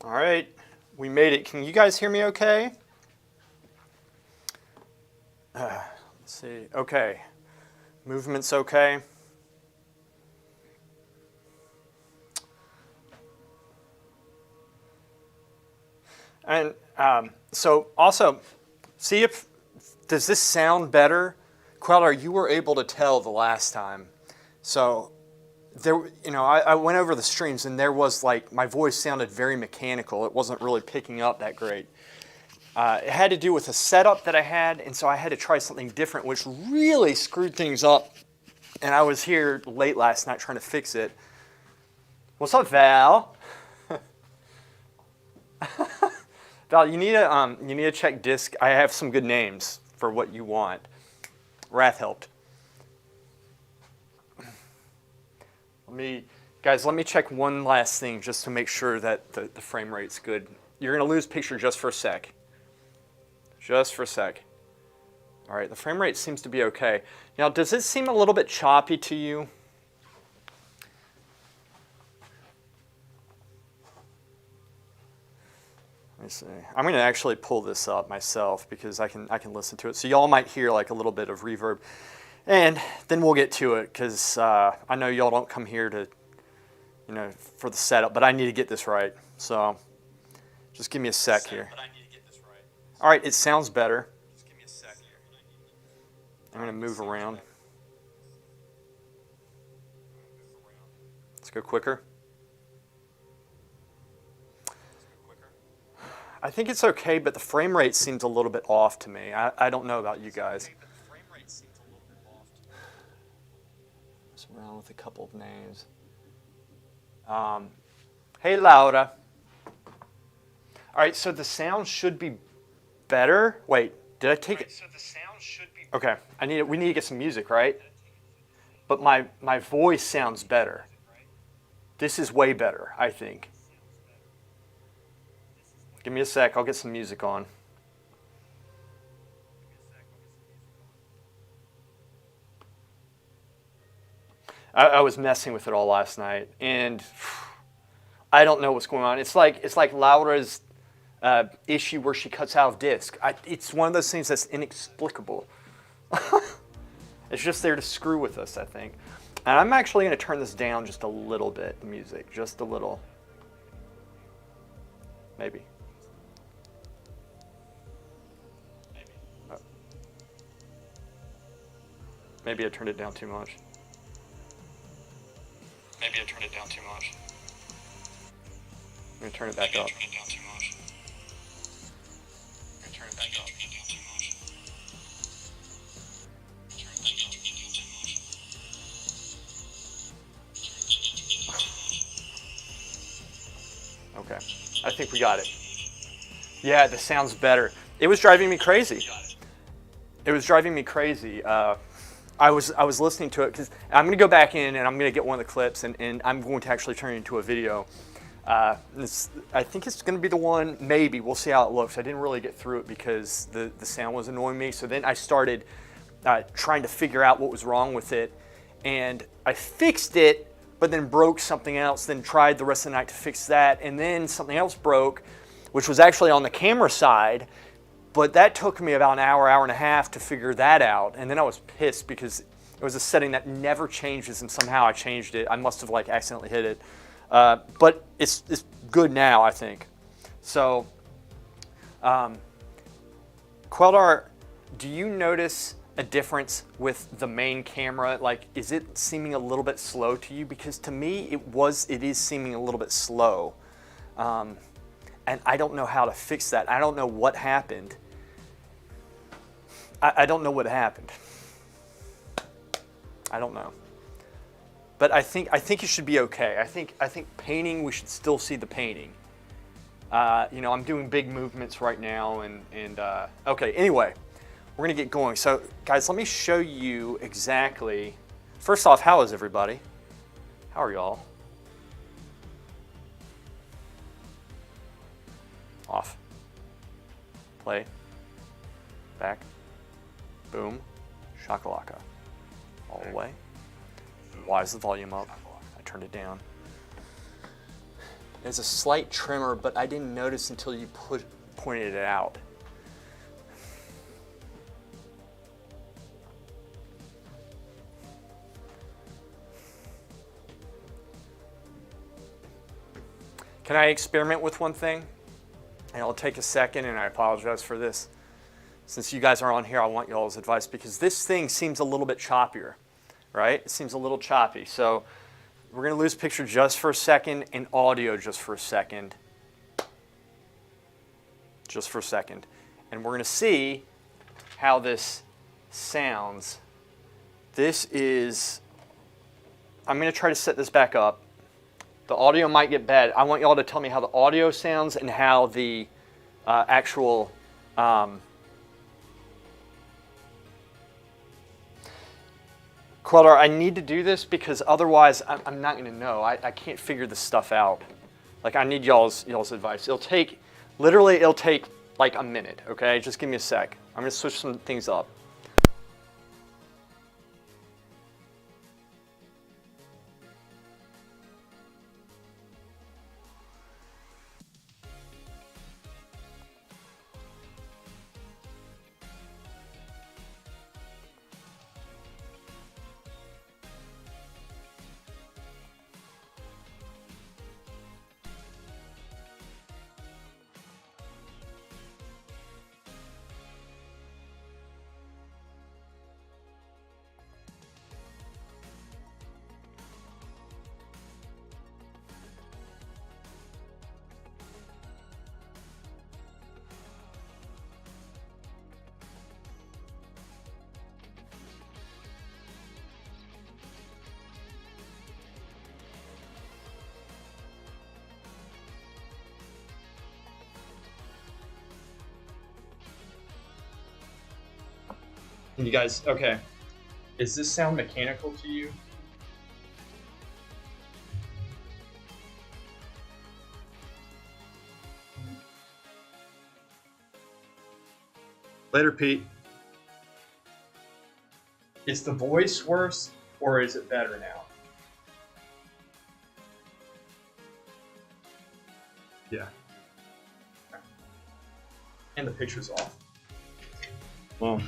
All right, we made it. Can you guys hear me okay? Let's see. Okay. Movement's okay. And so also, see if, does this sound better? Queller, you were able to tell the last time. So there, I went over the streams and there was like, my voice sounded very mechanical. It wasn't really picking up that great. It had to do with a setup that I had, and so I had to try something different, which really screwed things up. And I was here late last night trying to fix it. What's up, Val? Val, you need to check disc. I have some good names for what you want. Wrath helped. Let me check one last thing just to make sure that the frame rate's good. You're gonna lose picture just for a sec. Just for a sec. All right, the frame rate seems to be okay. Now, does it seem a little bit choppy to you? Let me see. I'm going to actually pull this up myself because I can listen to it. So y'all might hear like a little bit of reverb. And then we'll get to it because I know y'all don't come here to, for the setup, but I need to get this right. So just give me a sec here. All right, it sounds better. Just give me a sec here. I'm going to move around. Let's go quicker. I think it's okay, but the frame rate seems a little bit off to me. I don't know about you guys. Just around with a couple of names. Hey, Laura. All right, so the sound should be better. Wait, did I take it? So the sound should be. Okay, we need to get some music, right? But my voice sounds better. This is way better, I think. Give me a sec, I'll get some music on. I was messing with it all last night, and I don't know what's going on. It's like Laura's issue where she cuts out of disc. It's one of those things that's inexplicable. It's just there to screw with us, I think. And I'm actually going to turn this down just a little bit, the music, just a little. Maybe. Maybe I turned it down too much. I'm going to turn it back up. Okay, I think we got it. Yeah, the sound's better. It was driving me crazy. I was listening to it because I'm going to go back in and I'm going to get one of the clips and I'm going to actually turn it into a video. I think it's going to be the one, maybe. We'll see how it looks. I didn't really get through it because the sound was annoying me. So then I started trying to figure out what was wrong with it. And I fixed it, but then broke something else, then tried the rest of the night to fix that. And then something else broke, which was actually on the camera side. But that took me about an hour and a half to figure that out. And then I was pissed because it was a setting that never changes and somehow I changed it. I must have like accidentally hit it. But it's good now, I think. So, Queldar, do you notice a difference with the main camera? Like, is it seeming a little bit slow to you? Because to me, it is seeming a little bit slow. And I don't know how to fix that. I don't know what happened. I don't know what happened. I don't know. But I think it should be okay. I think painting, we should still see the painting. I'm doing big movements right now and okay, anyway, we're gonna get going. So guys, let me show you exactly. First off, how is everybody? How are y'all? Off. Play. Back. Boom. Shakalaka. All the way. Why is the volume up? I turned it down. There's a slight tremor, but I didn't notice until you pointed it out. Can I experiment with one thing? And it'll take a second, and I apologize for this. Since you guys are on here, I want y'all's advice because this thing seems a little bit choppier, right? It seems a little choppy. So we're going to lose picture just for a second and audio just for a second. Just for a second. And we're going to see how this sounds. This is, I'm going to try to set this back up. The audio might get bad. I want y'all to tell me how the audio sounds and how the actual Queller, I need to do this because otherwise I'm not going to know. I can't figure this stuff out. Like, I need y'all's advice. It'll take like a minute, okay? Just give me a sec. I'm going to switch some things up. You guys, okay. Does this sound mechanical to you? Later, Pete. Is the voice worse or is it better now? Yeah. And the picture's off. Well.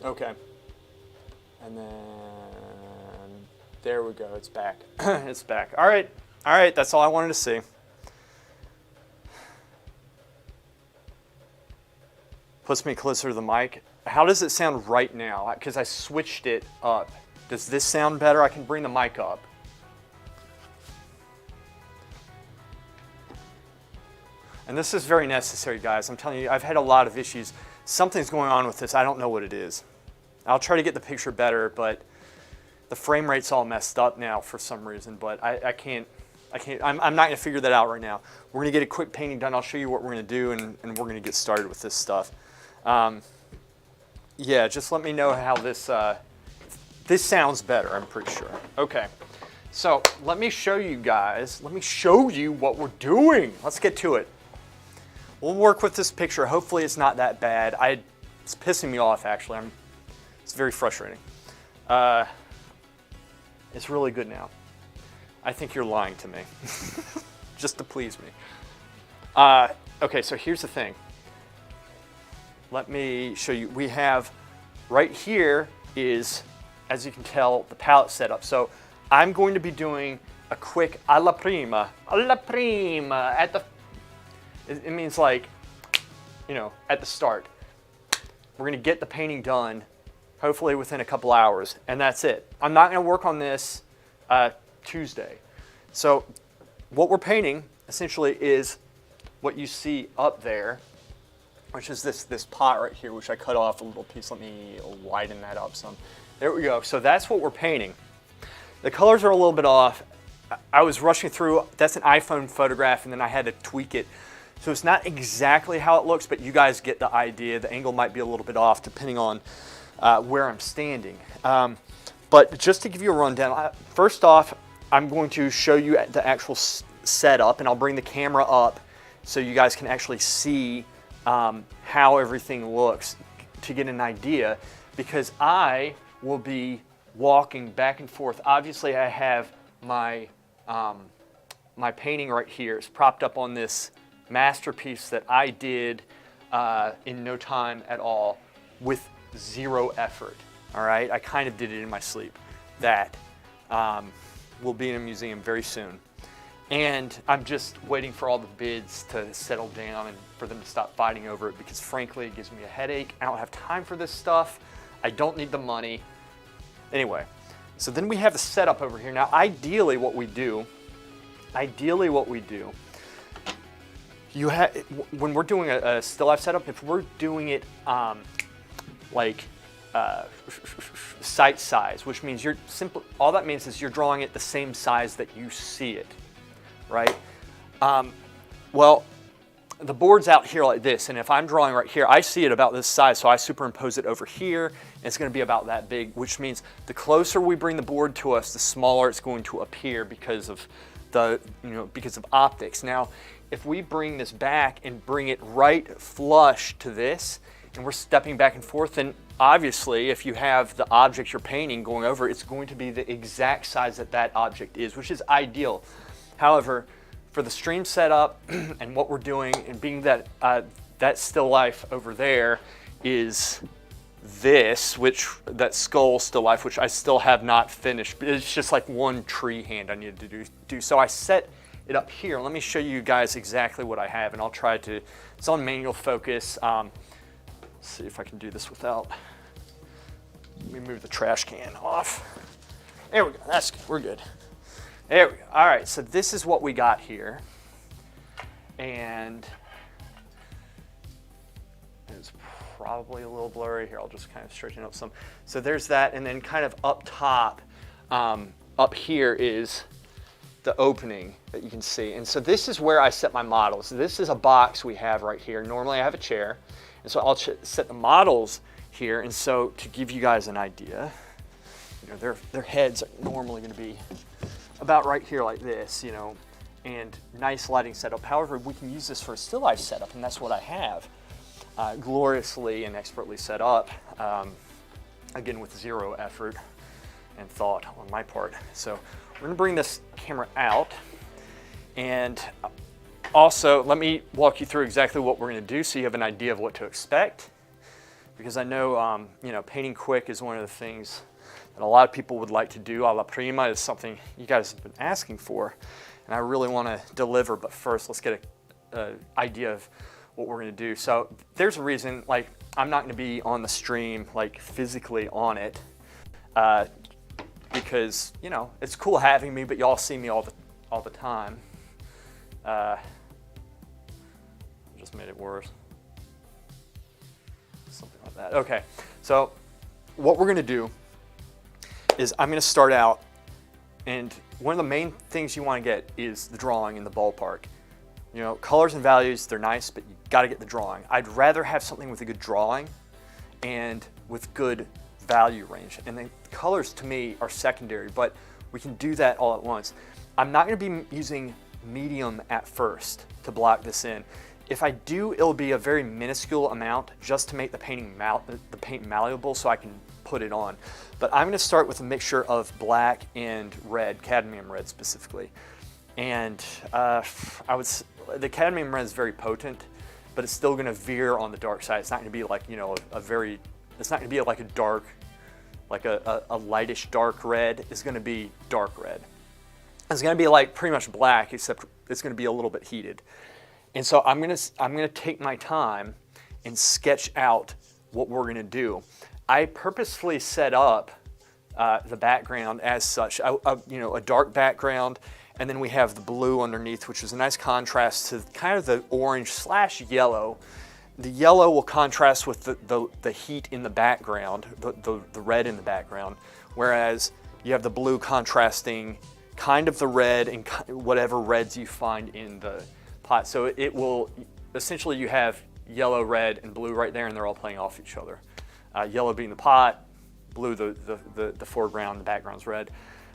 Okay. And then there we go. It's back. It's back. All right. All right. That's all I wanted to see. Puts me closer to the mic. How does it sound right now? Because I switched it up. Does this sound better? I can bring the mic up. And this is very necessary, guys. I'm telling you, I've had a lot of issues. Something's going on with this. I don't know what it is. I'll try to get the picture better, but the frame rate's all messed up now for some reason. But I can't. I'm not going to figure that out right now. We're going to get a quick painting done. I'll show you what we're going to do, and we're going to get started with this stuff. Yeah, just let me know how this this sounds better. I'm pretty sure. Okay. So let me show you guys. Let me show you what we're doing. Let's get to it. We'll work with this picture. Hopefully it's not that bad. It's pissing me off, actually. It's very frustrating. It's really good now. I think you're lying to me, just to please me. Okay, so here's the thing. Let me show you. We have right here, is, as you can tell, the palette setup. So I'm going to be doing a quick alla prima at the, it means like, you know, at the start. We're gonna get the painting done, hopefully within a couple hours, and that's it. I'm not gonna work on this Tuesday. So what we're painting essentially is what you see up there, which is this pot right here, which I cut off a little piece. Let me widen that up some. There we go. So that's what we're painting. The colors are a little bit off. I was rushing through. That's an iPhone photograph, and then I had to tweak it. So it's not exactly how it looks, but you guys get the idea. The angle might be a little bit off depending on where I'm standing. But just to give you a rundown, first off, I'm going to show you the actual setup, and I'll bring the camera up so you guys can actually see how everything looks to get an idea, because I will be walking back and forth. Obviously, I have my my painting right here. It's propped up on this masterpiece that I did in no time at all with zero effort. All right, I kind of did it in my sleep. That will be in a museum very soon. And I'm just waiting for all the bids to settle down and for them to stop fighting over it, because frankly, it gives me a headache. I don't have time for this stuff. I don't need the money. Anyway, so then we have the setup over here. Now, ideally what we do, you have, when we're doing a still life setup, if we're doing it like sight size, which means you're simply, all that means is you're drawing it the same size that you see it, right? Well, the board's out here like this, and if I'm drawing right here, I see it about this size, so I superimpose it over here, and it's going to be about that big, which means the closer we bring the board to us, the smaller it's going to appear because of the, because of optics. Now, if we bring this back and bring it right flush to this, and we're stepping back and forth, then obviously, if you have the object you're painting going over, it's going to be the exact size that that object is, which is ideal. However, for the stream setup and what we're doing, and being that that still life over there is this, that skull still life, which I still have not finished. It's just like one tree hand I needed to do. So I set it up here. Let me show you guys exactly what I have, and I'll try to, it's on manual focus. Let's see if I can do this without, let me move the trash can off. There we go, that's good, we're good. There we go. All right, so this is what we got here. And it's probably a little blurry here. I'll just kind of straighten up some. So there's that, and then kind of up top, up here is the opening that you can see. And so this is where I set my models. So this is a box we have right here. Normally I have a chair, and so I'll set the models here. And so to give you guys an idea, their heads are normally going to be about right here like this, and nice lighting setup. However, we can use this for a still life setup, and that's what I have gloriously and expertly set up, again with zero effort and thought on my part. So we're gonna bring this camera out, and also let me walk you through exactly what we're gonna do so you have an idea of what to expect, because I know, painting quick is one of the things that a lot of people would like to do. Alla Prima is something you guys have been asking for, and I really want to deliver. But first, let's get an idea of what we're going to do. So there's a reason, like, I'm not going to be on the stream, like, physically on it, because, it's cool having me, but y'all see me all the time. Just made it worse. Something like that. Okay, so what we're going to do is I'm going to start out, and one of the main things you want to get is the drawing in the ballpark. Colors and values, they're nice, but you got to get the drawing. I'd rather have something with a good drawing and with good value range. And the colors to me are secondary, but we can do that all at once. I'm not going to be using medium at first to block this in. If I do, it'll be a very minuscule amount just to make the paint malleable so I can put it on. But I'm going to start with a mixture of black and red, cadmium red specifically. And the cadmium red is very potent, but it's still going to veer on the dark side. It's not going to be like, it's not going to be like a dark like a lightish dark red is going to be dark red. It's going to be like pretty much black, except it's going to be a little bit heated. And so I'm going to take my time and sketch out what we're going to do. I purposefully set up the background as such, a dark background, and then we have the blue underneath, which is a nice contrast to kind of the orange / yellow. The yellow will contrast with the heat in the background, the red in the background, whereas you have the blue contrasting kind of the red and whatever reds you find in the pot. So it will, essentially you have yellow, red, and blue right there, and they're all playing off each other. Yellow being the pot, blue the foreground, the background's red.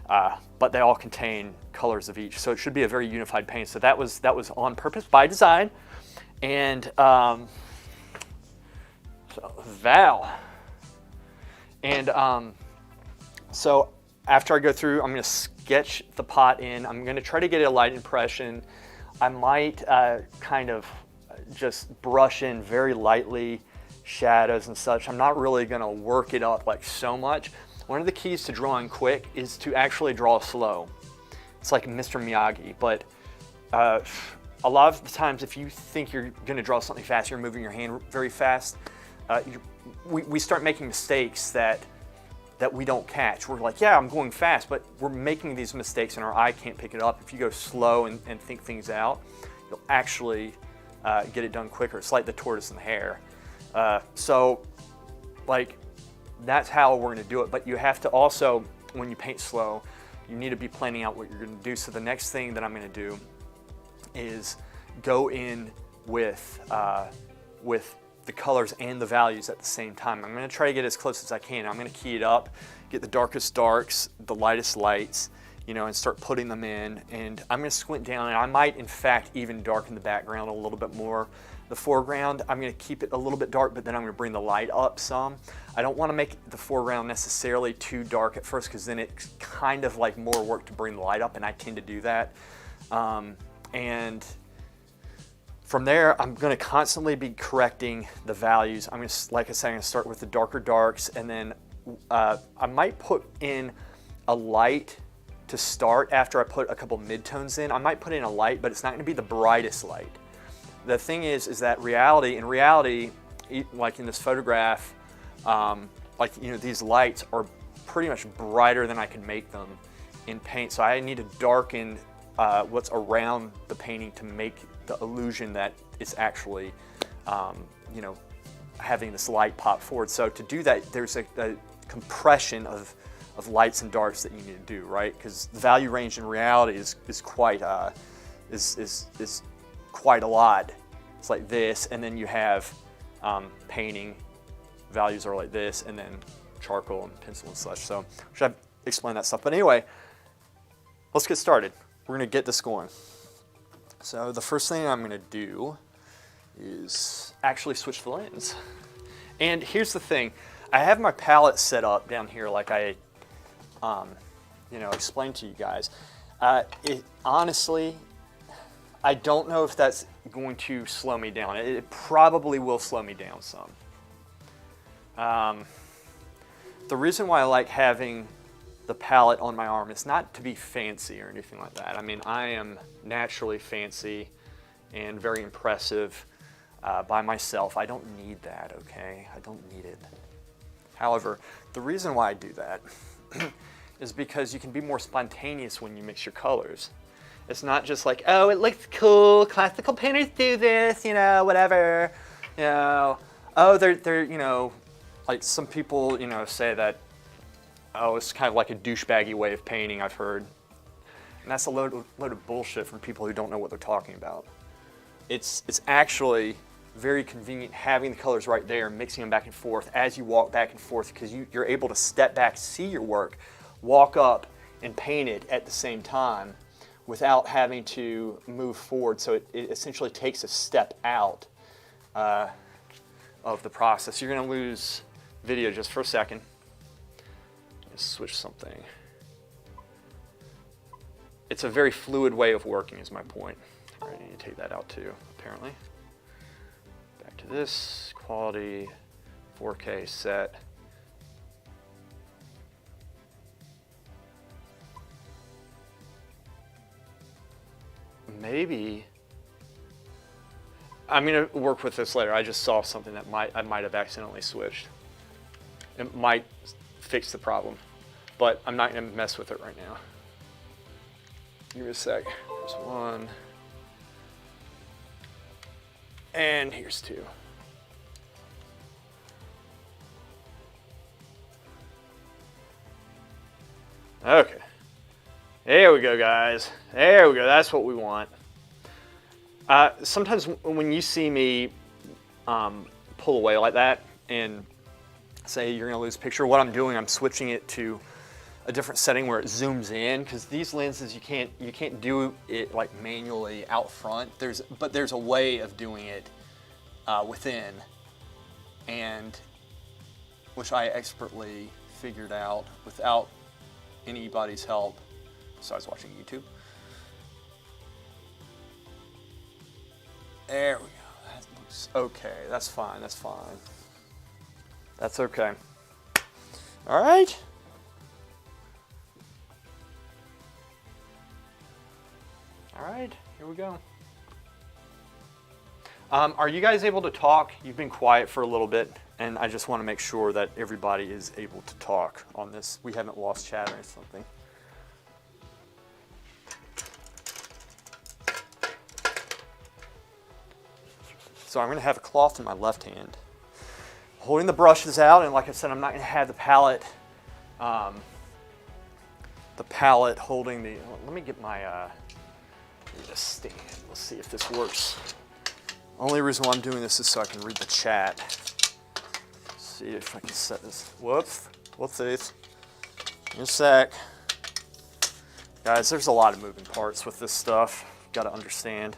But they all contain colors of each. So it should be a very unified paint. So that was on purpose by design. And so Val. And so after I go through, I'm going to sketch the pot in. I'm going to try to get a light impression. I might kind of just brush in very lightly shadows and such. I'm not really going to work it up like so much. One of the keys to drawing quick is to actually draw slow. It's like Mr. Miyagi, but a lot of the times if you think you're going to draw something fast, you're moving your hand very fast, we start making mistakes that we don't catch. We're like, yeah, I'm going fast, but we're making these mistakes and our eye can't pick it up. If you go slow and think things out, you'll actually get it done quicker. It's like the tortoise and the hare. So like, that's how we're going to do it. But you have to also, when you paint slow, you need to be planning out what you're going to do. So the next thing that I'm going to do is go in with the colors and the values at the same time. I'm going to try to get as close as I can. I'm going to key it up, get the darkest darks, the lightest lights, and start putting them in. And I'm going to squint down, and I might, in fact, even darken the background a little bit more. The foreground, I'm going to keep it a little bit dark, but then I'm going to bring the light up some. I don't want to make the foreground necessarily too dark at first, because then it's kind of like more work to bring the light up, and I tend to do that. And from there, I'm going to constantly be correcting the values. I'm going to, like I said, I'm going to start with the darker darks, and then I might put in a light to start after I put a couple midtones in. I might put in a light, but it's not going to be the brightest light. The thing is that in reality, like in this photograph, these lights are pretty much brighter than I can make them in paint. So I need to darken what's around the painting to make the illusion that it's actually, having this light pop forward. So to do that, there's a compression of lights and darks that you need to do, right? Because the value range in reality is quite quite a lot. It's like this, and then you have painting values are like this, and then charcoal and pencil and such. So should I explain that stuff? But anyway, let's get started. We're going to get this going. So the first thing I'm going to do is actually switch the lens. And here's the thing. I have my palette set up down here like I explained to you guys. Honestly, I don't know if that's going to slow me down. It probably will slow me down some. The reason why I like having the palette on my arm is not to be fancy or anything like that. I mean, I am naturally fancy and very impressive by myself. I don't need that, okay? I don't need it. However, the reason why I do that is because you can be more spontaneous when you mix your colors. It's not just like, oh, it looks cool, classical painters do this, whatever. Oh, they're like some people, say that, oh, it's kind of like a douchebaggy way of painting, I've heard. And that's a load of bullshit from people who don't know what they're talking about. It's actually very convenient having the colors right there, mixing them back and forth as you walk back and forth, because you're able to step back, see your work, walk up and paint it at the same time without having to move forward. So it essentially takes a step out of the process. You're going to lose video just for a second. Let's switch something. It's a very fluid way of working is my point. All right, I need to take that out too, apparently. Back to this, quality, 4K set. maybe I'm gonna work with this later. I just saw something that I might have accidentally switched. It might fix the problem, but I'm not gonna mess with it right now. Give me a sec. There's one. And here's two. Okay. There we go, guys. There we go. That's what we want. Sometimes when you see me pull away like that and say you're going to lose picture, what I'm doing, I'm switching it to a different setting where it zooms in, because these lenses you can't do it like manually out front. But there's a way of doing it within, and which I expertly figured out without anybody's help besides watching YouTube. There we go. That looks okay. That's fine. That's fine. That's okay. All right. All right. Here we go. Are you guys able to talk? You've been quiet for a little bit, and I just want to make sure that everybody is able to talk on this. We haven't lost chat or something. So I'm going to have a cloth in my left hand, holding the brushes out, and like I said, I'm not going to have the palette holding the. Let me get my stand. Let's see if this works. Only reason why I'm doing this is so I can read the chat. Let's see if I can set this. Whoops. Whoopsies. In a sec. Guys, there's a lot of moving parts with this stuff. You've got to understand.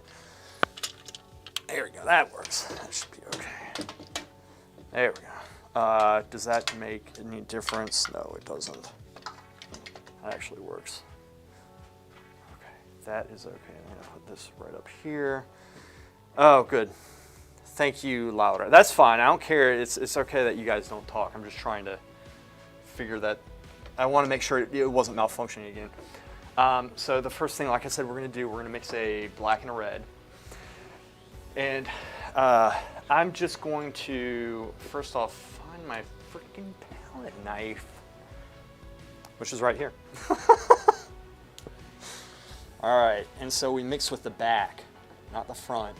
There we go. That works. That should be okay. There we go. Does that make any difference? No, it doesn't. That actually works. Okay. That is okay. I'm going to put this right up here. Oh, good. Thank you, Laura. That's fine. I don't care. It's okay that you guys don't talk. I'm just trying to figure that. I want to make sure it wasn't malfunctioning again. So the first thing, like I said, we're going to mix a black and a red. And I'm just going to, first off, find my freaking palette knife, which is right here. All right, and so we mix with the back, not the front.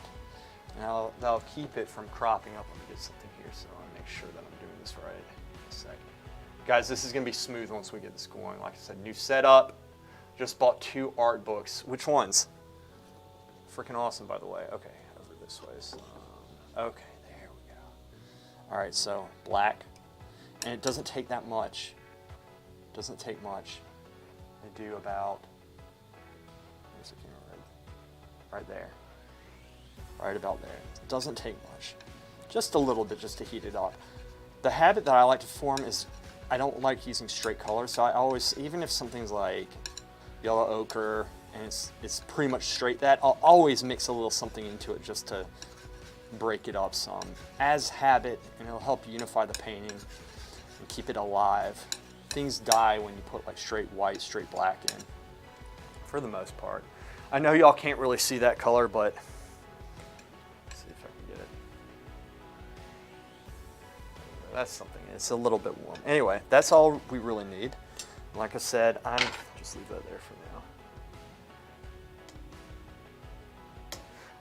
Now that'll keep it from cropping up. Let me get something here so I make sure that I'm doing this right. A second. Guys, this is gonna be smooth once we get this going. Like I said, new setup. Just bought 2 art books. Which ones? Freaking awesome, by the way. Okay, over this way. So, okay, there we go. All right, so black. And it doesn't take that much. It doesn't take much. I do about, where's the camera? Right there. Right about there. It doesn't take much. Just a little bit just to heat it up. The habit that I like to form is I don't like using straight colors, so I always, even if something's like yellow ochre and it's pretty much straight, that I'll always mix a little something into it just to break it up some. As habit, and it'll help unify the painting and keep it alive. Things die when you put like straight white, straight black in, for the most part. I know y'all can't really see that color, but that's something. It's a little bit warm. Anyway, that's all we really need. Like I said, just leave that there for now.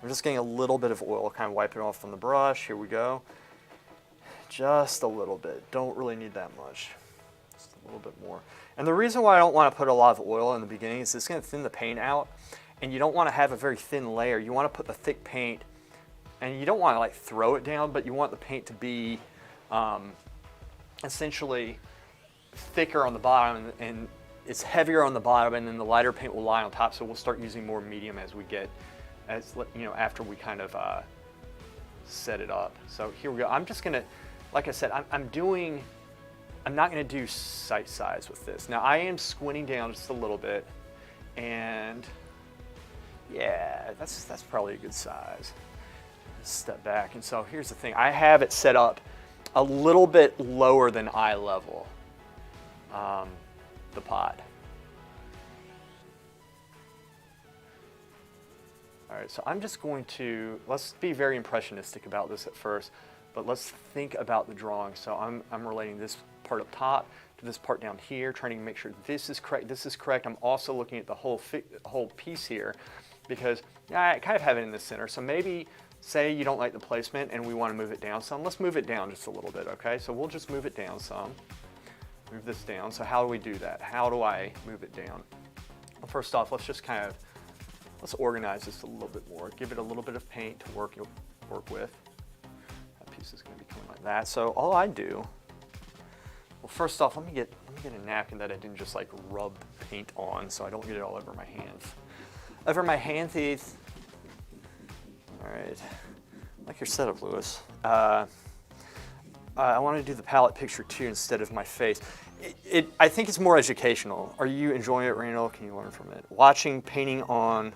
I'm just getting a little bit of oil, kind of wipe it off from the brush. Here we go. Just a little bit. Don't really need that much. Just a little bit more. And the reason why I don't want to put a lot of oil in the beginning is it's going to thin the paint out, and you don't want to have a very thin layer. You want to put the thick paint, and you don't want to like throw it down, but you want the paint to be essentially thicker on the bottom, and it's heavier on the bottom, and then the lighter paint will lie on top. So we'll start using more medium as we get, after we kind of set it up. So here we go. I'm just gonna, like I said, I'm not gonna do sight size with this. Now I am squinting down just a little bit, and yeah, that's probably a good size. Step back, and so here's the thing. I have it set up a little bit lower than eye level, the pod. All right, so I'm just going to, let's be very impressionistic about this at first, but let's think about the drawing. So I'm relating this part up top to this part down here, trying to make sure this is correct, this is correct. I'm also looking at the whole piece here because I kind of have it in the center. So maybe say you don't like the placement and we want to move it down some. Let's move it down just a little bit, okay? So we'll just move it down some. Move this down. So how do we do that? How do I move it down? Well, first off, let's just kind of, let's organize this a little bit more. Give it a little bit of paint to work with. That piece is going to be coming like that. So all I do, well, first off, let me get a napkin that I didn't just like rub paint on, so I don't get it all over my hands. Over my hands. All right, I like your setup, Lewis. I want to do the palette picture too instead of my face. I think it's more educational. Are you enjoying it, Randall? Can you learn from it? Watching painting on,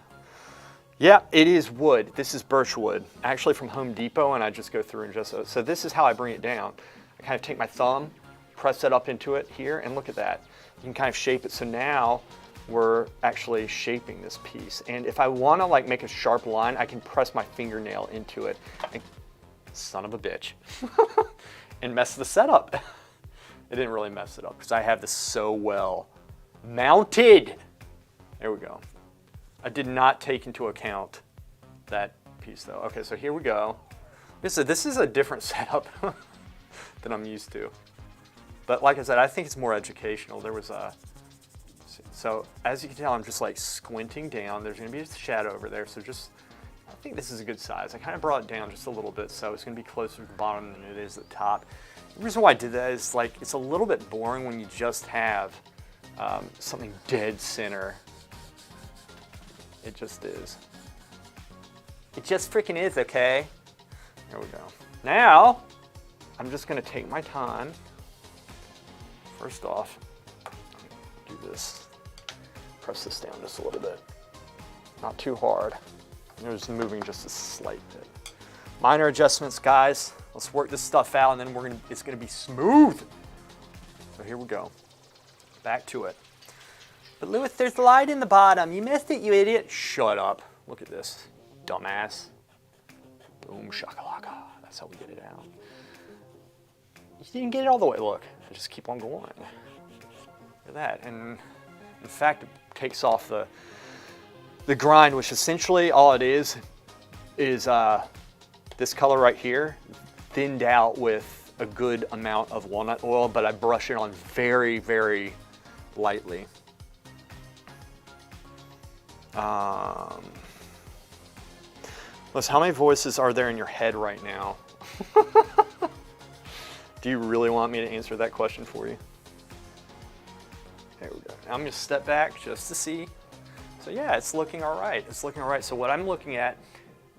yeah, it is wood. This is birch wood, actually from Home Depot, and I just go through and just, so this is how I bring it down. I kind of take my thumb, press that up into it here, and look at that. You can kind of shape it. So now we're actually shaping this piece. And if I want to like make a sharp line, I can press my fingernail into it. And, son of a bitch. And mess the setup. It didn't really mess it up because I have this so well mounted. There we go. I did not take into account that piece though. Okay, so here we go. This is a different setup than I'm used to. But like I said, I think it's more educational. There was a, so as you can tell, I'm just like squinting down. There's gonna be a shadow over there. So just, I think this is a good size. I kind of brought it down just a little bit, so it's gonna be closer to the bottom than it is at the top. The reason why I did that is like, it's a little bit boring when you just have something dead center. It just is. It just freaking is, okay? There we go. Now, I'm just gonna take my time. First off, do this. Press this down just a little bit. Not too hard. I'm just moving just a slight bit. Minor adjustments, guys. Let's work this stuff out, and then it's gonna be smooth. So here we go. Back to it. But Lewis, there's light in the bottom. You missed it, you idiot. Shut up. Look at this, dumbass. Boom shakalaka. That's how we get it out. You didn't get it all the way. Look, I just keep on going. Look at that. And in fact, it takes off the grind, which essentially all it is this color right here, thinned out with a good amount of walnut oil, but I brush it on very, very lightly. Liz, how many voices are there in your head right now? Do you really want me to answer that question for you? There we go. Now I'm gonna step back just to see. So yeah, it's looking all right. It's looking all right. So what I'm looking at,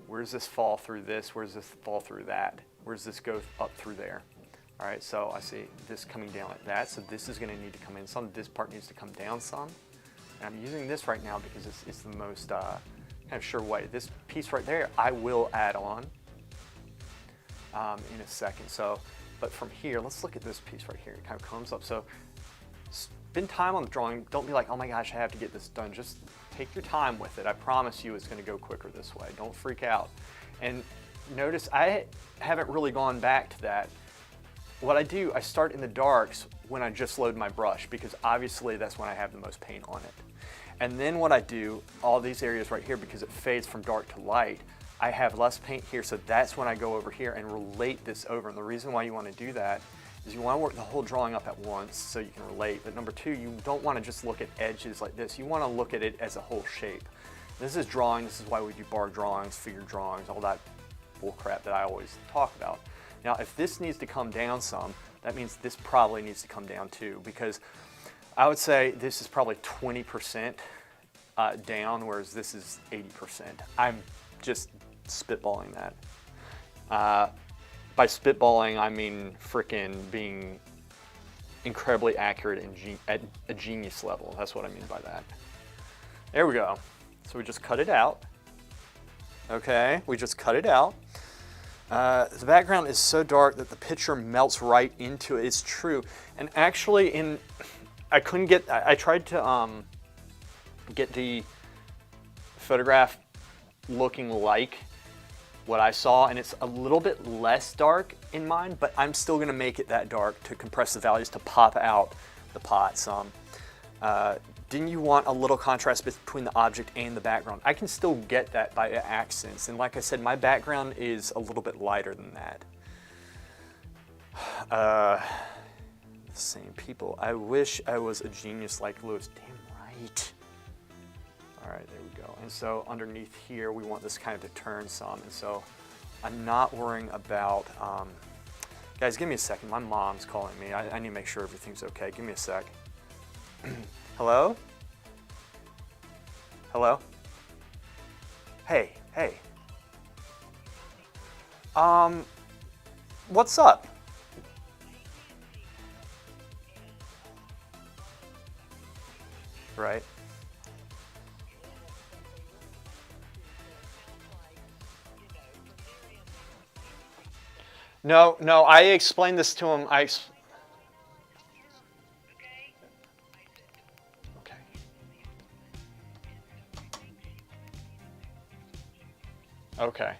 where does this fall through this? Where does this fall through that? Where does this go up through there? All right, so I see this coming down like that. So this is gonna need to come in some. This part needs to come down some. And I'm using this right now because it's the most kind of sure way. This piece right there, I will add on in a second. So, but from here, let's look at this piece right here. It kind of comes up. So spend time on the drawing. Don't be like, oh my gosh, I have to get this done. Just take your time with it. I promise you it's gonna go quicker this way. Don't freak out. And notice I haven't really gone back to that. What I do, I start in the darks when I just load my brush because obviously that's when I have the most paint on it. And then what I do, all these areas right here, because it fades from dark to light, I have less paint here, so that's when I go over here and relate this over. And the reason why you want to do that is you want to work the whole drawing up at once so you can relate. But number two, you don't want to just look at edges like this. You want to look at it as a whole shape. This is drawing. This is why we do bar drawings, figure drawings, all that bull crap that I always talk about. Now, if this needs to come down some, that means this probably needs to come down too, because I would say this is probably 20% down, whereas this is 80%. I'm just spitballing that. By spitballing, I mean frickin' being incredibly accurate and at a genius level. That's what I mean by that. There we go. So we just cut it out. Okay, we just cut it out. The background is so dark that the picture melts right into it. It's true. And actually, I tried to get the photograph looking like what I saw, and it's a little bit less dark in mine, but I'm still gonna make it that dark to compress the values to pop out the pot some. Didn't you want a little contrast between the object and the background? I can still get that by accents, and like I said, my background is a little bit lighter than that. Same people. I wish I was a genius like Lewis. Damn right. All right, there we go. And so underneath here, we want this kind of to turn some, and so I'm not worrying about, guys, give me a second. My mom's calling me. I need to make sure everything's okay. Give me a sec. Hello? Hello? Hey, hey. What's up? Right. No, I explained this to him. Okay. Okay.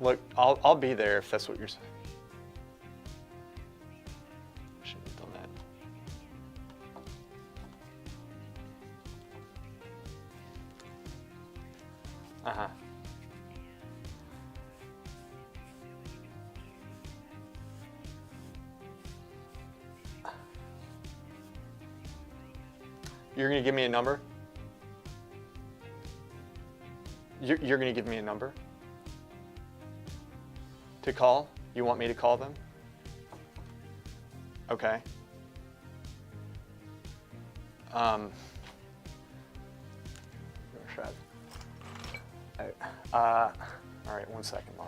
Look, I'll be there if that's what you're saying. Shouldn't have done that. Uh-huh. You're gonna give me a number? You're gonna give me a number? To call? You want me to call them? Okay. All right, 1 second, Mom.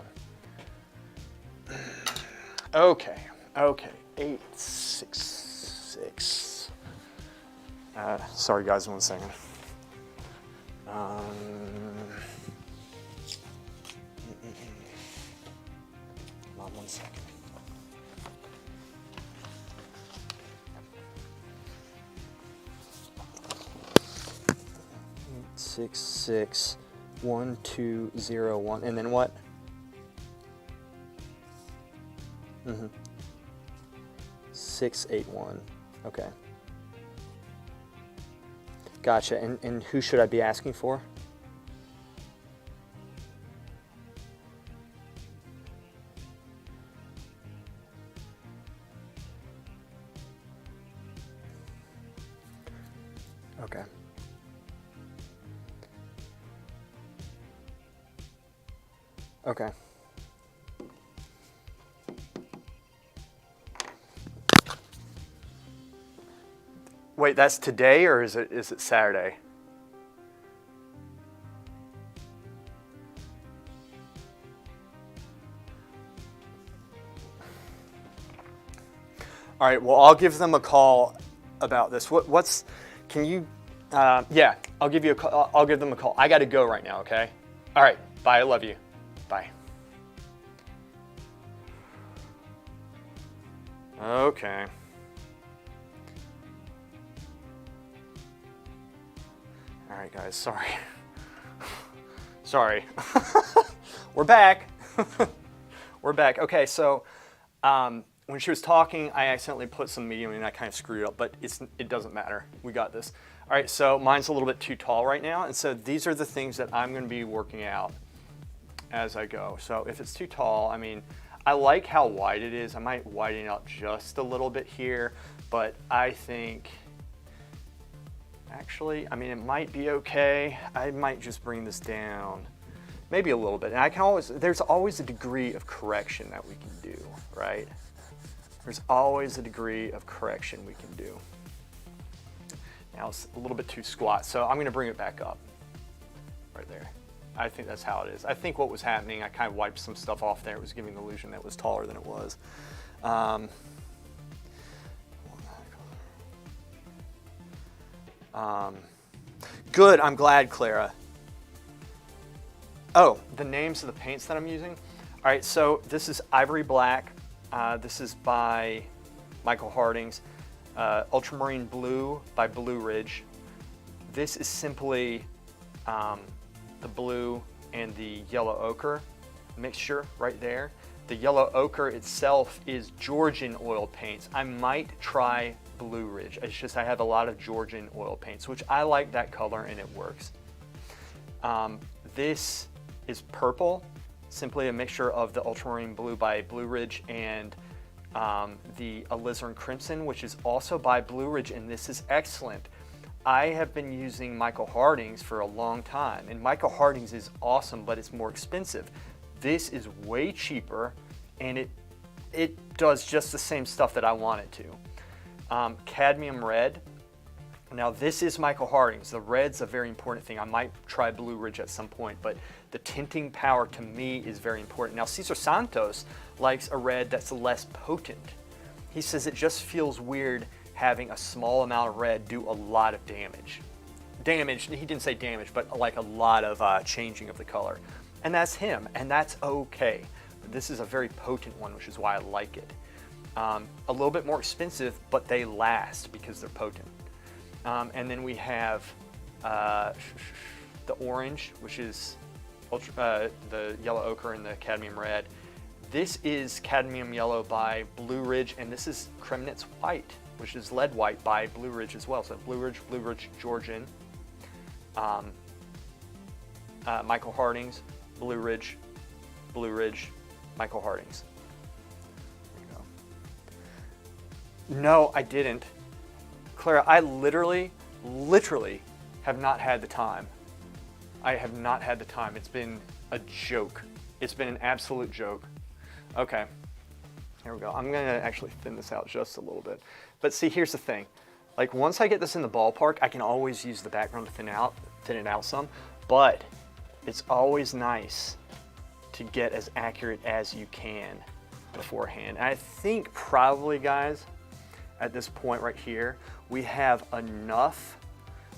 Okay, 866. Sorry guys, 1 second. Mom, 1 second. Eight, 6, 6, 1, 2, 0, 1, and then what? 681. Okay. Gotcha. And who should I be asking for? Okay. Okay. Wait, that's today or is it Saturday? All right, well, I'll give them a call about this. Can you, yeah, I'll give you a call. I'll give them a call. I got to go right now, okay? All right, bye, I love you. Bye. Okay. All right, guys, sorry. Sorry. We're back. We're back. Okay, so when she was talking, I accidentally put some medium and I kind of screwed up, but it doesn't matter. We got this. All right, so mine's a little bit too tall right now, and so these are the things that I'm going to be working out as I go. So if it's too tall, I mean, I like how wide it is. I might widen it out just a little bit here, but I think, actually, I mean, it might be okay. I might just bring this down maybe a little bit. And I can always, there's always a degree of correction that we can do, right? There's always a degree of correction we can do. Now it's a little bit too squat, so I'm gonna bring it back up right there. I think that's how it is. I think what was happening, I kind of wiped some stuff off there. It was giving the illusion that it was taller than it was. Good, I'm glad, Clara. Oh, the names of the paints that I'm using. All right, so this is Ivory Black, This is by Michael Harding's. Ultramarine Blue by Blue Ridge. This is simply the blue and the yellow ochre mixture right there. The yellow ochre itself is Georgian oil paints. I might try Blue Ridge. It's just I have a lot of Georgian oil paints, which I like that color and it works. This is purple, simply a mixture of the Ultramarine Blue by Blue Ridge and the Alizarin Crimson, which is also by Blue Ridge, and this is excellent. I have been using Michael Harding's for a long time, and Michael Harding's is awesome, but it's more expensive. This is way cheaper, and it does just the same stuff that I want it to. Cadmium Red. Now this is Michael Harding's. The red's a very important thing. I might try Blue Ridge at some point, but the tinting power to me is very important. Now Cesar Santos likes a red that's less potent. He says it just feels weird having a small amount of red do a lot of damage. He didn't say damage, but like a lot of changing of the color. And that's him, and that's okay. But this is a very potent one, which is why I like it. A little bit more expensive, but they last because they're potent. And then we have the orange, which is the yellow ochre and the cadmium red. This is cadmium yellow by Blue Ridge, and this is Kremnitz white, which is lead white by Blue Ridge as well. So Blue Ridge Georgian, Michael Harding's, Blue Ridge, Michael Harding's. There you go. No, I didn't. Clara, I literally have not had the time. I have not had the time. It's been a joke. It's been an absolute joke. Okay, here we go. I'm gonna actually thin this out just a little bit. But see, here's the thing. Like once I get this in the ballpark, I can always use the background to thin it out some, but it's always nice to get as accurate as you can beforehand. And I think probably, guys, at this point right here, we have enough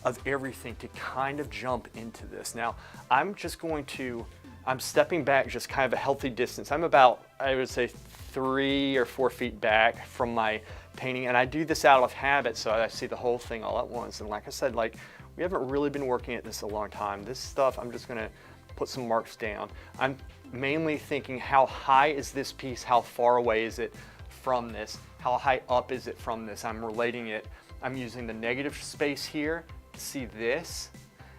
of everything to kind of jump into this. Now, I'm stepping back just kind of a healthy distance. I'm about, I would say, 3 or 4 feet back from my painting, and I do this out of habit, so I see the whole thing all at once. And like I said, like we haven't really been working at this a long time. This stuff, I'm just gonna put some marks down. I'm mainly thinking, how high is this piece? How far away is it from this? How high up is it from this? I'm relating it. I'm using the negative space here to see this,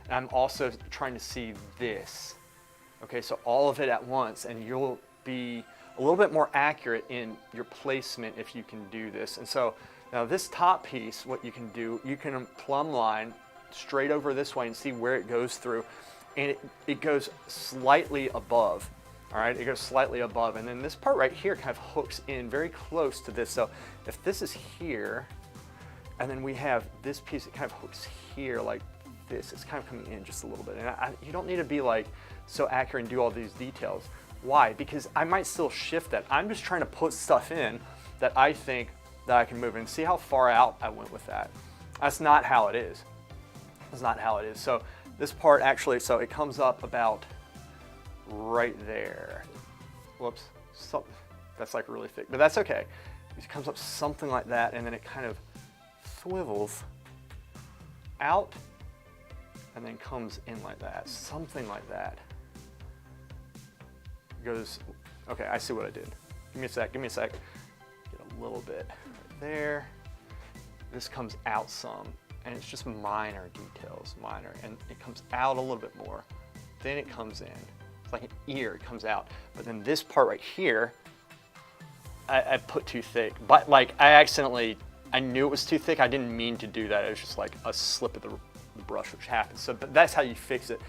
and I'm also trying to see this. Okay, so all of it at once, and you'll be a little bit more accurate in your placement if you can do this. And so now this top piece, what you can do, you can plumb line straight over this way and see where it goes through, and it goes slightly above. All right, it goes slightly above, and then this part right here kind of hooks in very close to this. So if this is here, and then we have this piece, it kind of hooks here like this. It's kind of coming in just a little bit. And you don't need to be like so accurate and do all these details. Why? Because I might still shift that. I'm just trying to put stuff in that I think that I can move, and see how far out I went with that. That's not how it is. That's not how it is. So this part actually, so it comes up about right there. Whoops, that's like really thick, but that's okay. It comes up something like that, and then it kind of swivels out and then comes in like that, something like that. It goes, okay, I see what I did. Give me a sec. Get a little bit right there. This comes out some, and it's just minor details, minor, and it comes out a little bit more. Then it comes in. It's like an ear, it comes out. But then this part right here, I put too thick. But like I knew it was too thick. I didn't mean to do that. It was just like a slip of the brush, which happens. So, but that's how you fix it.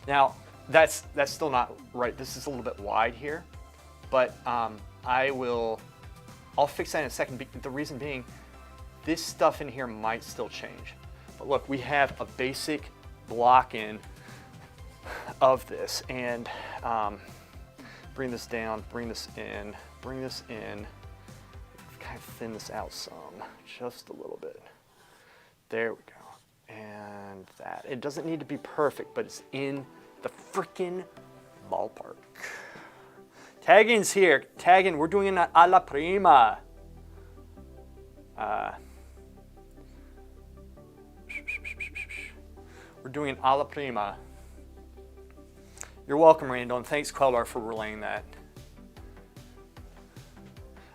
Now, that's still not right. This is a little bit wide here, but I'll fix that in a second. The reason being, this stuff in here might still change. But look, we have a basic block in of this, and bring this down, bring this in, kind of thin this out some, just a little bit. There we go. And that. It doesn't need to be perfect, but it's in the frickin' ballpark. Tagging's here. Tagging, we're doing an Alla Prima. We're doing Alla Prima. You're welcome, Randall, and thanks, Queller, for relaying that.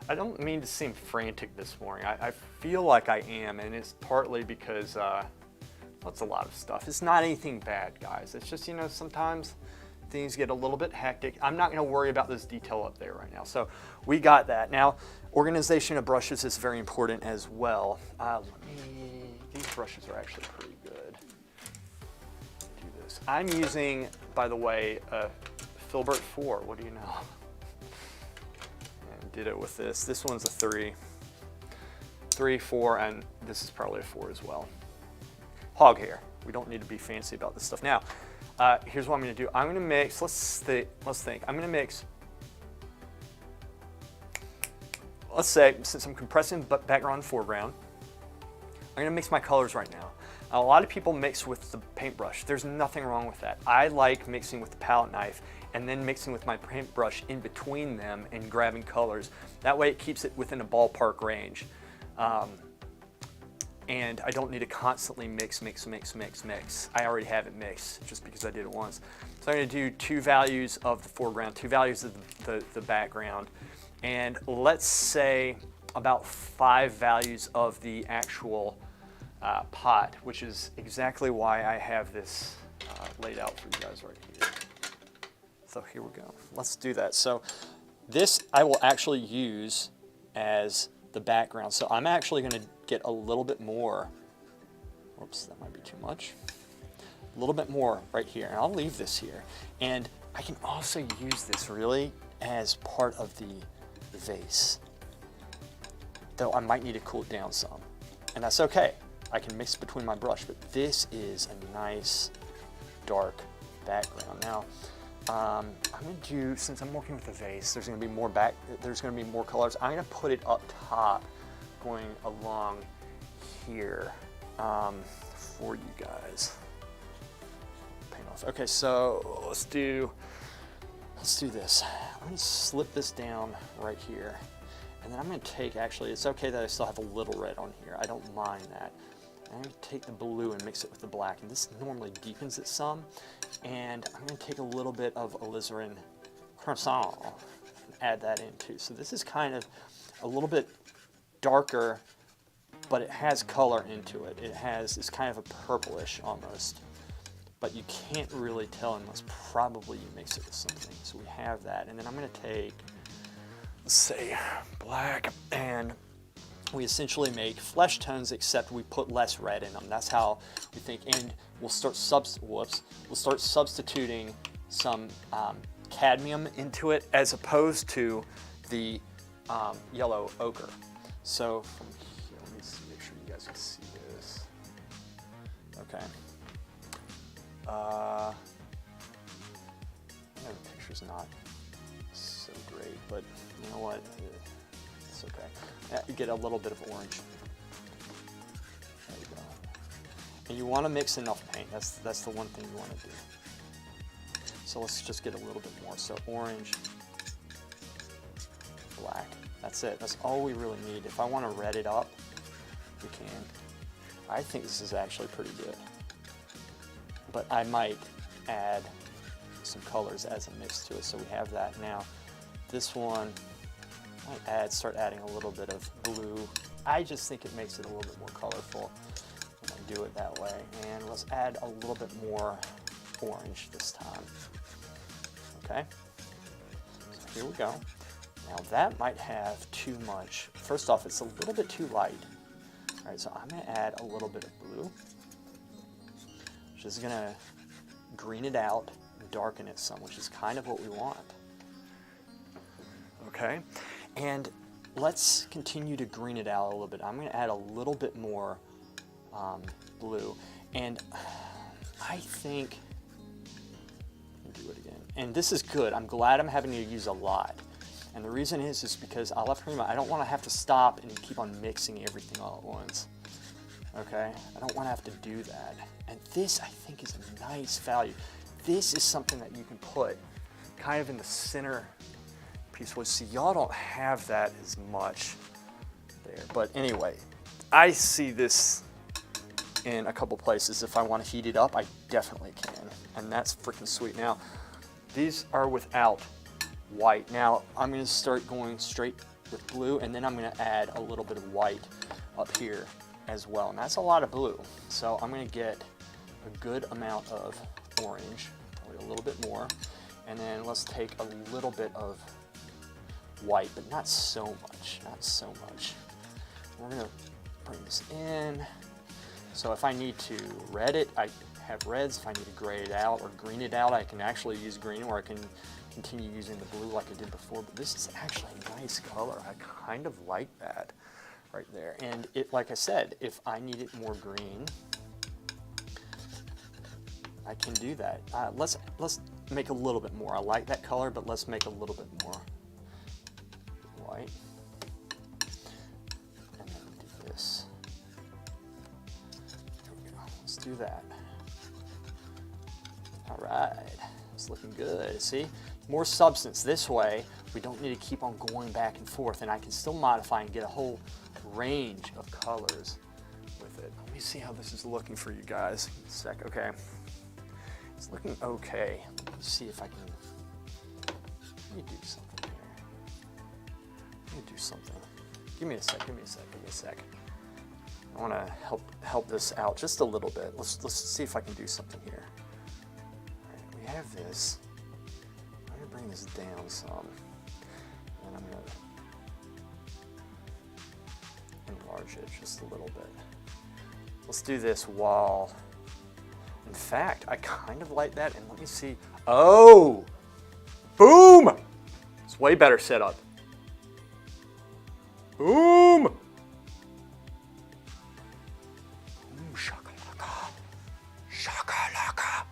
I don't mean to seem frantic this morning. I feel like I am, and it's partly because that's a lot of stuff. It's not anything bad, guys. It's just, you know, sometimes things get a little bit hectic. I'm not going to worry about this detail up there right now. So we got that. Now, organization of brushes is very important as well. These brushes are actually pretty good. Do this. I'm using, by the way, a Filbert 4. What do you know? And did it with this. This one's a 3, 4, and this is probably a 4 as well. Hog hair. We don't need to be fancy about this stuff. Now, here's what I'm going to do. I'm going to mix, let's think. I'm going to mix, let's say, since I'm compressing background and foreground, I'm going to mix my colors right now. A lot of people mix with the paintbrush. There's nothing wrong with that. I like mixing with the palette knife and then mixing with my paintbrush in between them and grabbing colors. That way it keeps it within a ballpark range. And I don't need to constantly mix. I already have it mixed just because I did it once. So I'm going to do 2 values of the foreground, 2 values of the background, and let's say about 5 values of the actual pot, which is exactly why I have this laid out for you guys right here. So here we go. Let's do that. So this I will actually use as the background. So I'm actually going to get a little bit more. Whoops, that might be too much. A little bit more right here, and I'll leave this here. And I can also use this really as part of the vase, though I might need to cool it down some, and that's okay. I can mix between my brush, but this is a nice dark background. Now, I'm going to do, since I'm working with a vase, there's going to be more colors. I'm going to put it up top, going along here for you guys. Paint off. Okay, so let's do this. I'm going to slip this down right here, and then I'm going to take, actually, it's okay that I still have a little red on here. I don't mind that. I'm going to take the blue and mix it with the black, and this normally deepens it some. And I'm going to take a little bit of Alizarin Crimson and add that in too. So this is kind of a little bit darker, but it has color into it. It's kind of a purplish almost, but you can't really tell unless probably you mix it with something. So we have that, and then I'm going to take, let's say, black, and we essentially make flesh tones, except we put less red in them. That's how we think, and we'll start substituting some cadmium into it as opposed to the yellow ochre. So from here, let me see, make sure you guys can see this. Okay. The picture's not so great, but you know what? It's okay. You get a little bit of orange. There you go. And you want to mix enough paint. That's the one thing you want to do. So let's just get a little bit more. So orange, black. That's it. That's all we really need. If I want to red it up, we can. I think this is actually pretty good. But I might add some colors as a mix to it. So we have that now. This one, I might start adding a little bit of blue. I just think it makes it a little bit more colorful when I do it that way. And let's add a little bit more orange this time. Okay, so here we go. Now that might have too much. First off, it's a little bit too light. All right, so I'm gonna add a little bit of blue, which is gonna green it out and darken it some, which is kind of what we want. Okay, and let's continue to green it out a little bit. I'm gonna add a little bit more blue, and I think, do it again. And this is good. I'm glad I'm having to use a lot. And the reason is because Alla Prima, I don't want to have to stop and keep on mixing everything all at once. Okay? I don't want to have to do that. And this, I think, is a nice value. This is something that you can put kind of in the center piece of wood. See, y'all don't have that as much there. But anyway, I see this in a couple places. If I want to heat it up, I definitely can. And that's freaking sweet. Now, these are without white. Now, I'm going to start going straight with blue, and then I'm going to add a little bit of white up here as well. And that's a lot of blue. So I'm going to get a good amount of orange, probably a little bit more. And then let's take a little bit of white, but not so much, not so much. We're gonna bring this in. So if I need to red it, I have reds. If I need to gray it out or green it out, I can actually use green, or I can continue using the blue like I did before. But this is actually a nice color. I kind of like that right there. And it, like I said, if I need it more green, I can do that. Let's make a little bit more. I like that color, but let's make a little bit more white. And then do this. There we go. Let's do that. All right, it's looking good. See, more substance. This way, we don't need to keep on going back and forth, and I can still modify and get a whole range of colors with it. Let me see how this is looking for you guys. A sec, okay. It's looking okay. Let's see if I can. Let me do something here. Let me do something. Give me a sec. Give me a sec. Give me a sec. I want to help this out just a little bit. Let's see if I can do something here. All right, we have this. I'm gonna bring this down some, and I'm gonna enlarge it just a little bit. Let's do this while. In fact, I kind of like that, and let me see. Oh, boom! It's way better setup. Boom! Ooh, shakalaka. Shakalaka.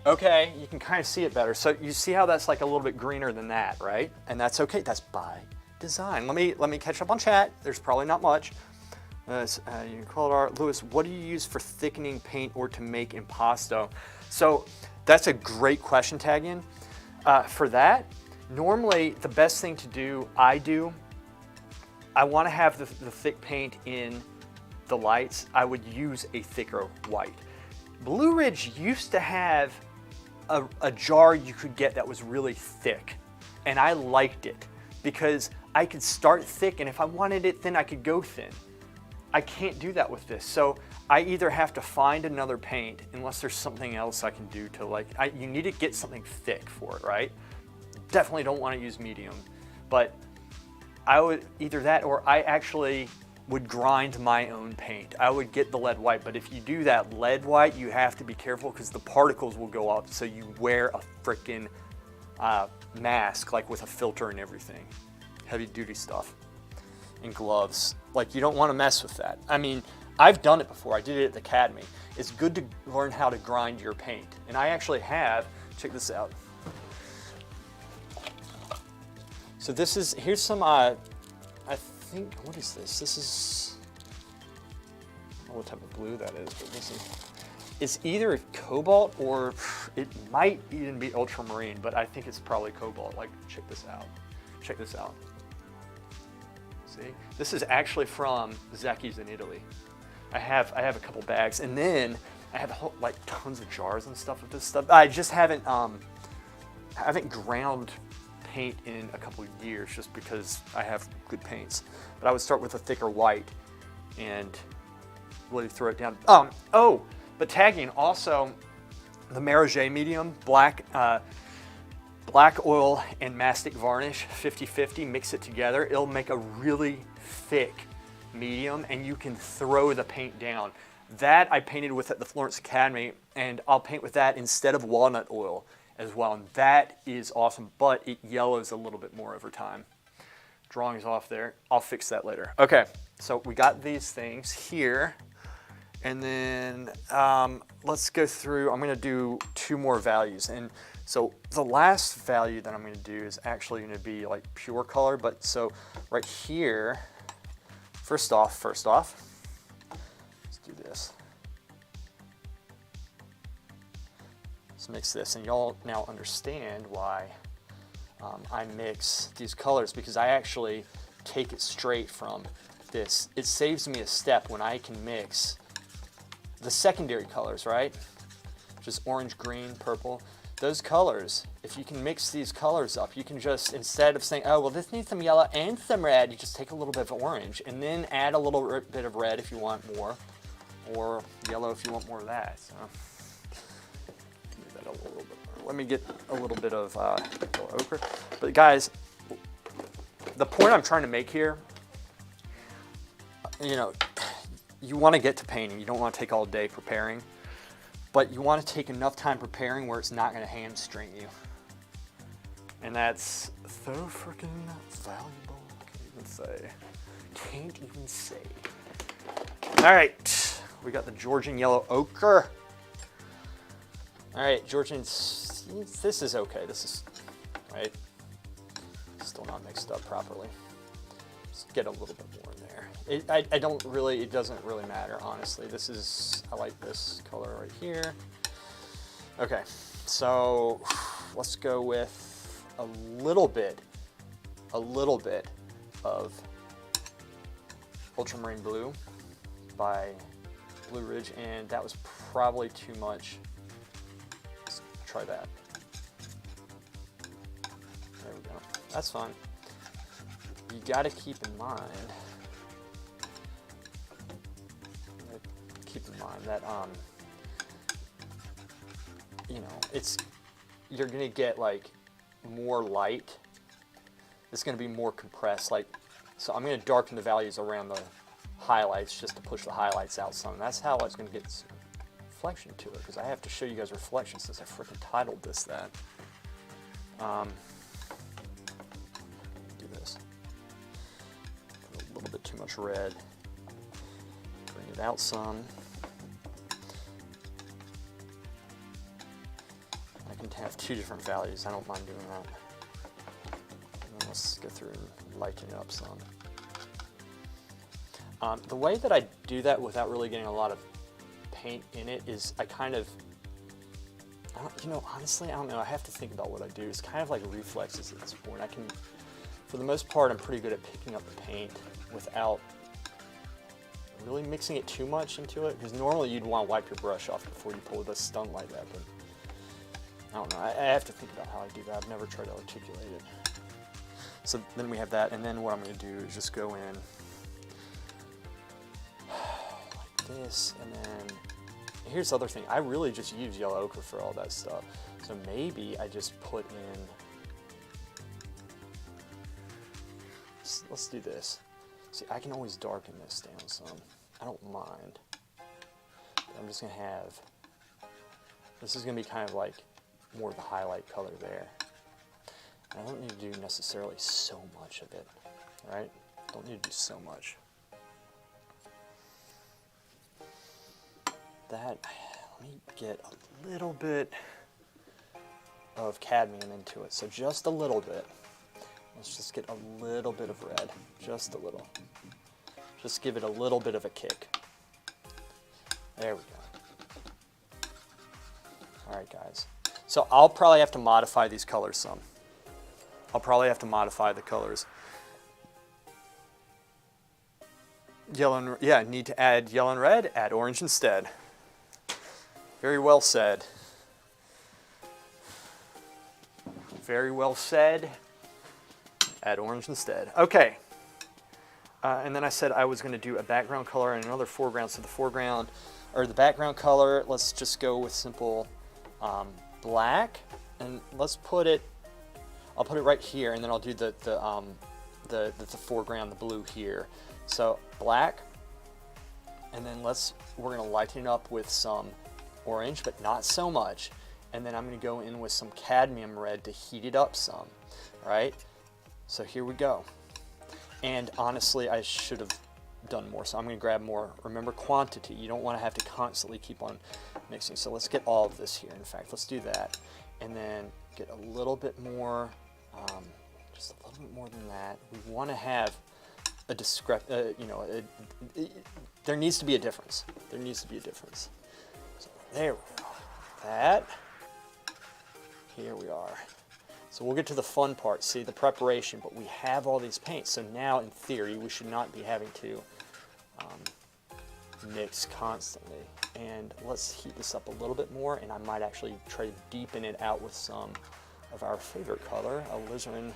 Okay, you can kind of see it better. So you see how that's like a little bit greener than that, right? And that's okay. That's by design. Let me catch up on chat. There's probably not much. You can call it art. Lewis, what do you use for thickening paint or to make impasto? So that's a great question, Tagian. For that, normally the best thing to do, I want to have the thick paint in the lights. I would use a thicker white. Blue Ridge used to have a jar you could get that was really thick, and I liked it because I could start thick, and if I wanted it thin, I could go thin. I can't do that with this, so I either have to find another paint, unless there's something else I can do to you need to get something thick for it, right? Definitely don't want to use medium, but I would either that, or I actually would grind my own paint. I would get the lead white, but if you do that lead white, you have to be careful because the particles will go up, so you wear a frickin' mask, like with a filter and everything. Heavy duty stuff. And gloves. Like, you don't want to mess with that. I mean, I've done it before. I did it at the Cadmium. It's good to learn how to grind your paint. And I actually have, check this out. So this is, here's some, I think, what is this? This is, I don't know what type of blue that is, but this is, it's either cobalt or it might even be ultramarine, but I think it's probably cobalt. Like, check this out. Check this out. See? This is actually from Zecchi's in Italy. I have a couple bags, and then I have like tons of jars and stuff of this stuff. I just haven't ground paint in a couple of years just because I have good paints. But I would start with a thicker white and really throw it down. But tagging also the Marager medium, black oil and mastic varnish, 50-50, mix it together. It'll make a really thick medium, and you can throw the paint down. That I painted with at the Florence Academy, and I'll paint with that instead of walnut oil as well, and that is awesome, but it yellows a little bit more over time. Drawing is off there. I'll fix that later. Okay, so we got these things here, and then let's go through. I'm going to do 2 more values, and so the last value that I'm going to do is actually going to be like pure color, but so right here, first off, let's do this. Let's mix this, and y'all now understand why I mix these colors, because I actually take it straight from this. It saves me a step when I can mix the secondary colors, right? Just orange, green, purple. Those colors, if you can mix these colors up, you can just, instead of saying, oh, well, this needs some yellow and some red, you just take a little bit of orange and then add a little bit of red if you want more, or yellow if you want more of that. So, do that a little bit more. Let me get a little bit of ochre. But guys, the point I'm trying to make here, you know, you want to get to painting. You don't want to take all day preparing. But you want to take enough time preparing where it's not going to hamstring you. And that's so freaking valuable. Can't even say. All right, we got the Georgian yellow ochre. All right, Georgian, this is okay. This is, right, still not mixed up properly. Just get a little bit more in there. It doesn't really matter, honestly. I like this color right here. Okay, so let's go with a little bit of Ultramarine Blue by Blue Ridge, and that was probably too much. Let's try that. There we go. That's fine. You gotta keep in mind that you know, you're gonna get like more light. It's gonna be more compressed, like, so I'm gonna darken the values around the highlights just to push the highlights out some. And that's how it's gonna get some reflection to it, because I have to show you guys reflection since I freaking titled this that. Do this. Put a little bit too much red. Bring it out some. I can have two different values. I don't mind doing that. And then let's go through and lighten it up some. The way that I do that without really getting a lot of paint in it is I kind of, you know, honestly, I don't know. I have to think about what I do. It's kind of like reflexes at this point. I can, for the most part, I'm pretty good at picking up the paint without really mixing it too much into it, because normally you'd want to wipe your brush off before you pull the stunt like that, but I don't know. I have to think about how I do that. I've never tried to articulate it. So then we have that, and then what I'm going to do is just go in like this, and then here's the other thing. I really just use yellow ochre for all that stuff. So maybe I just put in, let's do this. See, I can always darken this down some. I don't mind. But I'm just going to have, this is going to be kind of like more of the highlight color there. And I don't need to do necessarily so much of it, right? Don't need to do so much. That, let me get a little bit of cadmium into it. So just a little bit. Let's just get a little bit of red, just a little. Just give it a little bit of a kick. There we go. All right, guys. So I'll probably have to modify these colors some. I'll probably have to modify the colors. Yellow and, yeah, need to add yellow and red, add orange instead. Very well said. Very well said. Add orange instead. Okay. And then I said I was going to do a background color and another foreground. So the foreground, or the background color, let's just go with simple black. And let's put it, I'll put it right here, and then I'll do the foreground, the blue here. So black, and then we're going to lighten it up with some orange, but not so much. And then I'm going to go in with some cadmium red to heat it up some, right? So here we go. And honestly, I should have done more, so I'm going to grab more. Remember quantity. You don't want to have to constantly keep on mixing. So let's get all of this here. In fact, let's do that. And then get a little bit more, just a little bit more than that. We want to have a there needs to be a difference. There needs to be a difference. So there we go. That. Here we are. So we'll get to the fun part, see the preparation, but we have all these paints. So now in theory, we should not be having to mix constantly. And let's heat this up a little bit more, and I might actually try to deepen it out with some of our favorite color, Alizarin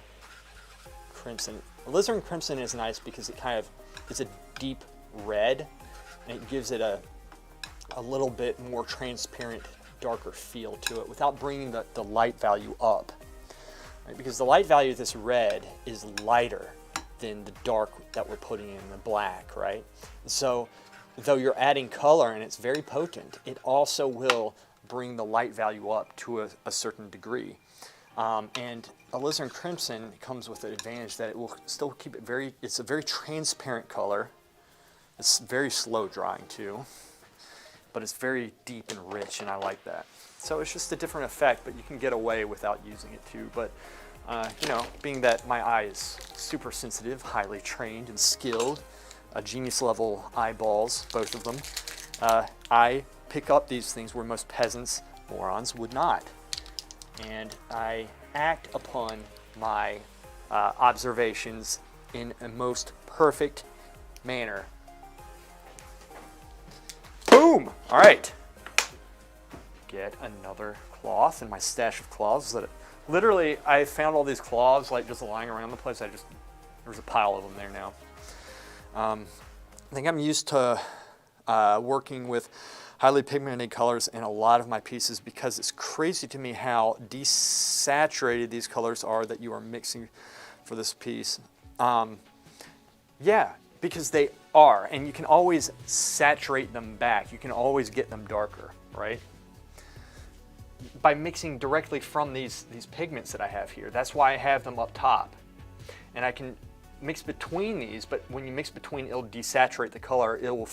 Crimson. Alizarin Crimson is nice because it's a deep red, and it gives it a little bit more transparent, darker feel to it without bringing the light value up. Right? Because the light value of this red is lighter than the dark that we're putting in the black, right? So though you're adding color and it's very potent, it also will bring the light value up to a certain degree. And Alizarin Crimson comes with the advantage that it will still keep it it's a very transparent color. It's very slow drying too, but it's very deep and rich, and I like that. So it's just a different effect, but you can get away without using it too. But you know, being that my eye is super sensitive, highly trained and skilled, genius level eyeballs, both of them, I pick up these things where most peasants, morons, would not. And I act upon my observations in a most perfect manner. Boom! All right. Get another cloth in my stash of cloths. That literally, I found all these cloths like just lying around the place. There's a pile of them there now. I think I'm used to working with highly pigmented colors in a lot of my pieces because it's crazy to me how desaturated these colors are that you are mixing for this piece. Yeah, because they are, and you can always saturate them back. You can always get them darker, right? By mixing directly from these pigments that I have here. That's why I have them up top. And I can mix between these, but when you mix between, it'll desaturate the color. It will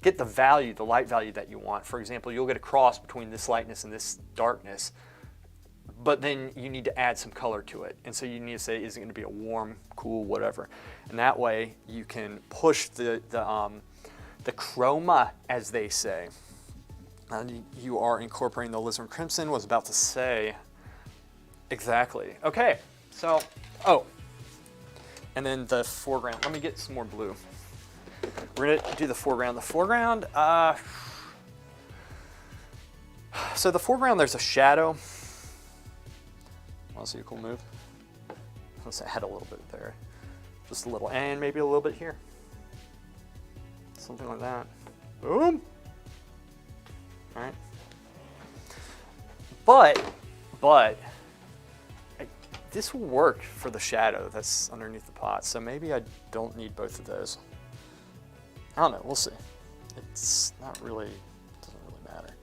get the value, the light value that you want. For example, you'll get a cross between this lightness and this darkness, but then you need to add some color to it. And so you need to say, is it going to be a warm, cool, whatever? And that way you can push the chroma, as they say. And you are incorporating the Alizarin Crimson. Was about to say exactly. Okay, so, and then the foreground. Let me get some more blue. We're gonna do the foreground. The foreground, so the foreground, there's a shadow. Want to see a cool move? Let's add a little bit there. Just a little, and maybe a little bit here. Something like that. Boom. All right. But this will work for the shadow that's underneath the pot. So maybe I don't need both of those. I don't know, we'll see. It's not really, doesn't really matter.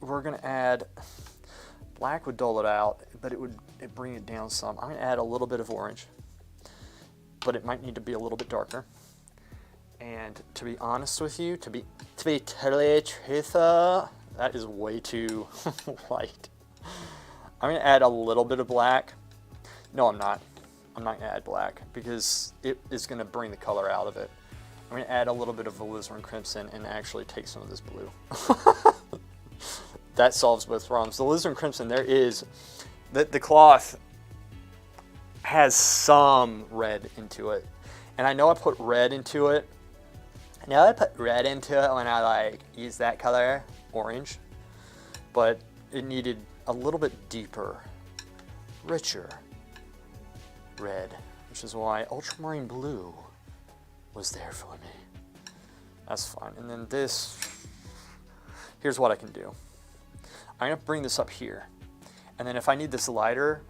We're gonna add, black would dull it out, but it'd bring it down some. I'm gonna add a little bit of orange, but it might need to be a little bit darker. And to be honest with you, to be totally truthful, that is way too light. I'm gonna add a little bit of black. No, I'm not. I'm not gonna add black because it is gonna bring the color out of it. I'm gonna add a little bit of Alizarin Crimson and actually take some of this blue. That solves both problems. The Alizarin Crimson, there is, the cloth has some red into it. And I know I put red into it. I know I put red into it when I use that color, orange, but it needed a little bit deeper, richer red, which is why ultramarine blue was there for me. That's fine. And then this, here's what I can do. I'm gonna bring this up here. And then if I need this lighter,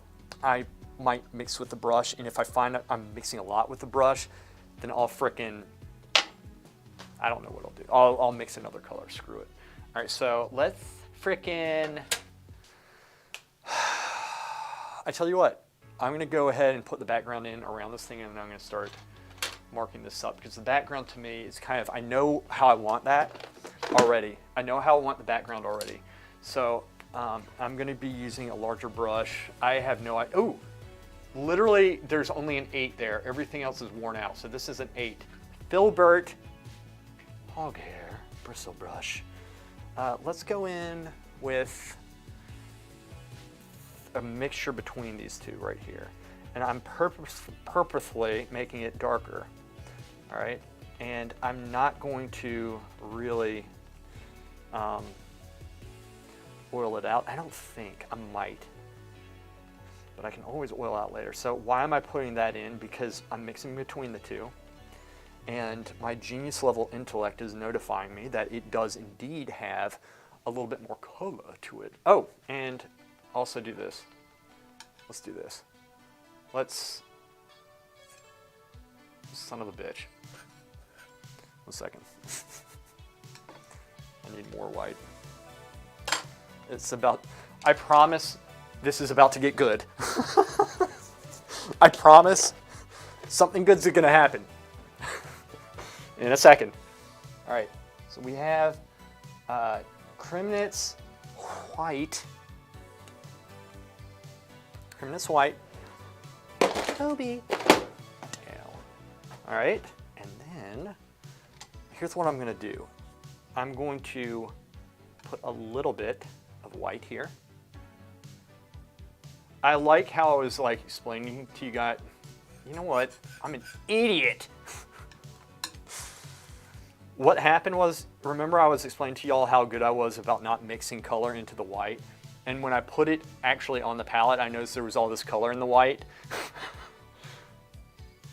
I might mix with the brush. And if I find that I'm mixing a lot with the brush, then I'll frickin', I don't know what I'll do. I'll mix another color, screw it. All right, so let's frickin', I tell you what, I'm gonna go ahead and put the background in around this thing, and then I'm gonna start marking this up, because the background to me is kind of, I know how I want that already. I know how I want the background already. So I'm gonna be using a larger brush. I have no idea. Oh, literally there's only an 8 there. Everything else is worn out. So this is an 8. Filbert hog hair bristle brush. Let's go in with a mixture between these two right here. And I'm purposefully making it darker, all right? And I'm not going to really oil it out. I don't think. I might. But I can always oil out later. So why am I putting that in? Because I'm mixing between the two. And my genius level intellect is notifying me that it does indeed have a little bit more color to it. Oh, and also do this. Let's do this. Let's, son of a bitch. 1 second. I need more white. It's about, I promise this is about to get good. I promise something good's gonna happen in a second. All right, so we have Cremnitz White. Cremnitz White. Toby. All right, and then here's what I'm gonna do. I'm going to put a little bit of white here. I like how I was like explaining to you guys, you know what, I'm an idiot. What happened was, remember I was explaining to y'all how good I was about not mixing color into the white? And when I put it actually on the palette, I noticed there was all this color in the white.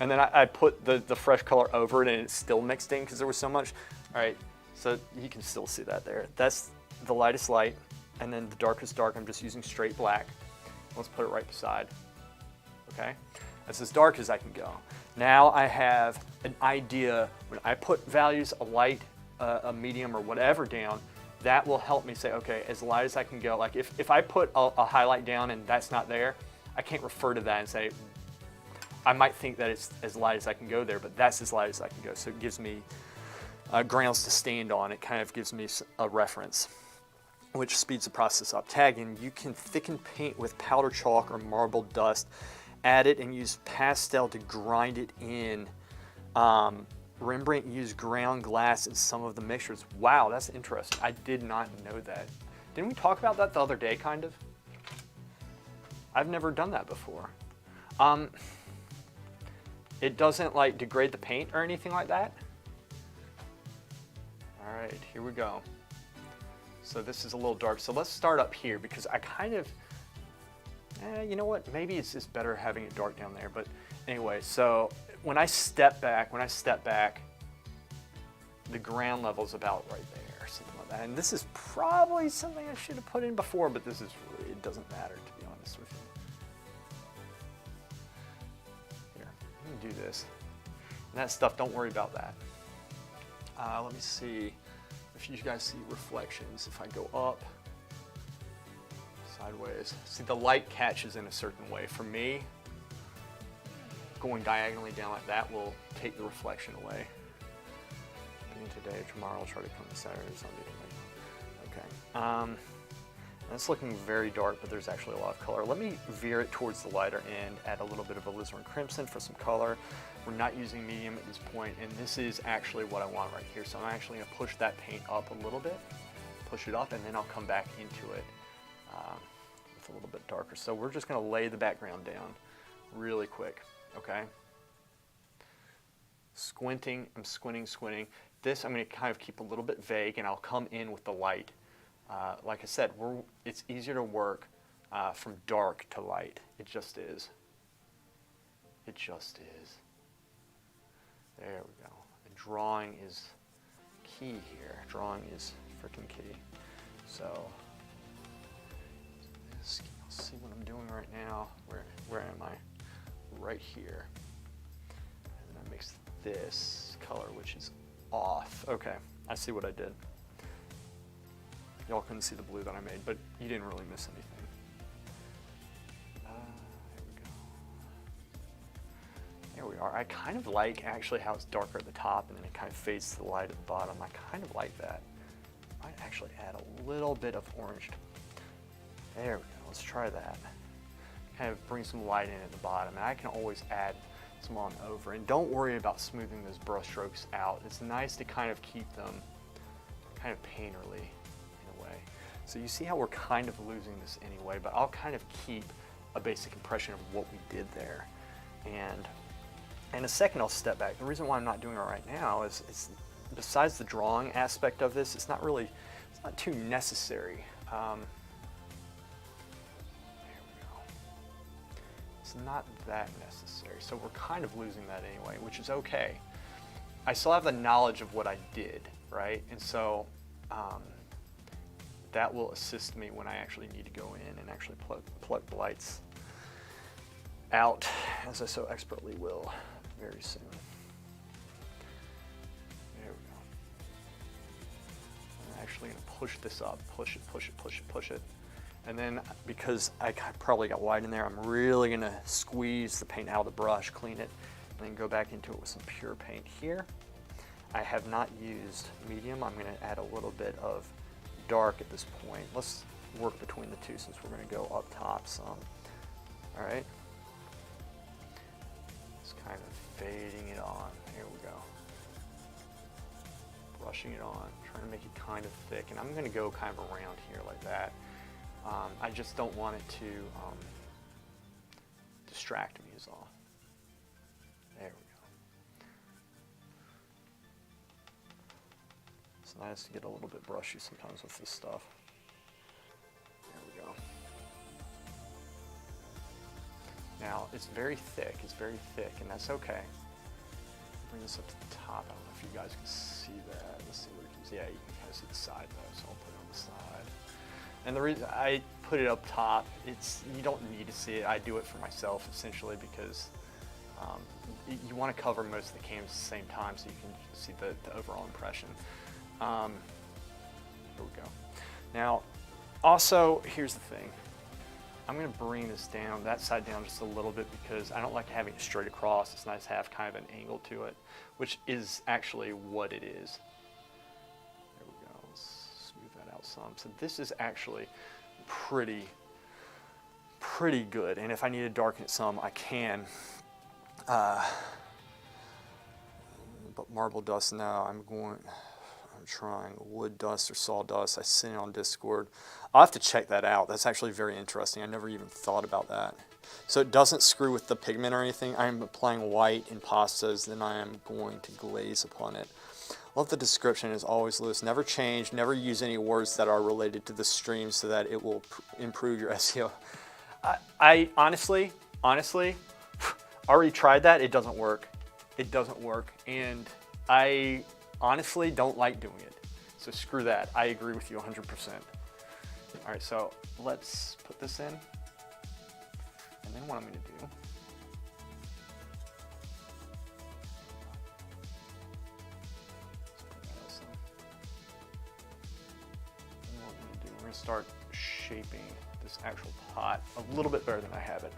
And then I put the fresh color over it and it still mixed in because there was so much. All right, so you can still see that there. That's the lightest light. And then the darkest dark, I'm just using straight black. Let's put it right beside, okay? That's as dark as I can go. Now I have an idea, when I put values, a light, a medium, or whatever down, that will help me say, okay, as light as I can go. Like if I put a highlight down and that's not there, I can't refer to that and say, I might think that it's as light as I can go there, but that's as light as I can go. So it gives me grounds to stand on. It kind of gives me a reference, which speeds the process up. Tagging, you can thicken paint with powder chalk or marble dust. Add it and use pastel to grind it in. Rembrandt used ground glass in some of the mixtures. Wow, that's interesting. I did not know that. Didn't we talk about that the other day, kind of? I've never done that before. It doesn't like degrade the paint or anything like that? All right, here we go. So this is a little dark. So let's start up here because I kind of, you know what? Maybe it's just better having it dark down there. But anyway, so when I step back, the ground level is about right there, something like that. And this is probably something I should have put in before, but this is really, it doesn't matter to be honest with you. Here, let me do this. And that stuff, don't worry about that. Let me see if you guys see reflections. If I go up, sideways, see the light catches in a certain way. For me, going diagonally down like that will take the reflection away. Beginning today, tomorrow I'll try to come to Saturday, Sunday. Okay. It's looking very dark, but there's actually a lot of color. Let me veer it towards the lighter end, add a little bit of Alizarin Crimson for some color. We're not using medium at this point, and this is actually what I want right here. So I'm actually gonna push that paint up a little bit, push it up, and then I'll come back into it with a little bit darker. So we're just gonna lay the background down really quick, okay? Squinting, I'm squinting. This I'm gonna kind of keep a little bit vague, and I'll come in with the light. Like I said, it's easier to work from dark to light. It just is. It just is. There we go. And drawing is key here. Drawing is freaking key. So, let's see what I'm doing right now. Where am I? Right here. And then I mix this color, which is off. Okay, I see what I did. Y'all couldn't see the blue that I made, but you didn't really miss anything. There we go. There we are. I kind of like actually how it's darker at the top and then it kind of fades to the light at the bottom. I kind of like that. Might actually add a little bit of orange. There we go. Let's try that. Kind of bring some light in at the bottom, and I can always add some on over. And don't worry about smoothing those brush strokes out. It's nice to kind of keep them kind of painterly. So you see how we're kind of losing this anyway, but I'll kind of keep a basic impression of what we did there. And in a second, I'll step back. The reason why I'm not doing it right now is it's, besides the drawing aspect of this, it's not too necessary. There we go. It's not that necessary. So we're kind of losing that anyway, which is okay. I still have the knowledge of what I did, right? And so that will assist me when I actually need to go in and actually plug the lights out, as I so expertly will very soon. There we go. I'm actually going to push this up, push it, push it, push it, push it. And then, because I probably got white in there, I'm really going to squeeze the paint out of the brush, clean it, and then go back into it with some pure paint here. I have not used medium. I'm going to add a little bit of dark at this point. Let's work between the two since we're going to go up top some. All right. Just kind of fading it on. Here we go. Brushing it on, trying to make it kind of thick. And I'm going to go kind of around here like that. I just don't want it to distract me is all. There we go. It's nice to get a little bit brushy sometimes with this stuff. There we go. Now, it's very thick, and that's okay. Bring this up to the top. I don't know if you guys can see that. Let's see where it comes. Yeah, you can kind of see the side though, so I'll put it on the side. And the reason I put it up top, you don't need to see it. I do it for myself essentially because you want to cover most of the canvas at the same time so you can see the overall impression. Here we go. Now, also, here's the thing. I'm going to bring this down, that side down just a little bit because I don't like having it straight across. It's nice to have kind of an angle to it, which is actually what it is. There we go. Let's smooth that out some. So this is actually pretty good. And if I need to darken it some, I can. But marble dust now, I'm trying wood dust or sawdust. I seen it on Discord. I'll have to check that out. That's actually very interesting. I never even thought about that. So it doesn't screw with the pigment or anything. I'm applying white impastos, then I am going to glaze upon it. Love the description is always loose. Never change, never use any words that are related to the stream so that it will improve your SEO. I honestly, I already tried that. It doesn't work. It doesn't work. And I honestly don't like doing it. So screw that. I agree with you 100%. All right, so let's put this in. And then what I'm going to do, we're going to start shaping this actual pot a little bit better than I have it.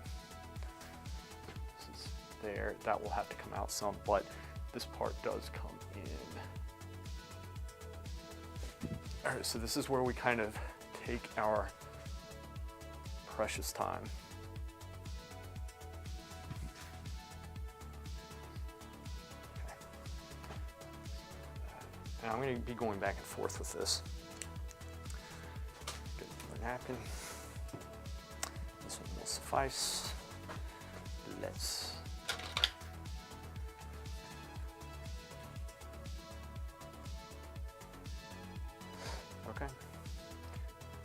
This is there. That will have to come out some, but this part does come in. All right, so this is where we kind of take our precious time. Okay. And I'm going to be going back and forth with this. Get a napkin. This one will suffice. Let's okay.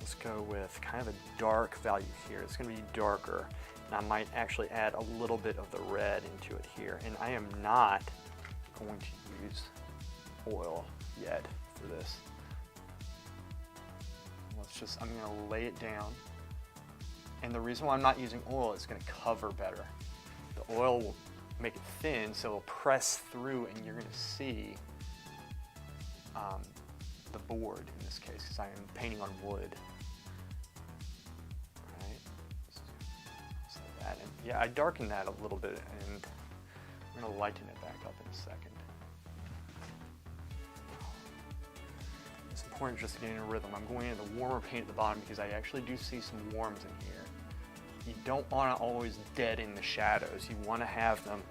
Let's go with kind of a dark value here. It's going to be darker. And I might actually add a little bit of the red into it here. And I am not going to use oil yet for this. I'm going to lay it down. And the reason why I'm not using oil is going to cover better. The oil will make it thin, so it'll press through and you're going to see the board in this case, because I am painting on wood. Right? So that, and yeah, I darkened that a little bit, and I'm going to lighten it back up in a second. It's important just to get in a rhythm. I'm going into the warmer paint at the bottom because I actually do see some warms in here. You don't want to always deaden the shadows. You want to have them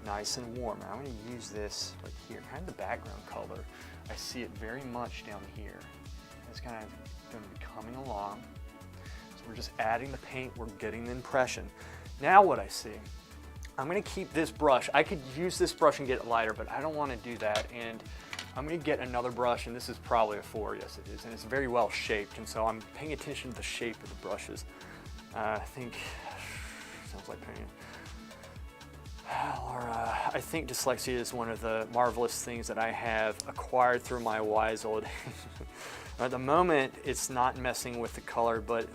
nice and warm. I'm going to use this right here, kind of the background color. I see it very much down here. It's kind of going to be coming along. So we're just adding the paint, we're getting the impression. Now what I see, I'm going to keep this brush. I could use this brush and get it lighter, but I don't want to do that. And I'm going to get another brush, and this is probably a 4, yes it is, and it's very well shaped, and so I'm paying attention to the shape of the brushes. I think, sounds like painting. Laura, I think dyslexia is one of the marvelous things that I have acquired through my wise old At the moment, it's not messing with the color, but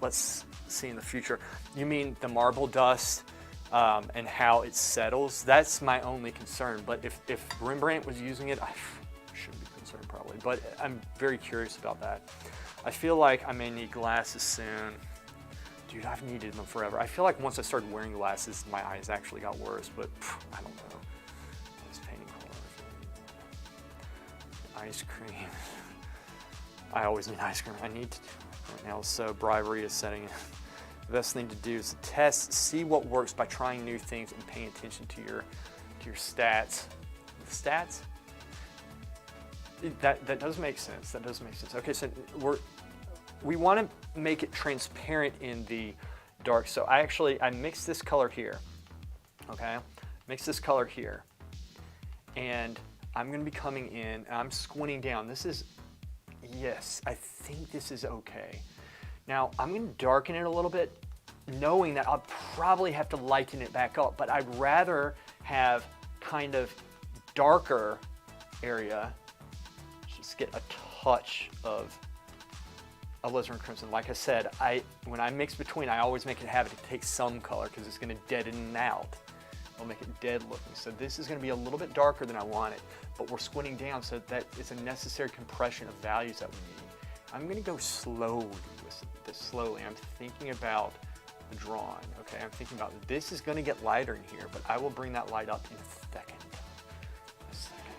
let's see in the future. You mean the marble dust and how it settles? That's my only concern. But if Rembrandt was using it, I shouldn't be concerned probably. But I'm very curious about that. I feel like I may need glasses soon. Dude, I've needed them forever. I feel like once I started wearing glasses, my eyes actually got worse, but I don't know. This painting color. Ice cream. I always need ice cream. I need to do it right now, so bribery is setting in. The best thing to do is to test, see what works by trying new things and paying attention to your stats. The stats? That does make sense. That does make sense. Okay, so we want to make it transparent in the dark. So I mix this color here, okay? Mix this color here. And I'm gonna be coming in, and I'm squinting down. This is, yes, I think this is okay. Now, I'm gonna darken it a little bit, knowing that I'll probably have to lighten it back up, but I'd rather have kind of darker area, just get a touch of Alizarin Crimson. Like I said, when I mix between, I always make it a habit to take some color because it's going to deaden out. It'll make it dead looking. So this is going to be a little bit darker than I want it, but we're squinting down, so that it's a necessary compression of values that we need. I'm going to go slowly with this. Slowly. I'm thinking about the drawing. Okay, I'm thinking about this is going to get lighter in here, but I will bring that light up in a second.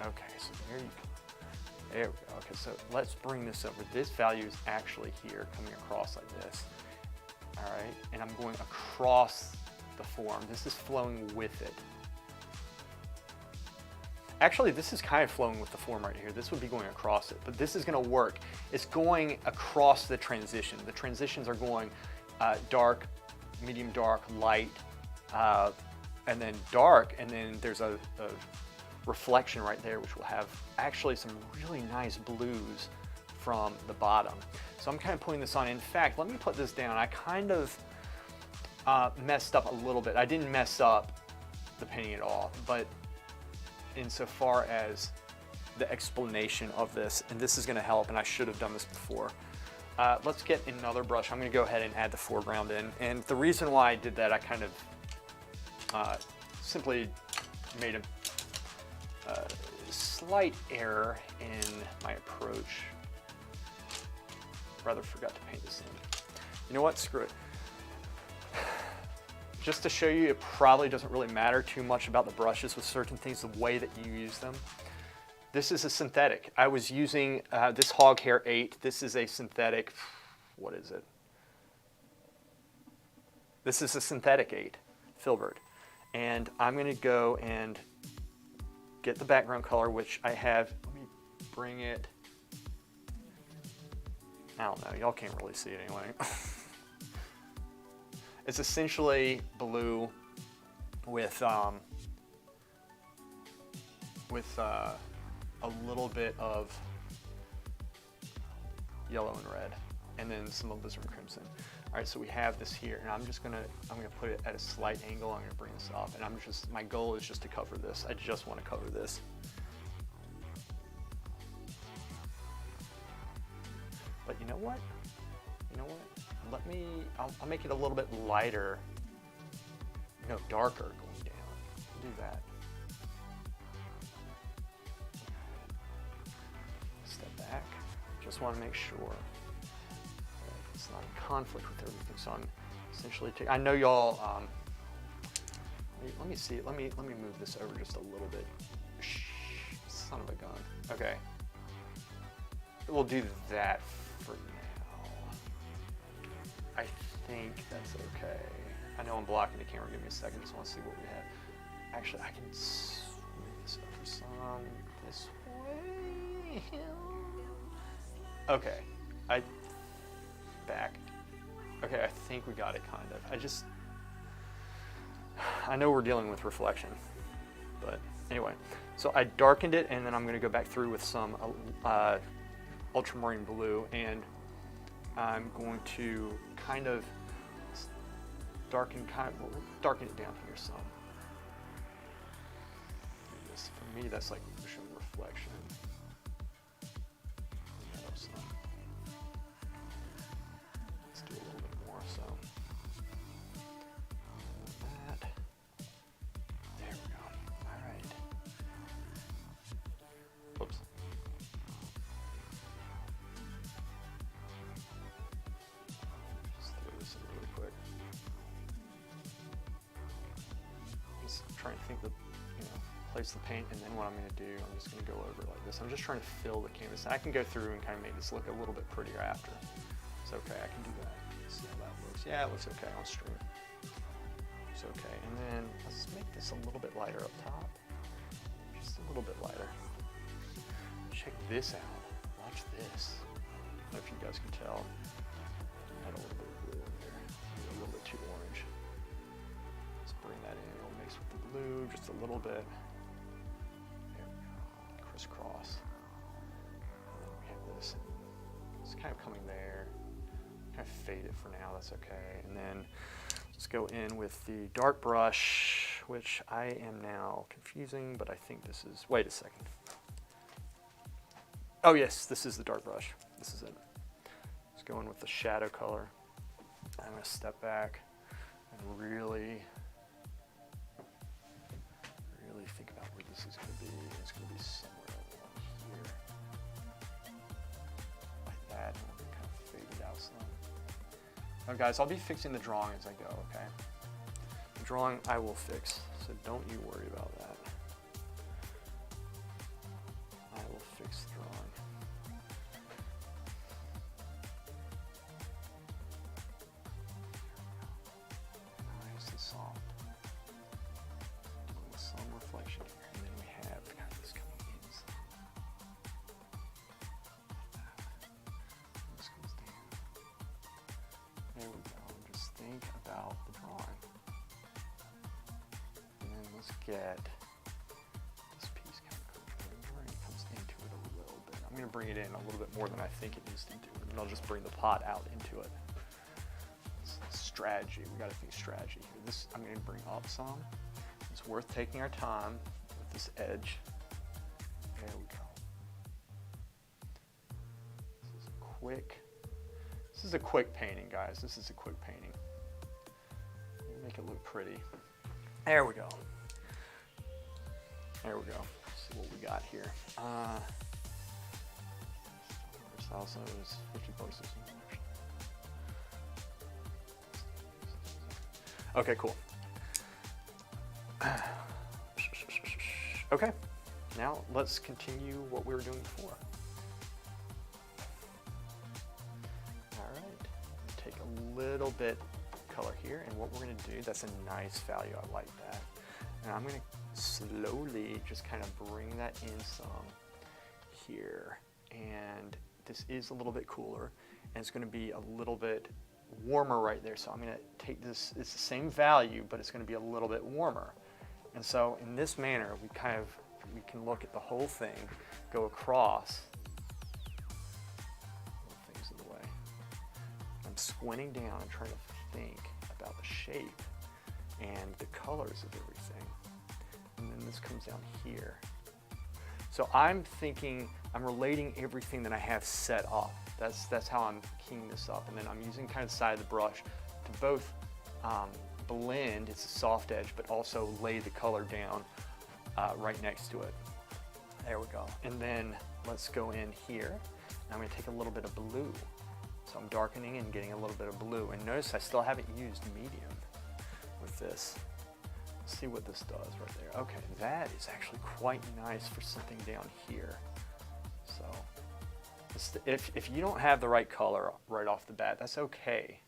Okay, so there you go. There we go. Okay, so let's bring this over. This value is actually here, coming across like this. All right, and I'm going across the form. This is flowing with it. Actually, this is kind of flowing with the form right here. This would be going across it, but this is going to work. It's going across the transition. The transitions are going dark, medium dark, light, and then dark, and then there's a reflection right there, which will have actually some really nice blues from the bottom. So I'm kind of putting this on. In fact, let me put this down. I kind of messed up a little bit. I didn't mess up the painting at all, but insofar as the explanation of this, and this is going to help, and I should have done this before. Let's get another brush. I'm going to go ahead and add the foreground in, and the reason why I did that, I kind of simply made a slight error in my approach. Rather forgot to paint this in. You know what? Screw it. Just to show you, it probably doesn't really matter too much about the brushes with certain things, the way that you use them. This is a synthetic. I was using this Hog Hair 8. This is a synthetic, what is it? This is a synthetic 8, filbert. And I'm going to go and get the background color, which I have. Let me bring it. I don't know, y'all can't really see it anyway. It's essentially blue with a little bit of yellow and red, and then some Alizarin Crimson. All right, so we have this here, and I'm gonna put it at a slight angle. I'm gonna bring this up, and my goal is just to cover this. I just want to cover this. But you know what? I'll make it a little bit lighter, darker going down. I'll do that. Step back. Just want to make sure that it's not in conflict with everything. So I'm essentially I know y'all. Let me see. Let me move this over just a little bit. Son of a gun. Okay. We'll do that for now. I think that's okay. I know I'm blocking the camera. Give me a second. Just want to see what we have. Actually, I can move this over some this way. Okay. I back. Okay, I think we got it kind of. I know we're dealing with reflection, but anyway. So I darkened it, and then I'm gonna go back through with some ultramarine blue, and I'm going to kind of darken it down here some. For me, that's like ocean reflection. Let's do a little bit more. So that. There we go. All right. Whoops. Just throw this in really quick. Just trying to think place the paint, and then what I'm going to do, I'm just going to go over it like this. I'm just trying to fill the canvas. And I can go through and kind of make this look a little bit prettier after. It's okay, I can do that. See how that looks. Yeah, it looks okay on stream. It's okay. And then let's make this a little bit lighter up top. Just a little bit lighter. Check this out. Watch this. I don't know if you guys can tell. Add a little bit of blue in there. Maybe a little bit too orange. Let's bring that in. It'll mix with the blue just a little bit. Crisscross. And then we have this. It's kind of coming there. Kind of fade it for now. That's okay. And then let's go in with the dark brush, which I am now confusing, but I think this is. Wait a second. Oh yes, this is the dark brush. This is it. Let's go in with the shadow color. I'm going to step back and really think about where this is going to be. It's going to be somewhere along here. Like that. And I'm going to kind of fade it out some. Now guys, I'll be fixing the drawing as I go, okay? The drawing I will fix, so don't you worry about that. I will fix the drawing. Nice and soft. Some reflection here, and then we have kind of this coming inside. This goes down. There we go. Just think about the drawing. And then let's get this piece kind of comes into it a little bit. I'm going to bring it in a little bit more than I think it needs to do, and then I'll just bring the pot out into it. It's strategy. We got to think strategy here. This I'm going to bring up some. It's worth taking our time with this edge. There we go. This is a quick painting, guys. This is a quick painting. Make it look pretty. There we go. There we go. Let's see what we got here. Also is 50 bucks. Okay, cool. Okay, now let's continue what we were doing before. All right, take a little bit color here, and what we're going to do, that's a nice value, I like that. And I'm going to slowly just kind of bring that in some here. And this is a little bit cooler, and it's going to be a little bit warmer right there. So I'm going to take this, it's the same value, but it's going to be a little bit warmer. And so in this manner, we can look at the whole thing, go across. Things in the way. I'm squinting down and trying to think about the shape and the colors of everything. And then this comes down here. So I'm relating everything that I have set up. That's how I'm keying this up. And then I'm using kind of the side of the brush to both blend, it's a soft edge, but also lay the color down right next to it. There we go. And then let's go in here. And I'm going to take a little bit of blue. So I'm darkening and getting a little bit of blue. And notice I still haven't used medium with this. Let's see what this does right there. Okay, that is actually quite nice for something down here. So if you don't have the right color right off the bat, that's okay.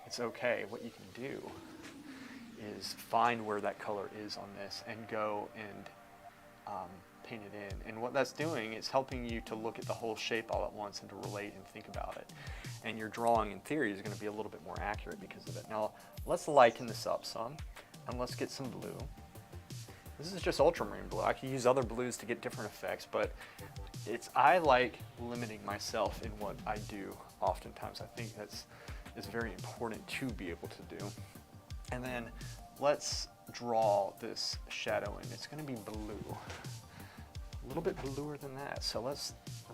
It's okay. What you can do is find where that color is on this and go and painted in. And what that's doing is helping you to look at the whole shape all at once and to relate and think about it. And your drawing, in theory, is going to be a little bit more accurate because of it. Now, let's lighten this up some, and let's get some blue. This is just ultramarine blue. I can use other blues to get different effects, but I like limiting myself in what I do oftentimes. I think that's very important to be able to do. And then let's draw this shadow in. It's going to be blue, a little bit bluer than that. So let's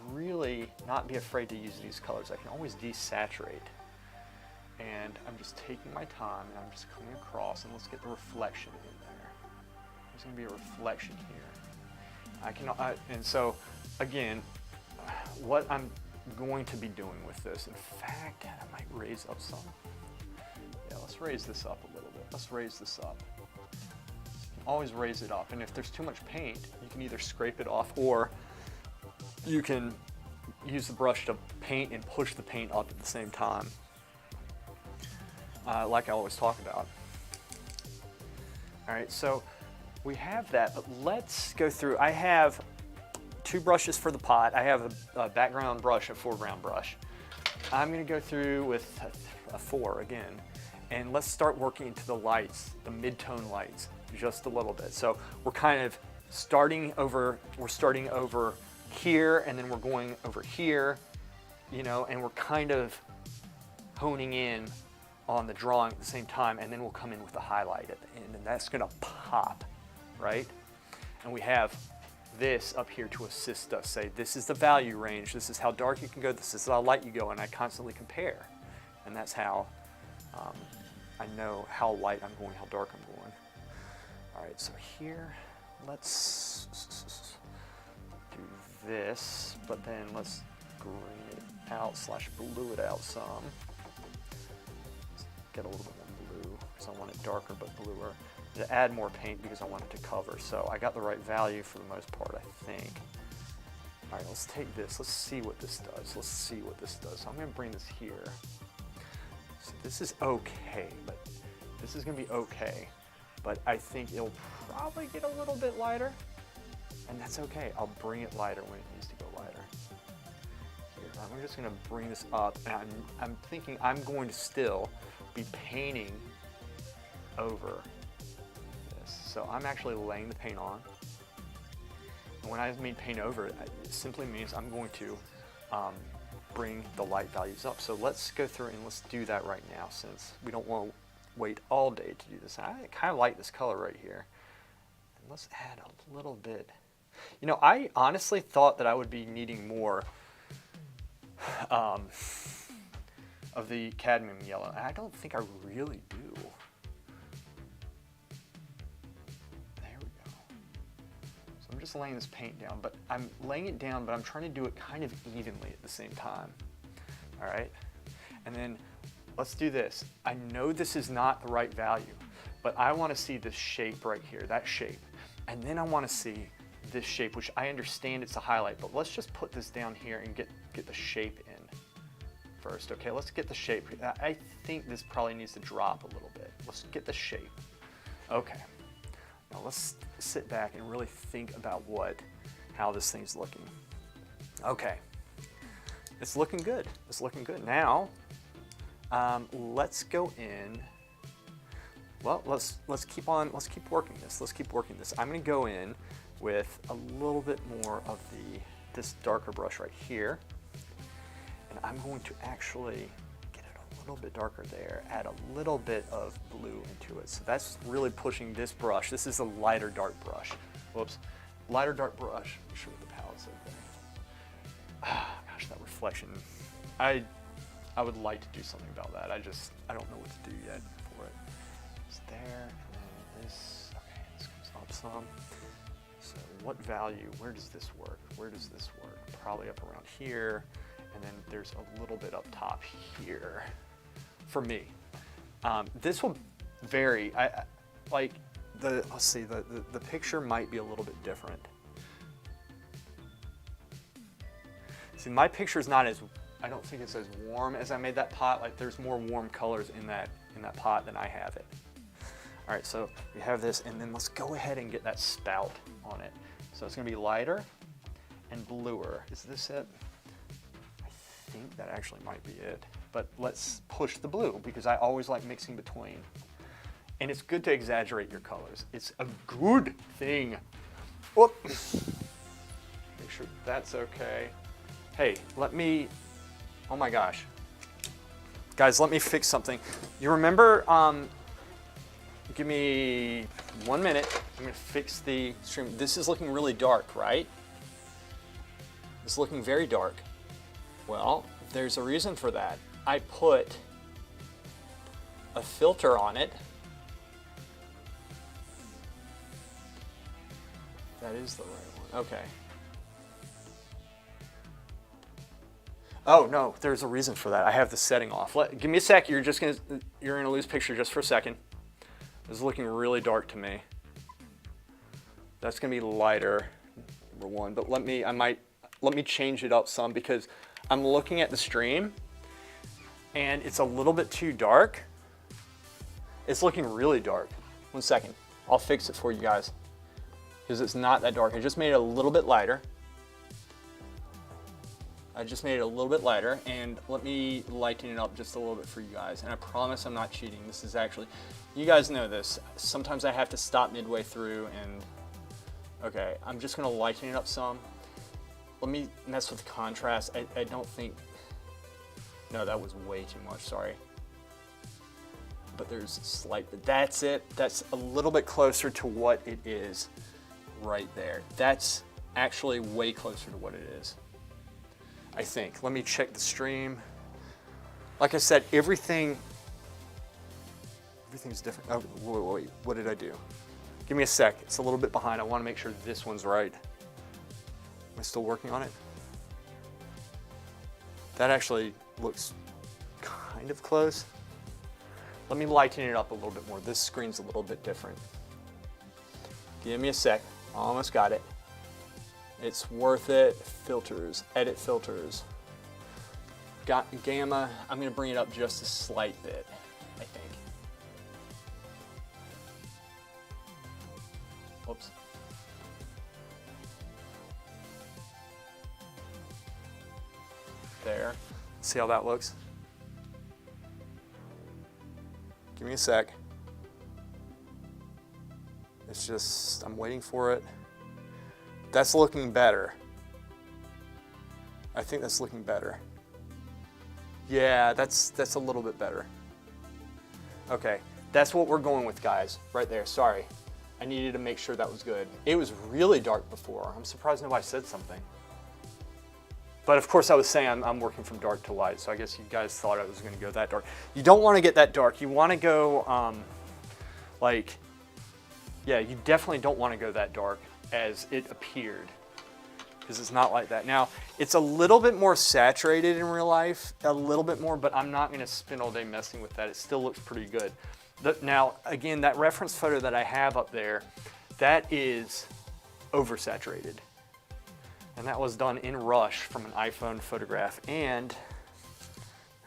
really not be afraid to use these colors. I can always desaturate. And I'm just taking my time and I'm just coming across, and let's get the reflection in there. There's going to be a reflection here. And so again, what I'm going to be doing with this, in fact, I might raise up some. Yeah, let's raise this up a little bit. Let's raise this up. Always raise it up. And if there's too much paint, you can either scrape it off, or you can use the brush to paint and push the paint up at the same time, like I always talk about. All right, so we have that, but let's go through. I have 2 brushes for the pot. I have a background brush, a foreground brush. I'm going to go through with a 4 again, and let's start working into the lights, the mid-tone lights, just a little bit. So we're kind of starting over here, and then we're going over here, you know, and we're kind of honing in on the drawing at the same time, and then we'll come in with the highlight at the end, and that's going to pop, right? And we have this up here to assist us, say this is the value range, this is how dark you can go, this is how light you go, and I constantly compare, and that's how I know how light I'm going, how dark I'm going. All right, so here, let's do this, but then let's green it out / blue it out some. Let's get a little bit more blue because I want it darker but bluer. To add more paint because I want it to cover. So I got the right value for the most part, I think. All right, let's take this. Let's see what this does. Let's see what this does. So I'm going to bring this here. So this is okay, but this is going to be okay. But I think it'll probably get a little bit lighter, and that's okay. I'll bring it lighter when it needs to go lighter. Here, I'm just going to bring this up, and I'm thinking I'm going to still be painting over. So I'm actually laying the paint on. And when I mean paint over, it simply means I'm going to bring the light values up. So let's go through and let's do that right now, since we don't want to wait all day to do this. I kind of like this color right here. And let's add a little bit. You know, I honestly thought that I would be needing more of the cadmium yellow. And I don't think I really do. I'm just laying this paint down, but I'm laying it down, but I'm trying to do it kind of evenly at the same time. All right, and then let's do this. I know this is not the right value, but I want to see this shape right here, that shape, and then I want to see this shape, which I understand it's a highlight, but let's just put this down here and get the shape in first. Okay, let's get the shape. I think this probably needs to drop a little bit. Let's get the shape. Okay. Now let's sit back and really think about how this thing's looking. Okay, it's looking good. It's looking good. Now, let's go in. Well, let's keep working this. Let's keep working this. I'm going to go in with a little bit more of this darker brush right here, and I'm going to actually a little bit darker there, add a little bit of blue into it. So that's really pushing this brush. This is a lighter dark brush. Whoops. Lighter dark brush. Make sure what the palette's okay. Gosh, that reflection. I would like to do something about that. I don't know what to do yet for it. It's there, and then this, okay, this comes up some. So what value, where does this work? Where does this work? Probably up around here, and then there's a little bit up top here. For me, this will vary. Let's see, the picture might be a little bit different. See, my picture is not as, I don't think it's as warm as I made that pot. Like there's more warm colors in that pot than I have it. All right, so we have this, and then let's go ahead and get that spout on it. So it's going to be lighter and bluer. Is this it? I think that actually might be it. But let's push the blue because I always like mixing between. And it's good to exaggerate your colors. It's a good thing. Whoop. Make sure that's okay. Hey, let me, oh my gosh. Guys, let me fix something. You remember, give me 1 minute. I'm gonna fix the stream. This is looking really dark, right? It's looking very dark. Well, there's a reason for that. I put a filter on it. That is the right one, okay. Oh no, there's a reason for that. I have the setting off. Give me a sec, you're gonna lose picture just for a second. This is looking really dark to me. That's gonna be lighter, number one, but let me change it up some because I'm looking at the stream and it's a little bit too dark. It's looking really dark. 1 second, I'll fix it for you guys because it's not that dark. I just made it a little bit lighter. And let me lighten it up just a little bit for you guys. And I promise I'm not cheating. This is actually, you guys know this. Sometimes I have to stop midway through and, okay, I'm just gonna lighten it up some. Let me mess with the contrast. I don't think, no, that was way too much, sorry. But there's a slight, but that's it. That's a little bit closer to what it is right there. That's actually way closer to what it is, I think. Let me check the stream. Like I said, everything's different. Oh, wait, what did I do? Give me a sec, it's a little bit behind. I wanna make sure this one's right. Am I still working on it? That actually looks kind of close. Let me lighten it up a little bit more. This screen's a little bit different. Give me a sec, almost got it. It's worth it. Filters, edit filters. Got gamma, I'm gonna bring it up just a slight bit, I think. Whoops. There, see how that looks? Give me a sec. It's just, I'm waiting for it. That's looking better. I think that's looking better. Yeah, that's a little bit better. Okay, that's what we're going with, guys, right there. Sorry, I needed to make sure that was good. It was really dark before. I'm surprised nobody said something. But of course I was saying I'm working from dark to light, so I guess you guys thought I was gonna go that dark. You don't wanna get that dark. You wanna go, yeah, you definitely don't wanna go that dark as it appeared, because it's not like that. Now, it's a little bit more saturated in real life, a little bit more, but I'm not gonna spend all day messing with that. It still looks pretty good. Now, again, that reference photo that I have up there, that is oversaturated. And that was done in Rush from an iPhone photograph, and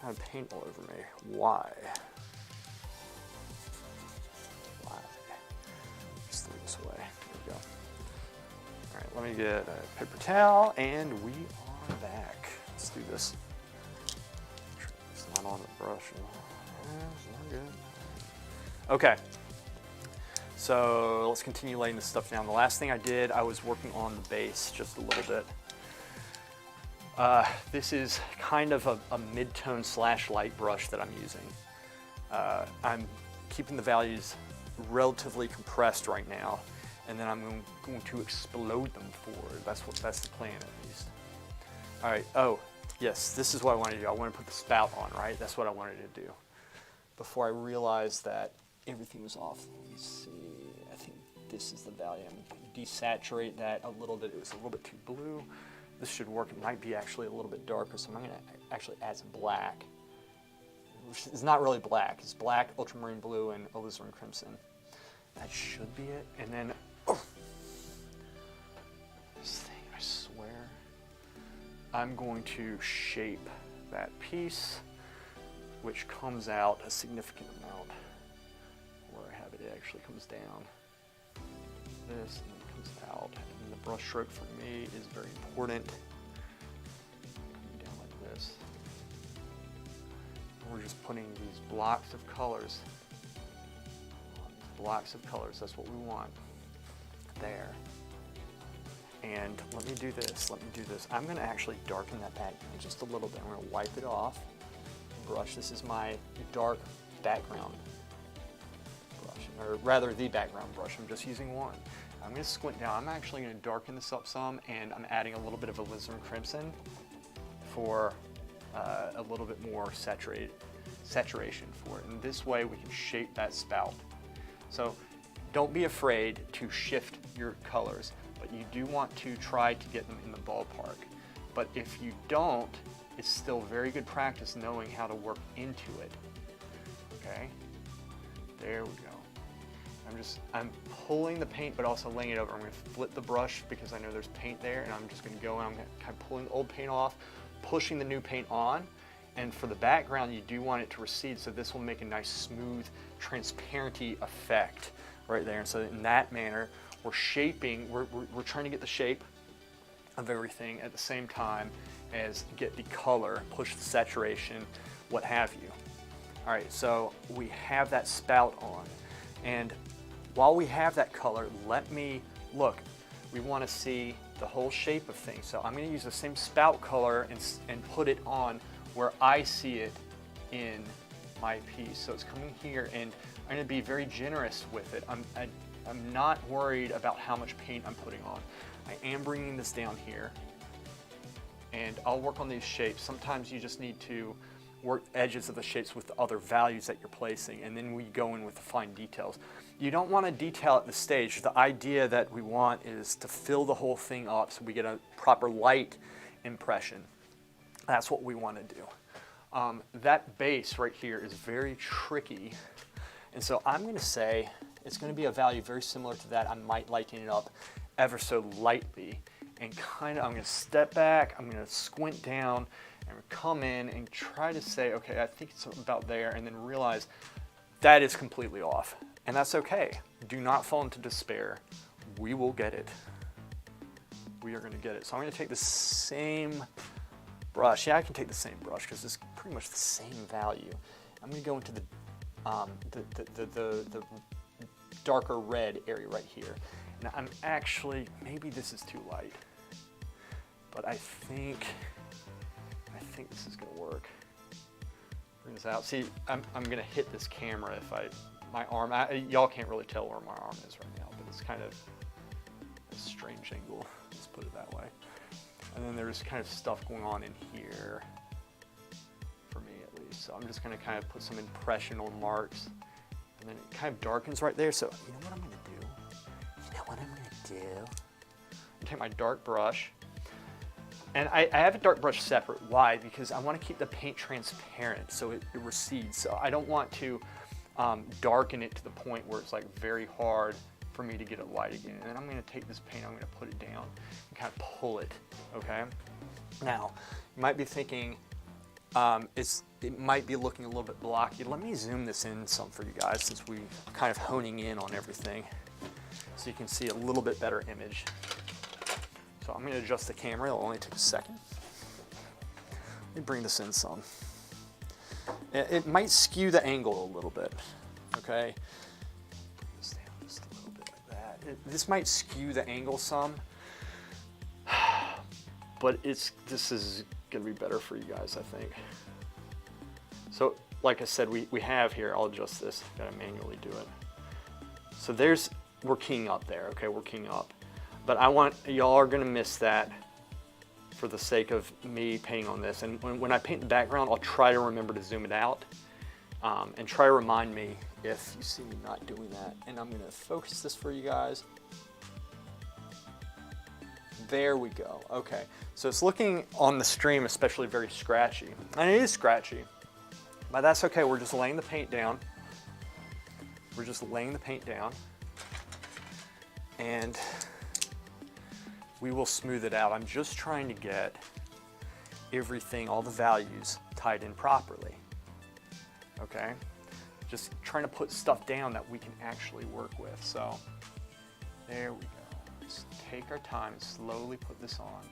I have paint all over me. Why? Just throw this away. There we go. All right, let me get a paper towel, and we are back. Let's do this. It's not on the brush. It's not good. Okay. So let's continue laying this stuff down. The last thing I did, I was working on the base just a little bit. This is kind of a mid-tone / light brush that I'm using. I'm keeping the values relatively compressed right now, and then I'm going to explode them forward. That's the plan, at least. All right, oh, yes, this is what I wanted to do. I want to put the spout on, right? That's what I wanted to do before I realized that everything was off. Let me see. I think this is the value. I'm going to desaturate that a little bit. It was a little bit too blue. This should work. It might be actually a little bit darker, so I'm going to actually add some black. It's not really black. It's black, ultramarine blue, and alizarin crimson. That should be it. And then, oh, this thing, I swear. I'm going to shape that piece, which comes out a significant amount. Where I have it, it actually comes down. This, and then it those out. And the brush stroke for me is very important. Coming down like this. And we're just putting these blocks of colors on these blocks of colors. That's what we want. There. And let me do this, I'm gonna actually darken that background just a little bit. I'm gonna wipe it off. Brush, this is my dark background brush, or rather the background brush. I'm just using one. I'm gonna squint down. I'm actually gonna darken this up some, and I'm adding a little bit of Alizarin Crimson for a little bit more saturation for it. And this way we can shape that spout. So don't be afraid to shift your colors, but you do want to try to get them in the ballpark. But if you don't, it's still very good practice knowing how to work into it. Okay, there we go. I'm pulling the paint, but also laying it over. I'm gonna flip the brush because I know there's paint there, and I'm just gonna go and I'm kind of pulling the old paint off, pushing the new paint on. And for the background, you do want it to recede, so this will make a nice, smooth, transparency effect right there. And so in that manner, we're shaping, we're trying to get the shape of everything at the same time as get the color, push the saturation, what have you. All right, so we have that spout on. And while we have that color, let me look. We want to see the whole shape of things. So I'm going to use the same spout color and put it on where I see it in my piece. So it's coming here, and I'm going to be very generous with it. I'm not worried about how much paint I'm putting on. I am bringing this down here, and I'll work on these shapes. Sometimes you just need to work edges of the shapes with the other values that you're placing, and then we go in with the fine details. You don't want to detail at the stage. The idea that we want is to fill the whole thing up so we get a proper light impression. That's what we want to do. That base right here is very tricky, and so I'm going to say it's going to be a value very similar to that. I might lighten it up ever so lightly, and kind of I'm going to step back, I'm going to squint down, and come in and try to say, okay, I think it's about there, and then realize that is completely off. And that's okay. Do not fall into despair. We will get it. We are going to get it. So I'm going to take the same brush. Yeah, I can take the same brush because it's pretty much the same value. I'm going to go into the darker red area right here. Now I'm actually, maybe this is too light, but I think this is gonna work. Bring this out. See, I'm gonna hit this camera if my arm, y'all can't really tell where my arm is right now, but it's kind of a strange angle, let's put it that way. And then there's kind of stuff going on in here, for me at least. So I'm just gonna kind of put some impressional marks, and then it kind of darkens right there. So you know what I'm gonna do? Take my dark brush, and I have a dark brush separate. Why? Because I want to keep the paint transparent so it recedes. So I don't want to darken it to the point where it's like very hard for me to get it light again. And then I'm going to take this paint, I'm going to put it down and kind of pull it, okay? Now, you might be thinking, it might be looking a little bit blocky. Let me zoom this in some for you guys since we're kind of honing in on everything, so you can see a little bit better image. So I'm going to adjust the camera. It'll only take a second. Let me bring this in some. It might skew the angle a little bit, okay? Bring this down just a little bit like that. This might skew the angle some, but this is going to be better for you guys, I think. So like I said, we have here, I'll adjust this. Got to manually do it. So we're keying up there, okay? We're keying up. But y'all are gonna miss that for the sake of me painting on this. And when I paint the background, I'll try to remember to zoom it out and try to remind me if you see me not doing that. And I'm gonna focus this for you guys. There we go, okay. So it's looking on the stream especially very scratchy. And it is scratchy, but that's okay. We're just laying the paint down. We're just laying the paint down. And we will smooth it out. I'm just trying to get everything, all the values tied in properly, okay? Just trying to put stuff down that we can actually work with. So there we go. Just take our time and slowly put this on.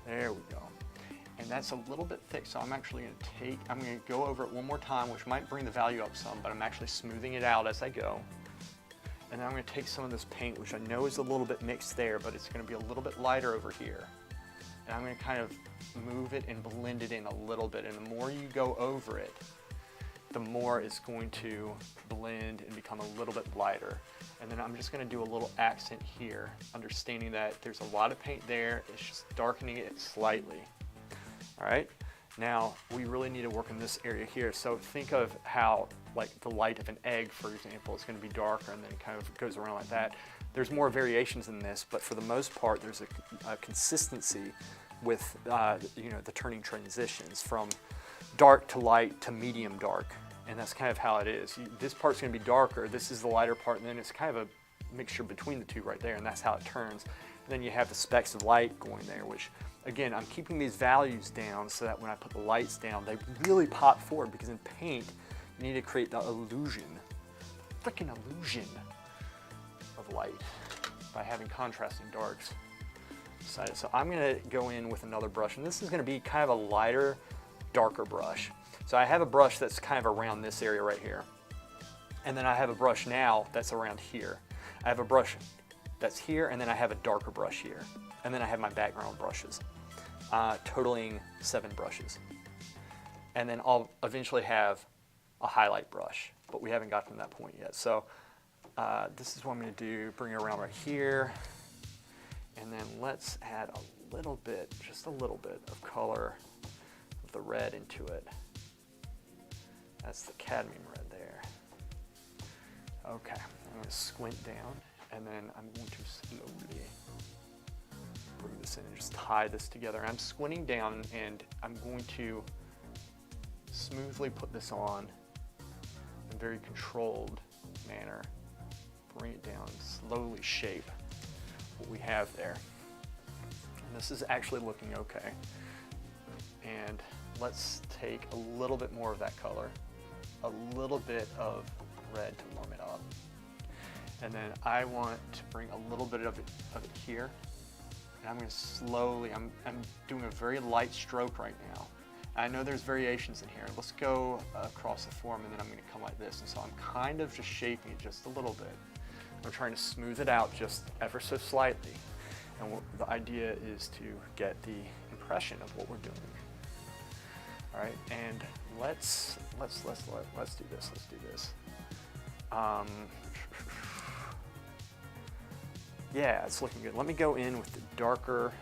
There we go. And that's a little bit thick, so I'm actually going to go over it one more time, which might bring the value up some, but I'm actually smoothing it out as I go. And then I'm going to take some of this paint, which I know is a little bit mixed there, but it's going to be a little bit lighter over here. And I'm going to kind of move it and blend it in a little bit. And the more you go over it, the more it's going to blend and become a little bit lighter. And then I'm just going to do a little accent here, understanding that there's a lot of paint there. It's just darkening it slightly. All right, now we really need to work in this area here. So think of how, like, the light of an egg, for example, is going to be darker and then it kind of goes around like that. There's more variations in this, but for the most part, there's a consistency with you know, the turning transitions from dark to light to medium dark, and that's kind of how it is. This part's going to be darker, this is the lighter part, and then it's kind of a mixture between the two right there, and that's how it turns. And then you have the specks of light going there, which, again, I'm keeping these values down so that when I put the lights down, they really pop forward, because in paint, you need to create the illusion, freaking illusion of light by having contrasting darks. So I'm going to go in with another brush, and this is going to be kind of a lighter, darker brush. So I have a brush that's kind of around this area right here, and then I have a brush now that's around here. I have a brush that's here, and then I have a darker brush here, and then I have my background brushes, totaling 7 brushes. And then I'll eventually have a highlight brush, but we haven't gotten to that point yet. So this is what I'm going to do, bring it around right here, and then let's add a little bit, just a little bit of color of the red into it. That's the cadmium red there. Okay, I'm going to squint down, and then I'm going to slowly bring this in and just tie this together. I'm squinting down, and I'm going to smoothly put this on in a very controlled manner. Bring it down, slowly shape what we have there. And this is actually looking okay. And let's take a little bit more of that color, a little bit of red to warm it up. And then I want to bring a little bit of it here. And I'm going to slowly, I'm doing a very light stroke right now. I know there's variations in here. Let's go across the form, and then I'm going to come like this. And so I'm kind of just shaping it just a little bit. I'm trying to smooth it out just ever so slightly. And the idea is to get the impression of what we're doing. All right, and let's do this. Let's do this. Yeah, it's looking good. Let me go in with the darker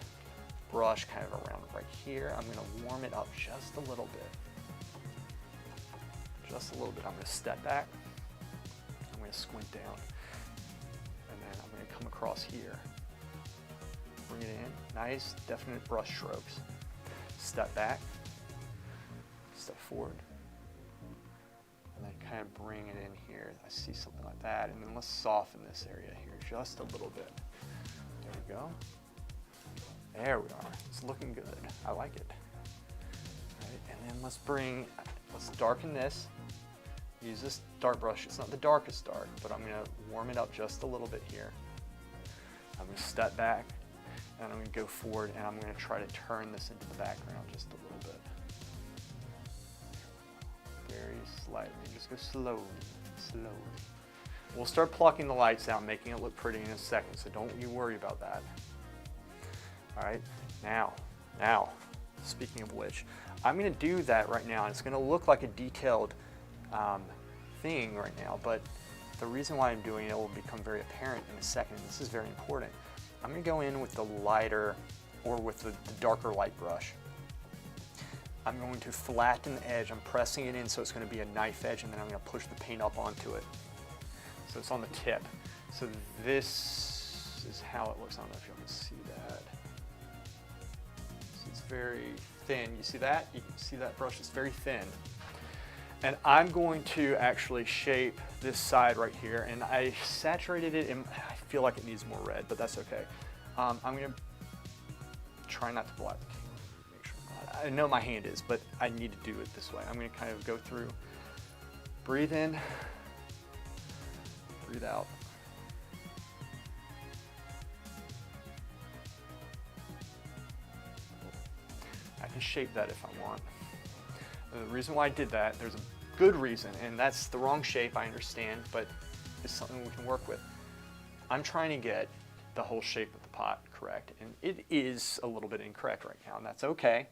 brush kind of around right here. I'm going to warm it up just a little bit. Just a little bit. I'm going to step back. I'm going to squint down. And then I'm going to come across here. Bring it in. Nice, definite brush strokes. Step back. Step forward. And then kind of bring it in here. I see something like that. And then let's soften this area here just a little bit. There we go. There we are. It's looking good. I like it. All right, and then let's darken this. Use this dark brush. It's not the darkest dark, but I'm going to warm it up just a little bit here. I'm going to step back, and I'm going to go forward, and I'm going to try to turn this into the background just a little bit. Very slightly. Just go slowly, slowly. We'll start plucking the lights out, making it look pretty in a second, so don't you worry about that. All right, now, speaking of which, I'm going to do that right now, and it's going to look like a detailed thing right now, but the reason why I'm doing it will become very apparent in a second. This is very important. I'm going to go in with the lighter, or with the darker light brush. I'm going to flatten the edge. I'm pressing it in so it's going to be a knife edge, and then I'm going to push the paint up onto it. So it's on the tip. So this is how it looks. I don't know if you can see that. So it's very thin. You see that? You can see that brush is very thin. And I'm going to actually shape this side right here. And I saturated it, and I feel like it needs more red, but that's okay. I'm going to try not to black. Make sure. I know my hand is, but I need to do it this way. I'm going to kind of go through, breathe in, breathe out. can shape that if I want. And the reason why I did that, there's a good reason, and that's the wrong shape, I understand, but it's something we can work with. I'm trying to get the whole shape of the pot correct, and it is a little bit incorrect right now, and that's okay.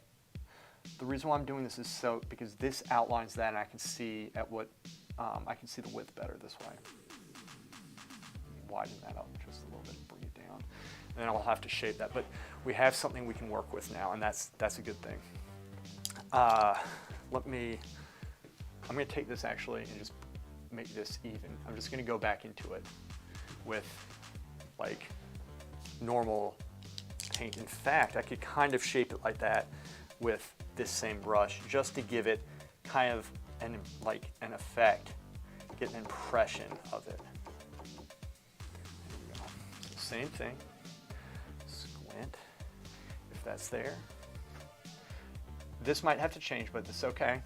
The reason why I'm doing this is because this outlines that, and I can see I can see the width better this way. Widen that up just a little bit, bring it down, and then I'll have to shape that. But we have something we can work with now, and that's a good thing. I'm going to take this actually and just make this even. I'm just going to go back into it with like normal paint. In fact, I could kind of shape it like that with this same brush just to give it kind of an effect, get an impression of it. There we go. Same thing. Squint if that's there. This might have to change, but it's okay.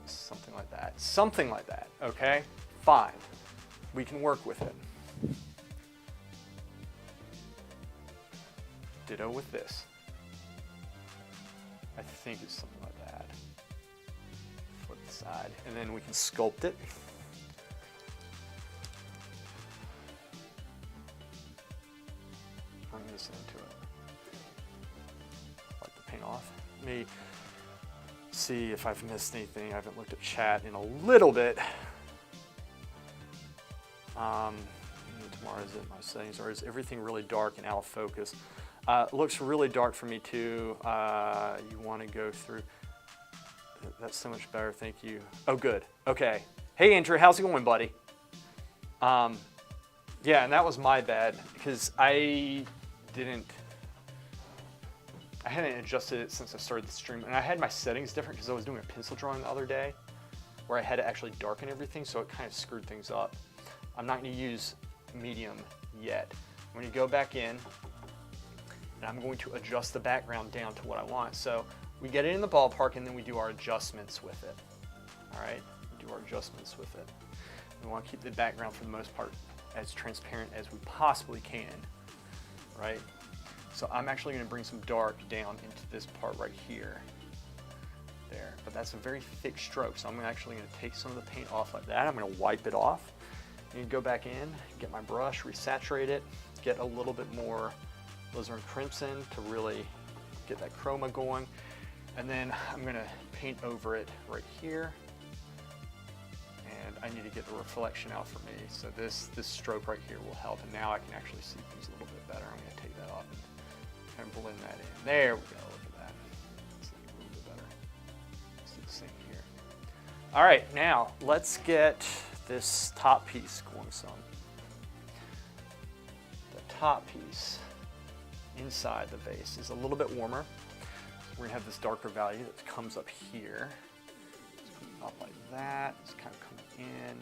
Something like that. Something like that, okay? Fine. We can work with it. Ditto with this. I think it's something like that. Flip the side, and then we can sculpt it. Bring this into it. Wipe the paint off. Let me see if I've missed anything. I haven't looked at chat in a little bit. Tomorrow, is it my settings, or is everything really dark and out of focus? It looks really dark for me too. You want to go through. That's so much better, thank you. Oh, good. Okay. Hey, Andrew, how's it going, buddy? Yeah, and that was my bad because I hadn't adjusted it since I started the stream, and I had my settings different because I was doing a pencil drawing the other day where I had to actually darken everything, so it kind of screwed things up. I'm not going to use medium yet. I'm going to go back in, and I'm going to adjust the background down to what I want. So we get it in the ballpark, and then we do our adjustments with it. All right, we do our adjustments with it. We want to keep the background for the most part as transparent as we possibly can, right? So I'm actually going to bring some dark down into this part right here. There, but that's a very thick stroke, so I'm actually going to take some of the paint off like that. I'm going to wipe it off. And go back in, get my brush, resaturate it, get a little bit more Alizarin Crimson to really get that chroma going. And then I'm going to paint over it right here. And I need to get the reflection out for me. So this stroke right here will help. And now I can actually see things a little bit better. I'm going to take that off and kind of blend that in. There we go, look at that. It's looking a little bit better. Let's do the same here. All right, now let's get this top piece going some. The top piece inside the vase is a little bit warmer. We're gonna have this darker value that comes up here. It's coming up like that. It's kind of coming in.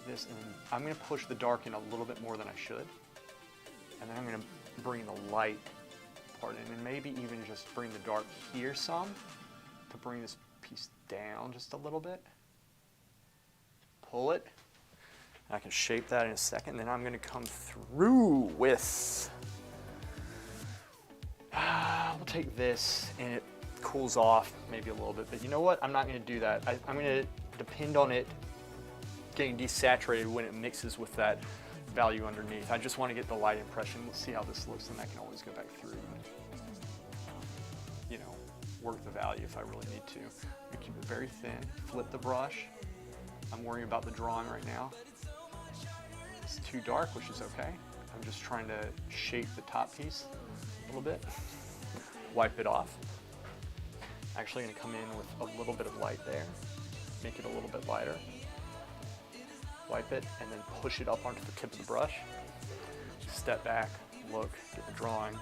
This, and I'm gonna push the dark in a little bit more than I should. And then I'm gonna bring the light part in, and maybe even just bring the dark here some to bring this piece down just a little bit. Pull it. I can shape that in a second. Then I'm going to come through with, we'll take this, and it cools off maybe a little bit, but you know what? I'm not going to do that. I'm going to depend on it getting desaturated when it mixes with that value underneath. I just want to get the light impression. We'll see how this looks, and I can always go back through and, you know, work the value if I really need to. I'm going to keep it very thin, flip the brush. I'm worrying about the drawing right now. It's too dark, which is okay. I'm just trying to shape the top piece a little bit. Wipe it off. Actually going to come in with a little bit of light there. Make it a little bit lighter. Wipe it and then push it up onto the tip of the brush. Step back, look, get the drawing.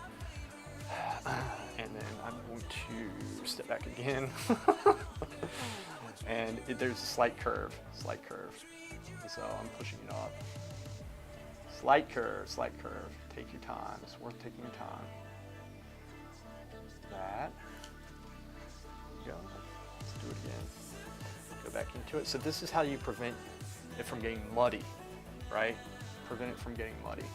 And then I'm going to step back again. And there's a slight curve. So I'm pushing it up. Slight curve. Take your time. It's worth taking your time. That. There we go. Let's do it again. Go back into it. So this is how you prevent it from getting muddy, right? Prevent it from getting muddy.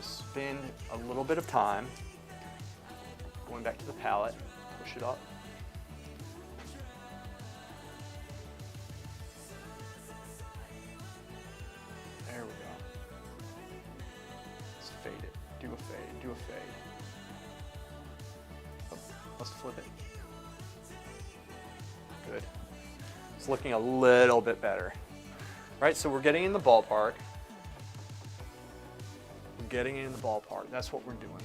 just spend a little bit of time going back to the palette, push it up. There we go. Let's fade it. Do a fade, do a fade. Oh, let's flip it. Good. It's looking a little bit better. Right, so we're getting in the ballpark. We're getting in the ballpark. That's what we're doing.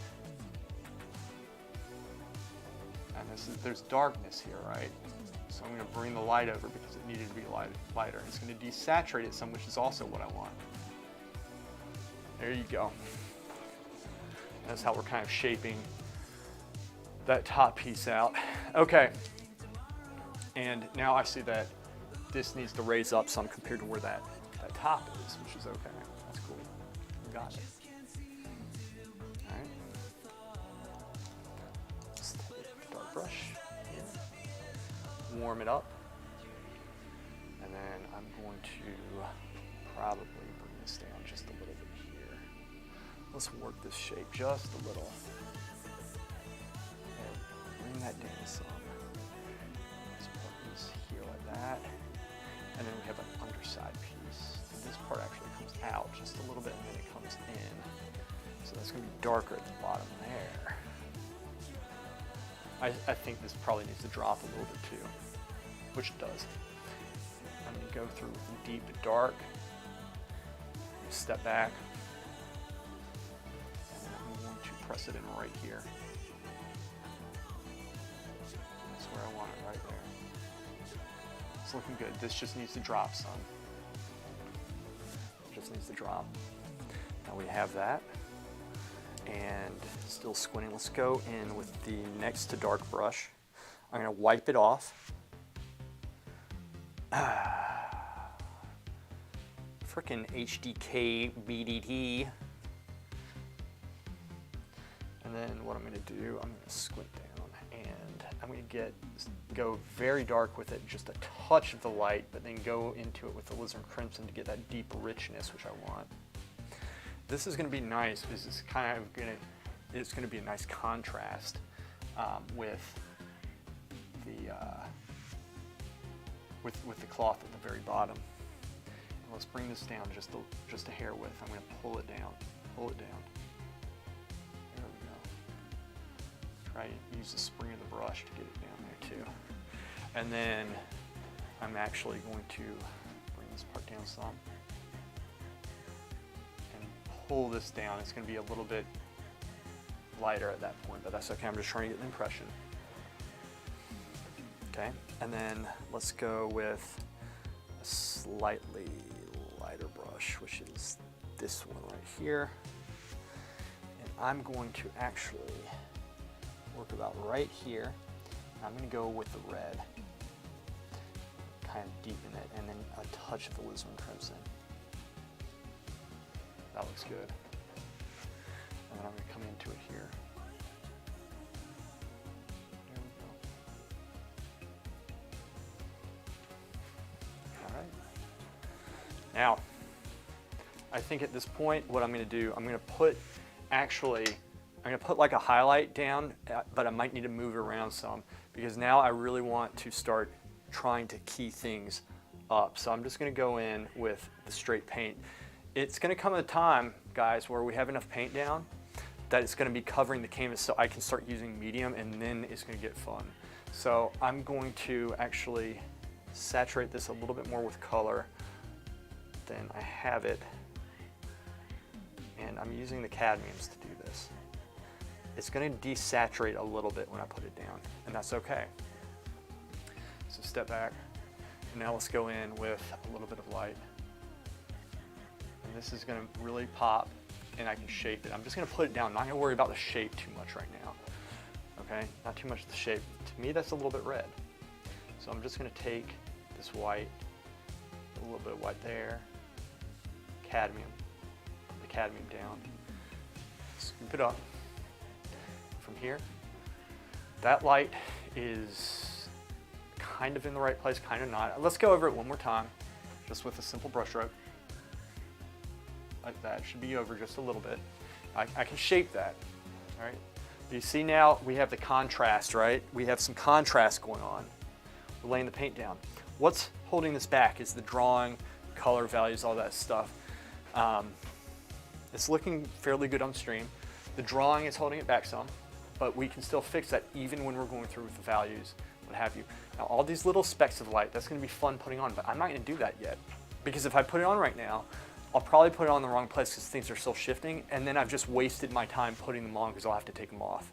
And there's darkness here, right? So I'm going to bring the light over because it needed to be lighter. It's going to desaturate it some, which is also what I want. There you go. That's how we're kind of shaping that top piece out. Okay. And now I see that this needs to raise up some compared to where that top is, which is okay. That's cool. We got it. All right. Let's take a dark brush here. Warm it up. And then I'm going to probably bring this down just a little bit here. Let's work this shape just a little. And bring that down some. Let's put this here like that. And then we have an underside piece. And this part actually comes out just a little bit and then it comes in. So that's going to be darker at the bottom there. I think this probably needs to drop a little bit too, which it does. I'm going to go through deep to dark. Step back. And then I'm going to press it in right here. That's where I want it, right there. It's looking good. This just needs to drop some. Just needs to drop. Now we have that. And still squinting. Let's go in with the next to dark brush. I'm going to wipe it off. Frickin' HDK BDT. And then what I'm going to do, I'm going to squint down and I'm going to go very dark with it, just a touch of the light, but then go into it with the Alizarin Crimson to get that deep richness, which I want. This is going to be nice because it's kind of going to be a nice contrast with the cloth at the very bottom. And let's bring this down just a hair width. I'm going to pull it down. Pull it down. There we go. Try and use the spring of the brush to get it down there too. And then I'm actually going to bring this part down some and pull this down. It's going to be a little bit lighter at that point, but that's okay. I'm just trying to get an impression. Okay, and then let's go with a slightly lighter brush, which is this one right here. And I'm going to actually work about right here. I'm going to go with the red, kind of deepen it, and then a touch of the Alizarin Crimson. That looks good. And then I'm going to come into it here. There we go. All right. Now, I think at this point, what I'm going to do, I'm going to put like a highlight down, but I might need to move it around some because now I really want to start trying to key things up. So I'm just going to go in with the straight paint. It's going to come a time, guys, where we have enough paint down that it's going to be covering the canvas so I can start using medium, and then it's going to get fun. So I'm going to actually saturate this a little bit more with color than I have it. And I'm using the cadmiums to do this. It's going to desaturate a little bit when I put it down, and that's okay. So step back, and now let's go in with a little bit of light. And this is going to really pop, and I can shape it. I'm just going to put it down. I'm not going to worry about the shape too much right now. Okay, not too much of the shape. To me, that's a little bit red. So I'm just going to take this white, a little bit of white there, cadmium, put the cadmium down, scoop it up. From here, that light is kind of in the right place, kind of not. Let's go over it one more time, just with a simple brush stroke. Like that, should be over just a little bit. I can shape that, all right? You see now we have the contrast, right? We have some contrast going on. We're laying the paint down. What's holding this back is the drawing, color values, all that stuff. It's looking fairly good on stream. The drawing is holding it back some, but we can still fix that even when we're going through with the values, what have you. Now all these little specks of light, that's gonna be fun putting on, but I'm not gonna do that yet. Because if I put it on right now, I'll probably put it on the wrong place because things are still shifting, and then I've just wasted my time putting them on because I'll have to take them off.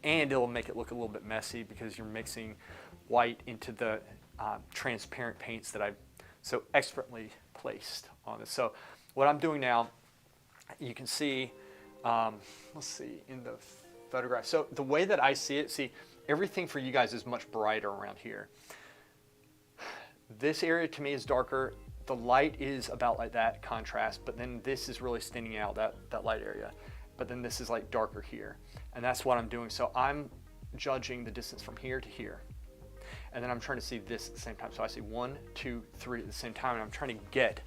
And it'll make it look a little bit messy because you're mixing white into the transparent paints that I've so expertly placed on this. So what I'm doing now, you can see, let's see, in the photograph. So the way that I see it, see, everything for you guys is much brighter around here. This area to me is darker. The light is about like that contrast, but then this is really standing out, that light area. But then this is like darker here. And that's what I'm doing. So I'm judging the distance from here to here. And then I'm trying to see this at the same time. So I see 1, 2, 3 at the same time, and I'm trying to get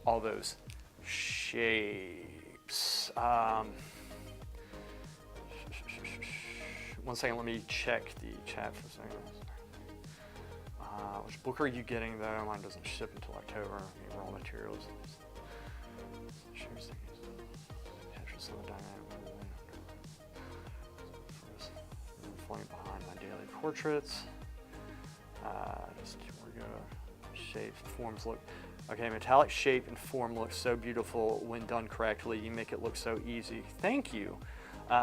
all those shapes. One second, let me check the chat for a second. Which book are you getting though? Mine doesn't ship until October. Raw materials. Falling behind my daily portraits. Just here we go. Shapes, forms look. Okay, metallic shape and form looks so beautiful when done correctly. You make it look so easy. Thank you.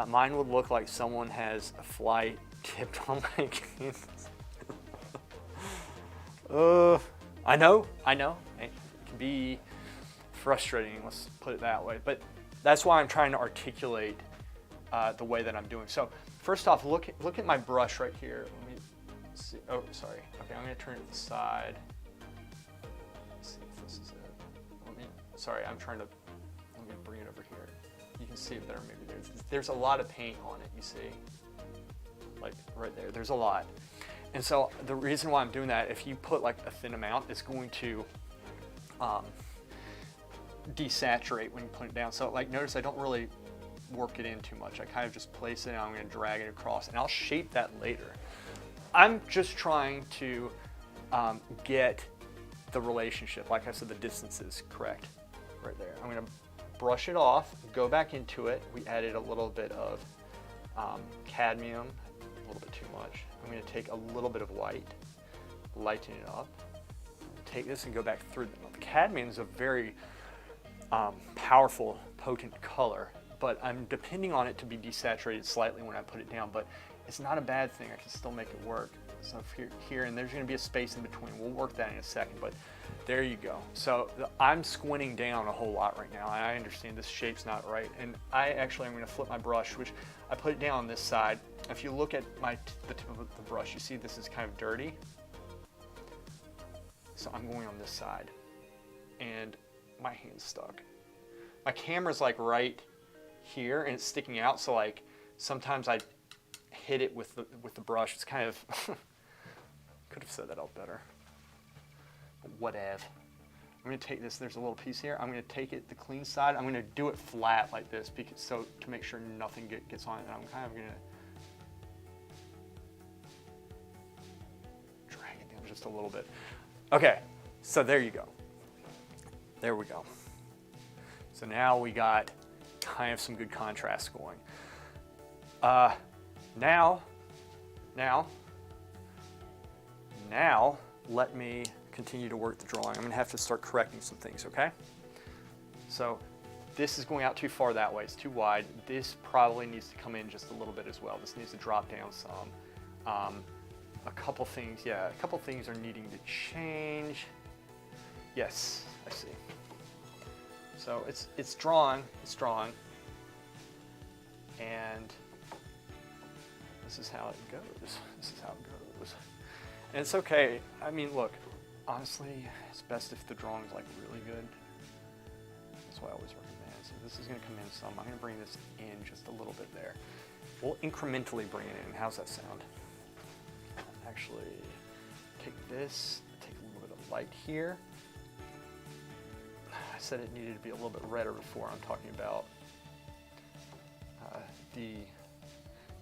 Mine would look like someone has a fly tipped on my canvas. I know. It can be frustrating, let's put it that way. But that's why I'm trying to articulate the way that I'm doing. So first off, look at my brush right here. Let me see. Oh, sorry. Okay, I'm going to turn it to the side. Let's see if this is it. Sorry, let me bring it over here. You can see it there. Maybe there's a lot of paint on it. You see, like right there. There's a lot. And so the reason why I'm doing that, if you put like a thin amount, it's going to desaturate when you put it down. So like notice I don't really work it in too much. I kind of just place it and I'm going to drag it across, and I'll shape that later. I'm just trying to get the relationship, like I said, the distances correct right there. I'm going to brush it off, go back into it. We added a little bit of cadmium, a little bit too much. I'm going to take a little bit of white, lighten it up, take this and go back through them. Cadmium is a very powerful, potent color, but I'm depending on it to be desaturated slightly when I put it down, but it's not a bad thing. I can still make it work. So here, and there's going to be a space in between. We'll work that in a second, but there you go. So I'm squinting down a whole lot right now. I understand this shape's not right, and I'm going to flip my brush, which I put it down on this side. If you look at the tip of the brush, you see this is kind of dirty. So I'm going on this side, and my hand's stuck. My camera's like right here, and it's sticking out. So like sometimes I hit it with the brush. It's kind of could have said that out better. But whatever. I'm going to take this. There's a little piece here. I'm going to take it the clean side. I'm going to do it flat like this because to make sure nothing gets on it. And I'm kind of going to drag it down just a little bit. Okay, so there you go. There we go. So now we got kind of some good contrast going. Now, let me continue to work the drawing. I'm gonna have to start correcting some things, okay? So this is going out too far that way, it's too wide. This probably needs to come in just a little bit as well. This needs to drop down some. A couple things are needing to change. Yes, I see. So it's drawing, and this is how it goes. And it's okay. I mean, look, honestly, it's best if the drawing's like really good. That's what I always recommend. So this is gonna come in some. I'm gonna bring this in just a little bit there. We'll incrementally bring it in. How's that sound? Actually, take this, take a little bit of light here. I said it needed to be a little bit redder before. I'm talking about the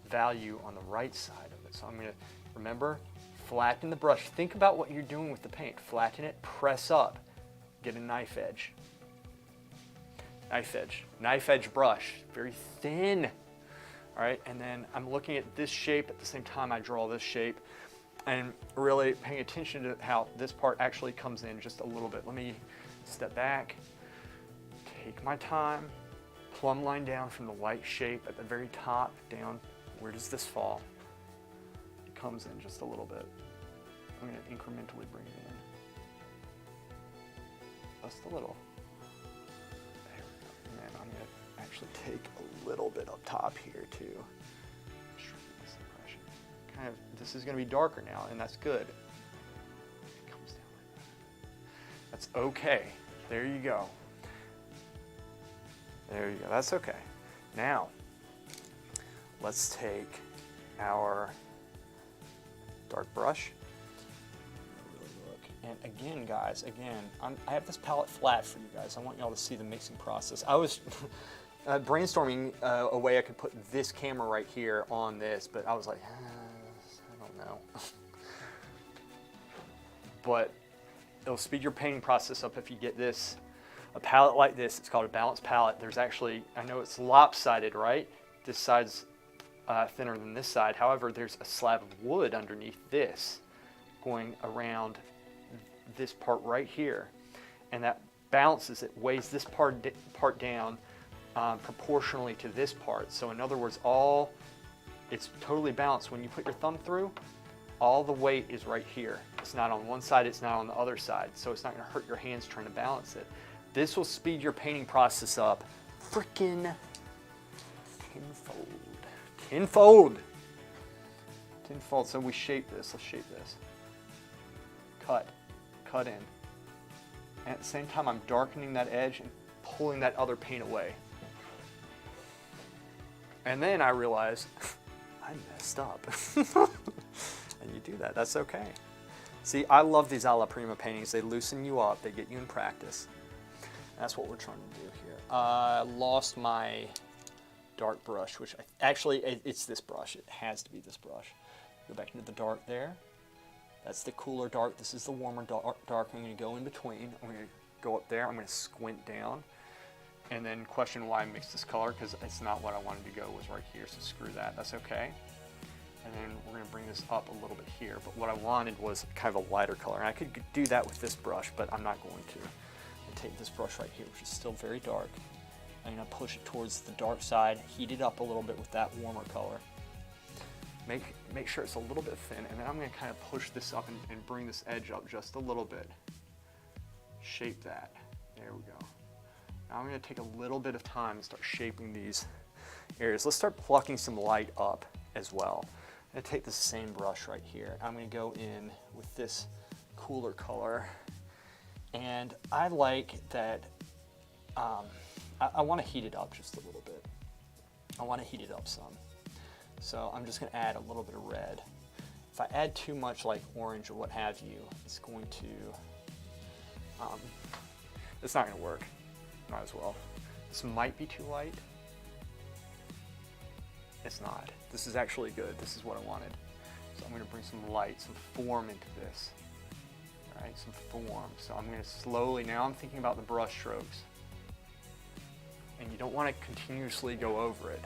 value on the right side of it. So I'm going to, remember, flatten the brush. Think about what you're doing with the paint. Flatten it, press up, get a knife edge. Knife edge brush, very thin. All right, and then I'm looking at this shape at the same time I draw this shape, and really paying attention to how this part actually comes in just a little bit. Let me step back, take my time, plumb line down from the light shape at the very top down. Where does this fall? It comes in just a little bit. I'm going to incrementally bring it in. Just a little. There we go. And then I'm going to actually take a little bit up top here too. This impression. Kind of, this is going to be darker now, and that's good. It comes down like that. That's okay. There you go. There you go. That's okay. Now, let's take our dark brush. Really look. And again, guys, I have this palette flat for you guys. I want y'all to see the mixing process. I was brainstorming a way I could put this camera right here on this, but I was like, I don't know. But it'll speed your painting process up if you get this, a palette like this. It's called a balanced palette. There's actually, I know it's lopsided, right? This side's thinner than this side. However, there's a slab of wood underneath this going around this part right here, and that balances it, weighs this part down proportionally to this part. So in other words, it's totally balanced. When you put your thumb through, all the weight is right here. It's not on one side, it's not on the other side, so it's not going to hurt your hands trying to balance it. This will speed your painting process up freaking tenfold. So we shape this. Let's shape this. Cut in. And at the same time, I'm darkening that edge and pulling that other paint away. And then I realized I messed up. And you do that. That's okay. See, I love these Alla Prima paintings. They loosen you up. They get you in practice. That's what we're trying to do here. I lost my dark brush, which it's this brush. It has to be this brush. Go back into the dark there. That's the cooler dark. This is the warmer dark. I'm going to go in between. I'm going to go up there. I'm going to squint down and then question why I mixed this color, because it's not what I wanted to go, was right here, so screw that. That's okay. And then we're going to bring this up a little bit here, but what I wanted was kind of a lighter color. And I could do that with this brush, but I'm not going to. I take this brush right here, which is still very dark. I'm going to push it towards the dark side, heat it up a little bit with that warmer color. Make sure it's a little bit thin, and then I'm going to kind of push this up and bring this edge up just a little bit. Shape that. There we go. Now I'm going to take a little bit of time and start shaping these areas. Let's start plucking some light up as well. I'm going to take the same brush right here. I'm going to go in with this cooler color, and I like that. I want to heat it up just a little bit. I want to heat it up some. So I'm just going to add a little bit of red. If I add too much like orange or what have you, it's going to, it's not going to work. Might as well. This might be too light. It's not. This is actually good. This is what I wanted. So I'm going to bring some light, some form into this. All right, some form. So I'm going to slowly, now I'm thinking about the brush strokes. And you don't want to continuously go over it.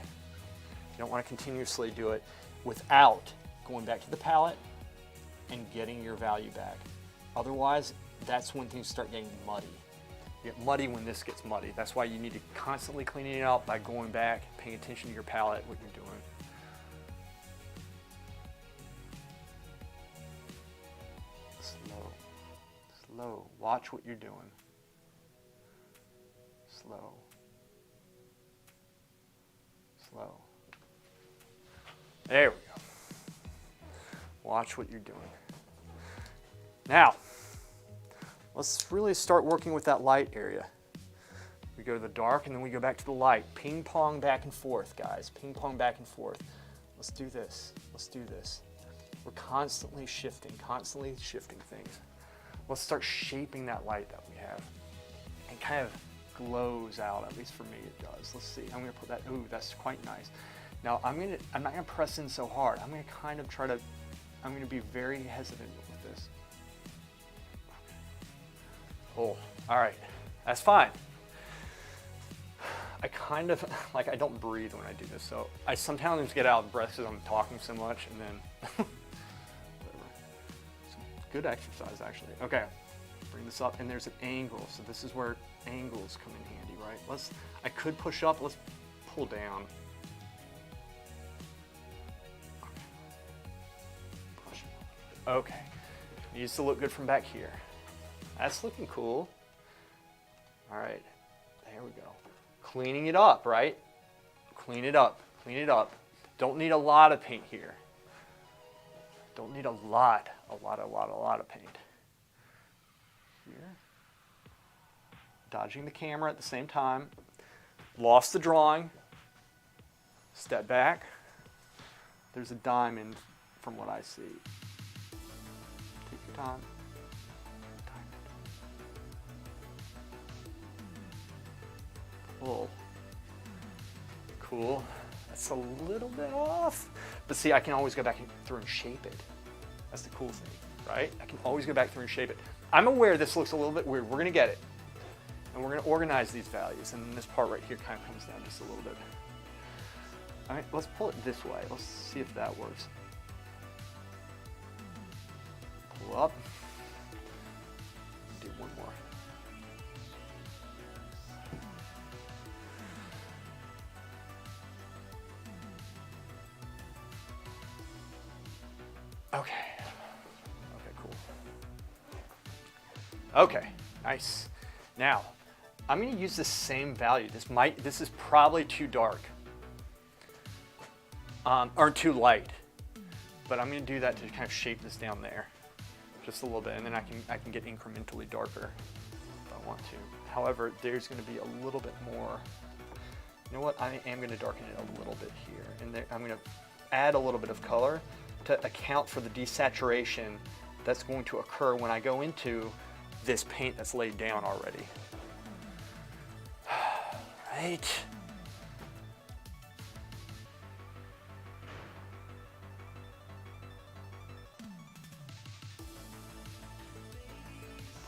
You don't want to continuously do it without going back to the palette and getting your value back. Otherwise, that's when things start getting muddy. You get muddy when this gets muddy. That's why you need to constantly clean it up by going back, paying attention to your palette, what you're doing. Slow. Watch what you're doing. Slow. There we go. Watch what you're doing. Now, let's really start working with that light area. We go to the dark and then we go back to the light. Ping pong back and forth, guys. Ping pong back and forth. Let's do this. Let's do this. We're constantly shifting things. Let's start shaping that light that we have. It kind of glows out, at least for me it does. Let's see. I'm going to put that. Ooh, that's quite nice. Now I'm not gonna press in so hard. I'm gonna kind of try to, I'm gonna be very hesitant with this. Oh, all right, that's fine. I kind of, like, I don't breathe when I do this, so I sometimes get out of breath because I'm talking so much, and then, whatever. It's good exercise, actually. Okay, bring this up, and there's an angle, so this is where angles come in handy, right? I could push up, let's pull down. Okay, needs to look good from back here. That's looking cool. All right, there we go. Cleaning it up, right? Clean it up, clean it up. Don't need a lot of paint here. Don't need a lot of paint. Here. Dodging the camera at the same time. Lost the drawing. Step back. There's a diamond from what I see. Take your time. Cool. Cool. That's a little bit off. But see, I can always go back through and shape it. That's the cool thing, right? I can always go back through and shape it. I'm aware this looks a little bit weird. We're going to get it. And we're going to organize these values. And then this part right here kind of comes down just a little bit. All right, let's pull it this way. Let's see if that works. Pull up. Do one more. Okay. Okay, cool. Okay, nice. Now, I'm going to use the same value. This is probably too dark. Or too light. But I'm going to do that to kind of shape this down there. Just a little bit, and then I can get incrementally darker if I want to. However, there's going to be a little bit more. You know what? I am going to darken it a little bit here. And there, I'm going to add a little bit of color to account for the desaturation that's going to occur when I go into this paint that's laid down already. Right.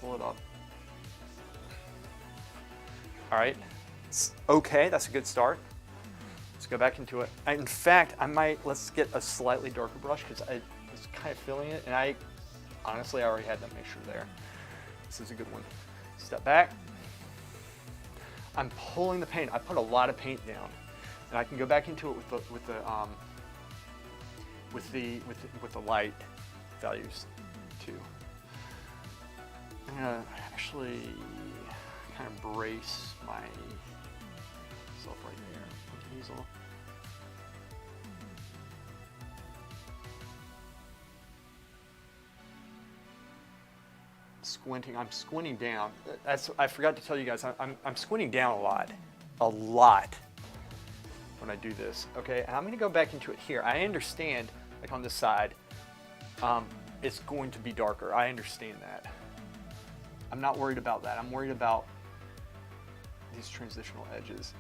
Pull it up. All right. It's okay, that's a good start. Let's go back into it. In fact, let's get a slightly darker brush because I was kind of feeling it, and honestly, I already had that mixture there. This is a good one. Step back. I'm pulling the paint. I put a lot of paint down, and I can go back into it with the light values too. I'm gonna actually kind of brace myself right there with the easel. Squinting. I'm squinting down. I forgot to tell you guys. I'm squinting down a lot when I do this. Okay, and I'm going to go back into it here. I understand, like on this side, it's going to be darker. I understand that. I'm not worried about that. I'm worried about these transitional edges.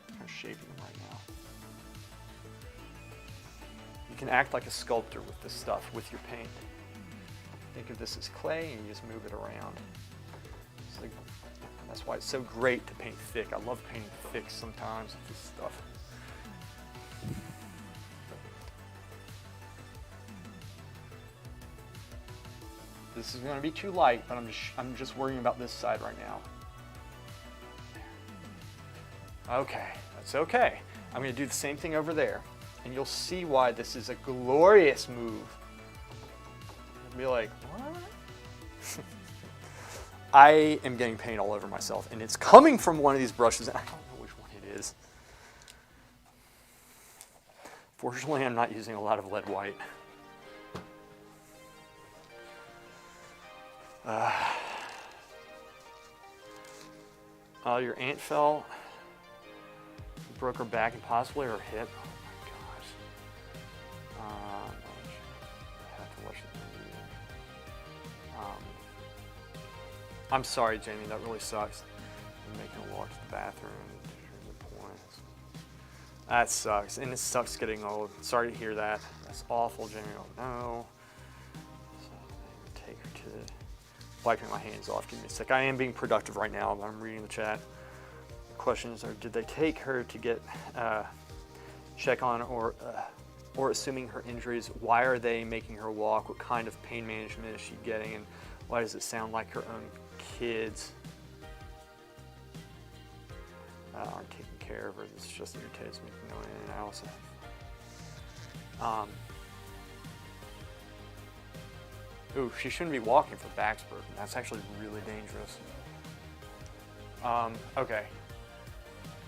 I'm kind of shaping them right now. You can act like a sculptor with this stuff, with your paint. Think of this as clay and you just move it around. That's why it's so great to paint thick. I love painting thick sometimes with this stuff. This is going to be too light, but I'm just worrying about this side right now. Okay, that's okay. I'm going to do the same thing over there, and you'll see why this is a glorious move. Be like, what? I am getting paint all over myself, and it's coming from one of these brushes, and I don't know which one it is. Fortunately, I'm not using a lot of lead white. Your aunt fell, broke her back and possibly her hip. Oh my gosh. I have to watch the video. I'm sorry, Jamie, that really sucks. I'm making a walk to the bathroom. That sucks, and it sucks getting old. Sorry to hear that. That's awful, Jamie. Oh no. So I'm gonna take her to wiping my hands off. Give me a sec. I am being productive right now, but I'm reading the chat. The questions are: did they take her to get check on, or assuming her injuries? Why are they making her walk? What kind of pain management is she getting? And why does it sound like her own kids aren't taking care of her? This just irritates me. And I also ooh, she shouldn't be walking for back's broken. That's actually really dangerous. Okay.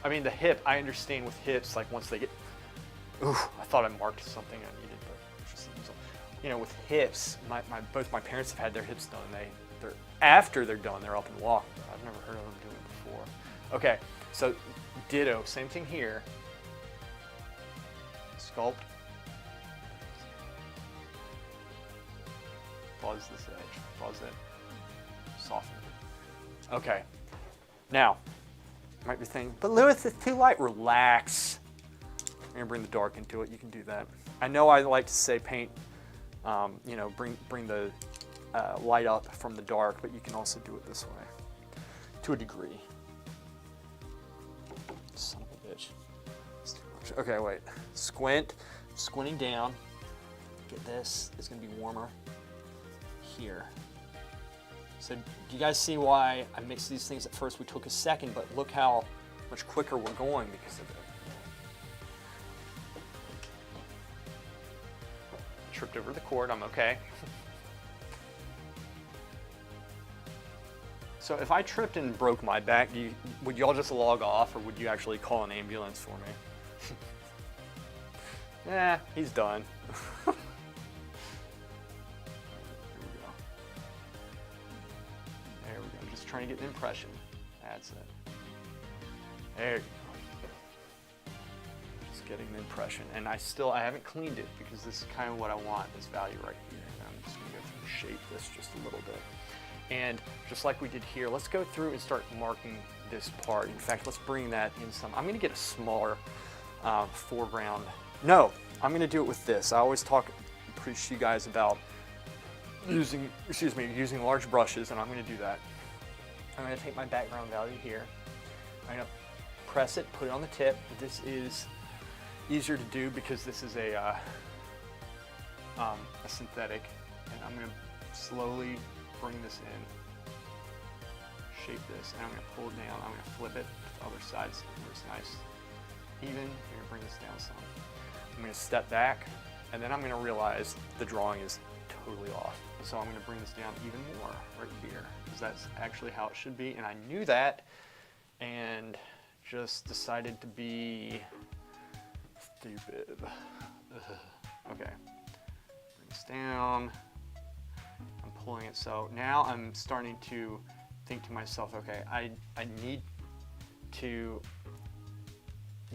I mean, the hip, I understand with hips, like once they get, ooh, I thought I marked something I needed, but it's just, you know, with hips, both my parents have had their hips done. They're after they're done, they're up and walking. I've never heard of them doing it before. Okay, so ditto, same thing here. Sculpt. Fuzz this edge, fuzz it, soften it. Okay, now, you might be thinking, but Lewis, it's too light. Relax. I'm gonna bring the dark into it. You can do that. I know I like to say paint, you know, bring the light up from the dark, but you can also do it this way, to a degree. Son of a bitch. It's too much. Okay, wait. Squinting down. Get this. It's gonna be warmer here. So do you guys see why I mixed these things at first? We took a second, but look how much quicker we're going because of it. Tripped over the cord, I'm okay. So if I tripped and broke my back, would y'all just log off, or would you actually call an ambulance for me? Yeah, he's done. Trying to get an impression. That's it. There you go. Just getting an impression. And I haven't cleaned it because this is kind of what I want, this value right here. And I'm just gonna go through and shape this just a little bit. And just like we did here, let's go through and start marking this part. In fact, let's bring that in some. I'm gonna get a smaller foreground. No, I'm gonna do it with this. I always preach you guys about using large brushes, and I'm gonna do that. I'm going to take my background value here. I'm going to press it, put it on the tip. This is easier to do because this is a synthetic. And I'm going to slowly bring this in, shape this, and I'm going to pull it down. I'm going to flip it to the other side so it's nice, even. I'm going to bring this down some. I'm going to step back, and then I'm going to realize the drawing is totally off. So I'm going to bring this down even more right here, because that's actually how it should be. And I knew that and just decided to be stupid. Okay, bring this down. I'm pulling it. So now I'm starting to think to myself, okay, I need to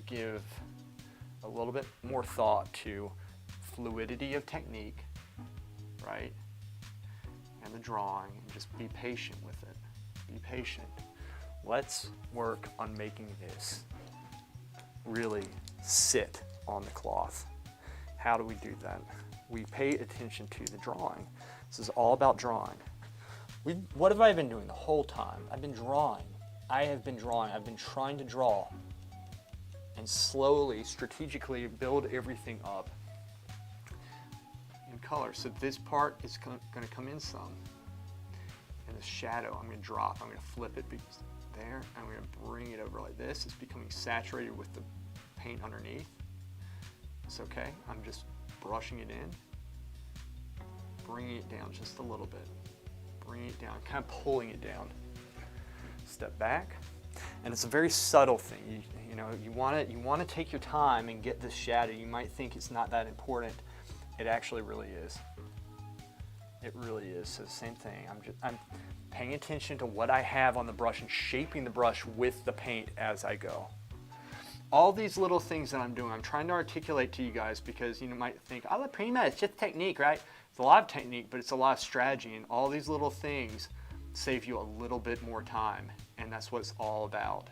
give a little bit more thought to fluidity of technique, right? And the drawing, and just be patient with it. Be patient. Let's work on making this really sit on the cloth. How do we do that? We pay attention to the drawing. This is all about drawing. What have I been doing the whole time? I've been drawing. I've been trying to draw and slowly, strategically build everything up in color. So this part is going to come in some. And the shadow, I'm going to drop. I'm going to flip it there. I'm going to bring it over like this. It's becoming saturated with the paint underneath. It's okay. I'm just brushing it in, bringing it down just a little bit. Bringing it down, kind of pulling it down. Step back. And it's a very subtle thing. You want to take your time and get this shadow. You might think it's not that important. It actually really is. It really is. So the same thing. I'm paying attention to what I have on the brush and shaping the brush with the paint as I go. All these little things that I'm doing, I'm trying to articulate to you guys, because you might think, Alla Prima, it's just technique, right? It's a lot of technique, but it's a lot of strategy, and all these little things save you a little bit more time, and that's what it's all about.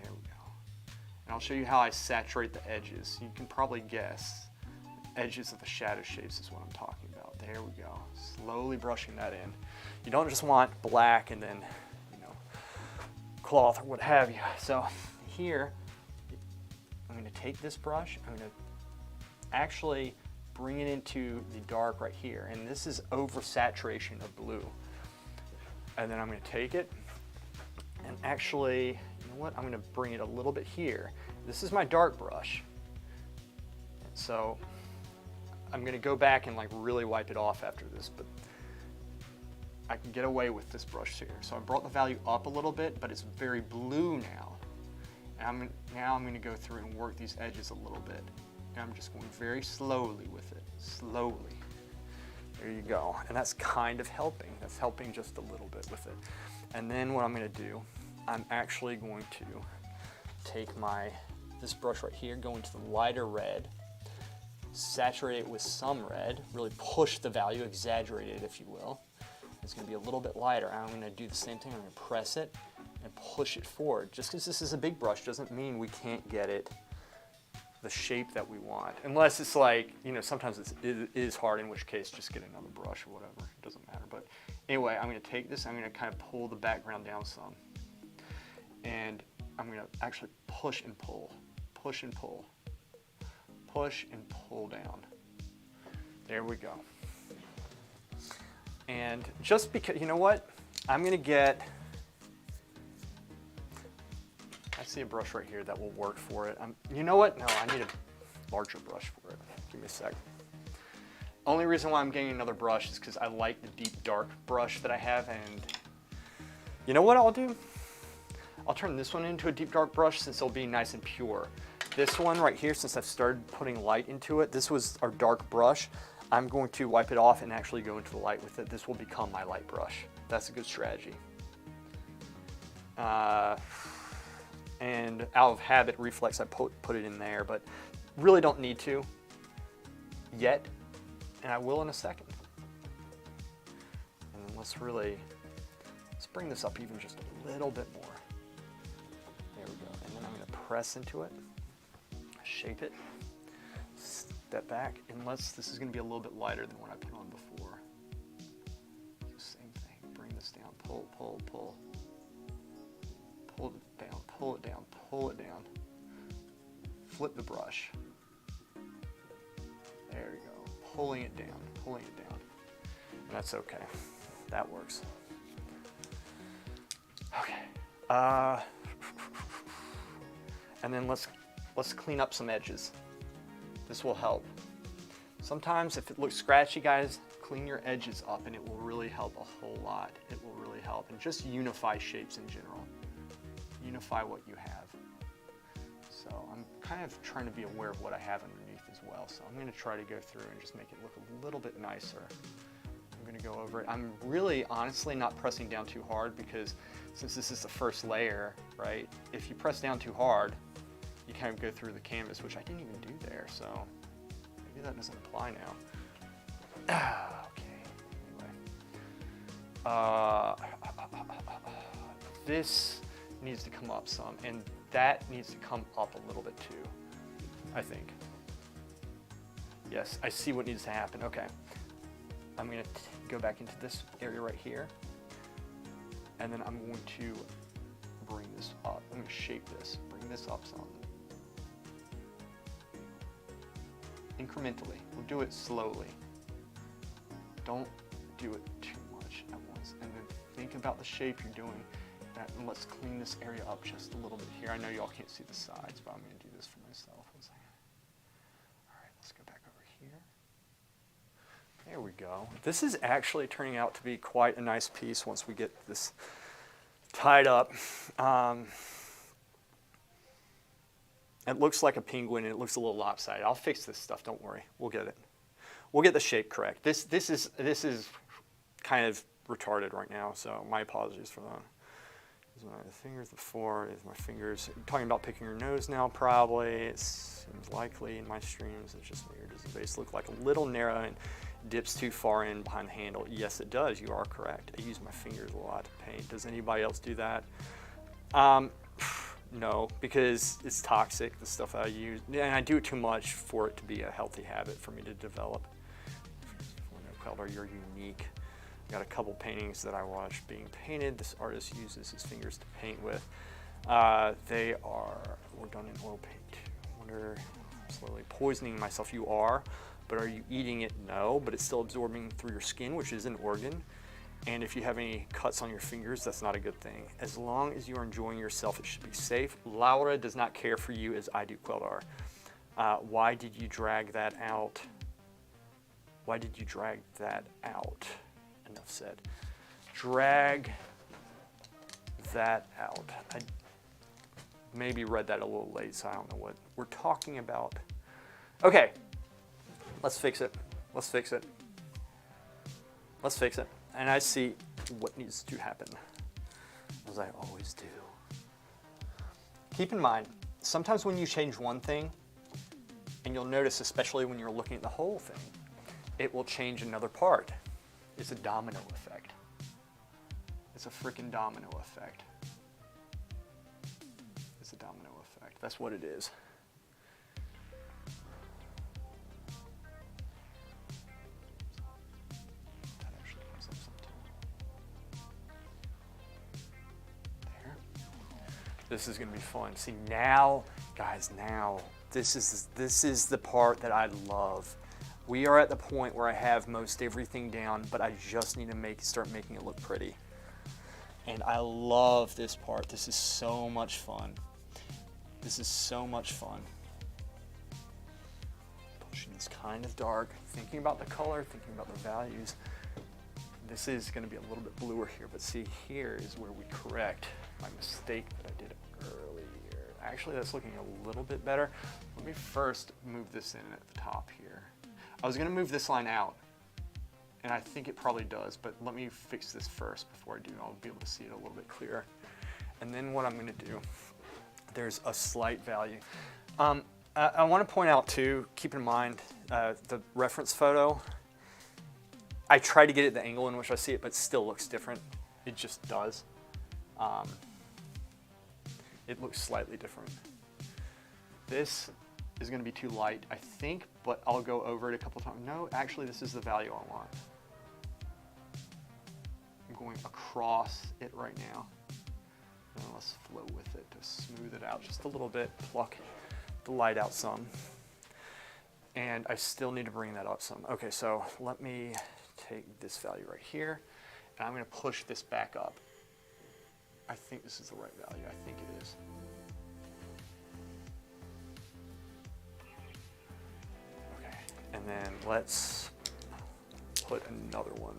There we go. And I'll show you how I saturate the edges. You can probably guess. Edges of the shadow shapes is what I'm talking about. There we go. Slowly brushing that in. You don't just want black and then, you know, cloth or what have you. So here, I'm going to take this brush. I'm going to actually bring it into the dark right here. And this is oversaturation of blue. And then I'm going to take it and actually, you know what? I'm going to bring it a little bit here. This is my dark brush. So I'm going to go back and like really wipe it off after this, but I can get away with this brush here. So I brought the value up a little bit, but it's very blue now. And now I'm going to go through and work these edges a little bit. And I'm just going very slowly with it, slowly. There you go. And that's kind of helping. That's helping just a little bit with it. And then what I'm going to do, I'm actually going to take this brush right here, go into the lighter red, saturate it with some red, really push the value, exaggerate it if you will. It's going to be a little bit lighter. I'm going to do the same thing. I'm going to press it and push it forward. Just because this is a big brush doesn't mean we can't get it the shape that we want. Unless it's like, you know, sometimes it is hard, in which case just get another brush or whatever. It doesn't matter. But anyway, I'm going to take this, I'm going to kind of pull the background down some. And I'm going to actually push and pull, push and pull, push and pull down. There we go. And just because, you know what? I'm going to get, I see a brush right here that will work for it. You know what? No, I need a larger brush for it. Give me a sec. Only reason why I'm getting another brush is because I like the deep dark brush that I have, and you know what I'll do? I'll turn this one into a deep dark brush since it'll be nice and pure. This one right here, since I've started putting light into it, this was our dark brush. I'm going to wipe it off and actually go into the light with it. This will become my light brush. That's a good strategy. And out of habit, reflex, I put it in there, but really don't need to yet, and I will in a second. And then let's bring this up even just a little bit more. There we go. And then I'm going to press into it, shape it, step back, and this is going to be a little bit lighter than what I put on before. Same thing. Bring this down. Pull, pull, pull. Pull it down, pull it down, pull it down. Flip the brush. There we go. Pulling it down, pulling it down. And that's okay. That works. Okay. And then let's clean up some edges. This will help. Sometimes if it looks scratchy, guys, clean your edges up and it will really help a whole lot. It will really help. And just unify shapes in general. Unify what you have. So I'm kind of trying to be aware of what I have underneath as well. So I'm going to try to go through and just make it look a little bit nicer. I'm going to go over it. I'm really honestly not pressing down too hard because since this is the first layer, right? If you press down too hard, you kind of go through the canvas, which I didn't even do there. So maybe that doesn't apply now. Okay. Anyway. This needs to come up some, and that needs to come up a little bit too, I think. Yes, I see what needs to happen. Okay. I'm going to go back into this area right here, and then I'm going to bring this up. I'm going to shape this, bring this up some. Incrementally. We'll do it slowly. Don't do it too much at once, and then think about the shape you're doing. And let's clean this area up just a little bit here. I know y'all can't see the sides, but I'm going to do this for myself. 1 second. All right, let's go back over here. There we go. This is actually turning out to be quite a nice piece once we get this tied up. It looks like a penguin, and it looks a little lopsided. I'll fix this stuff. Don't worry. We'll get it. We'll get the shape correct. This is kind of retarded right now, so my apologies for that. My fingers, the four is my fingers. I'm talking about picking your nose now, probably. It seems likely in my streams. It's just weird. Does the base look like a little narrow and dips too far in behind the handle? Yes, it does. You are correct. I use my fingers a lot to paint. Does anybody else do that? No, because it's toxic, the stuff I use. And I do it too much for it to be a healthy habit for me to develop. Color, you're unique. I got a couple paintings that I watched being painted. This artist uses his fingers to paint with. They were done in oil paint. I wonder, slowly poisoning myself. You are, but are you eating it? No, but it's still absorbing through your skin, which is an organ. And if you have any cuts on your fingers, that's not a good thing. As long as you are enjoying yourself, it should be safe. Laura does not care for you as I do, Queldar. Why did you drag that out? Why did you drag that out? Enough said. Drag that out. I maybe read that a little late, so I don't know what we're talking about. Okay, let's fix it. Let's fix it. Let's fix it. And I see what needs to happen, as I always do. Keep in mind, sometimes when you change one thing, and you'll notice, especially when you're looking at the whole thing, it will change another part. It's a domino effect. It's a freaking domino effect. It's a domino effect. That's what it is. That actually comes up some too. There. This is going to be fun. See, now, guys, now, this is the part that I love. We are at the point where I have most everything down, but I just need to start making it look pretty. And I love this part. This is so much fun. This is so much fun. Pushing this kind of dark, thinking about the color, thinking about the values. This is going to be a little bit bluer here, but see, here is where we correct my mistake that I did earlier. Actually, that's looking a little bit better. Let me first move this in at the top here. I was going to move this line out, and I think it probably does, but let me fix this first before I do. I'll be able to see it a little bit clearer. And then what I'm going to do, there's a slight value. I want to point out too, keep in mind the reference photo. I try to get it the angle in which I see it, but it still looks different. It just does. It looks slightly different. This is going to be too light, I think, but I'll go over it a couple times. No, actually, this is the value I want. I'm going across it right now. And let's flow with it to smooth it out just a little bit, pluck the light out some. And I still need to bring that up some. Okay, so let me take this value right here, and I'm going to push this back up. I think this is the right value. I think it is. And then let's put another one.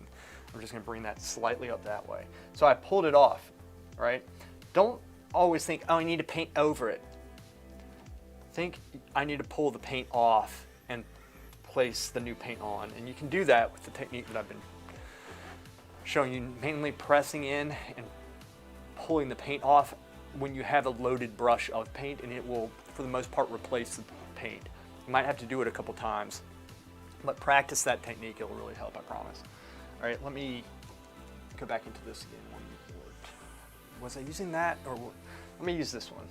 I'm just going to bring that slightly up that way. So I pulled it off, right? Don't always think, oh, I need to paint over it. Think I need to pull the paint off and place the new paint on. And you can do that with the technique that I've been showing you, mainly pressing in and pulling the paint off when you have a loaded brush of paint, and it will, for the most part, replace the paint. You might have to do it a couple times. But practice that technique, it'll really help, I promise. All right, let me go back into this again. Was I using that, or let me use this one.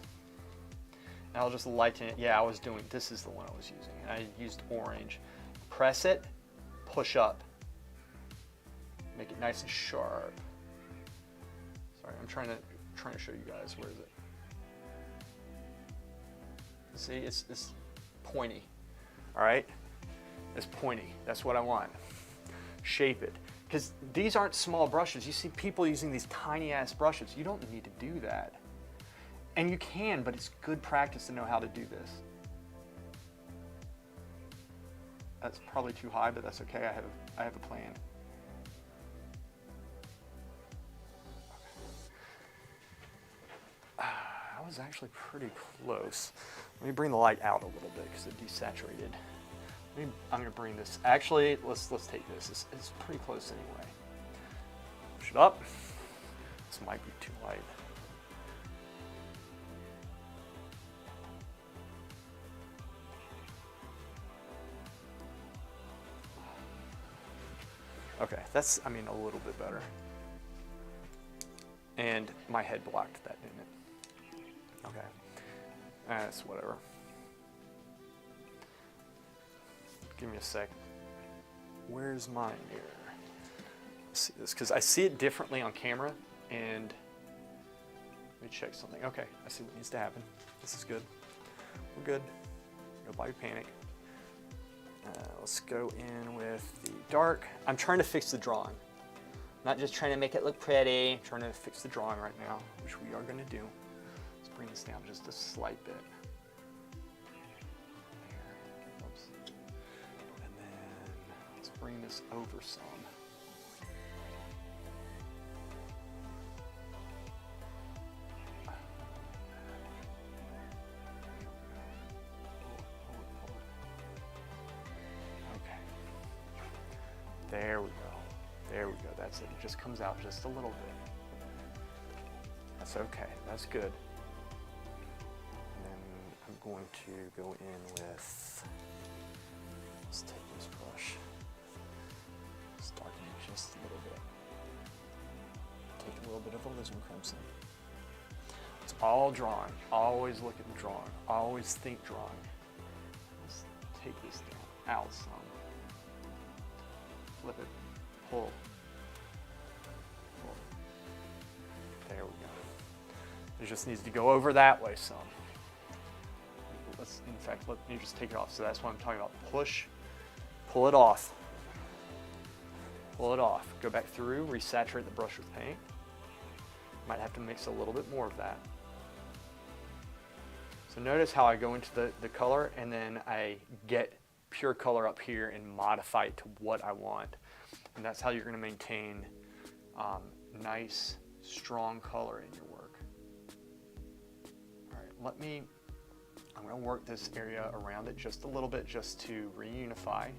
And I'll just lighten it. Yeah, this is the one I was using. I used orange. Press it, push up. Make it nice and sharp. Sorry, I'm trying to show you guys. Where is it? See, it's pointy. All right? It's pointy. That's what I want. Shape it. Because these aren't small brushes. You see people using these tiny ass brushes. You don't need to do that. And you can, but it's good practice to know how to do this. That's probably too high, but that's okay. I have a plan. I was actually pretty close. Let me bring the light out a little bit because it desaturated. I'm going to bring this. Actually, let's take this. It's pretty close anyway. Push it up. This might be too light. Okay, that's, a little bit better. And my head blocked that, didn't it? Okay, that's whatever. Give me a sec. Where's my mirror? Let's see this, because I see it differently on camera, and let me check something. Okay, I see what needs to happen. This is good. We're good. Nobody panic. Let's go in with the dark. I'm trying to fix the drawing. Not just trying to make it look pretty. I'm trying to fix the drawing right now, which we are going to do. Let's bring this down just a slight bit. There. Oops. And then let's bring this over some. There we go. There we go. That's it. It just comes out just a little bit. That's okay. That's good. And then I'm going to go in with, let's take this brush, let's darken it just a little bit. Take a little bit of Alizarin Crimson. It's all drawing. Always look at the drawing. Always think drawing. Let's take this down out some. Flip it, pull. There we go. It just needs to go over that way some. In fact, let me just take it off. So that's what I'm talking about. Push, pull it off. Pull it off. Go back through, resaturate the brush with paint. Might have to mix a little bit more of that. So notice how I go into the color and then I get pure color up here and modify it to what I want. And that's how you're going to maintain nice, strong color in your work. All right, I'm going to work this area around it just a little bit just to reunify.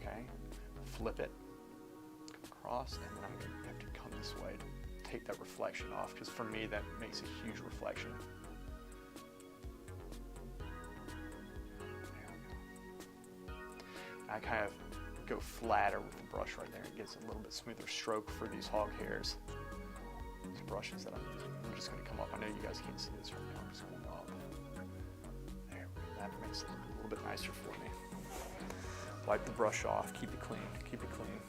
Okay, flip it across, and then I'm going to have to come this way to take that reflection off, because for me that makes a huge reflection. I kind of go flatter with the brush right there. It gets a little bit smoother stroke for these hog hairs. These brushes that I'm using. I'm just going to come up. I know you guys can't see this right now. I'm just going up. There, that makes it a little bit nicer for me. Wipe the brush off. Keep it clean. Keep it clean.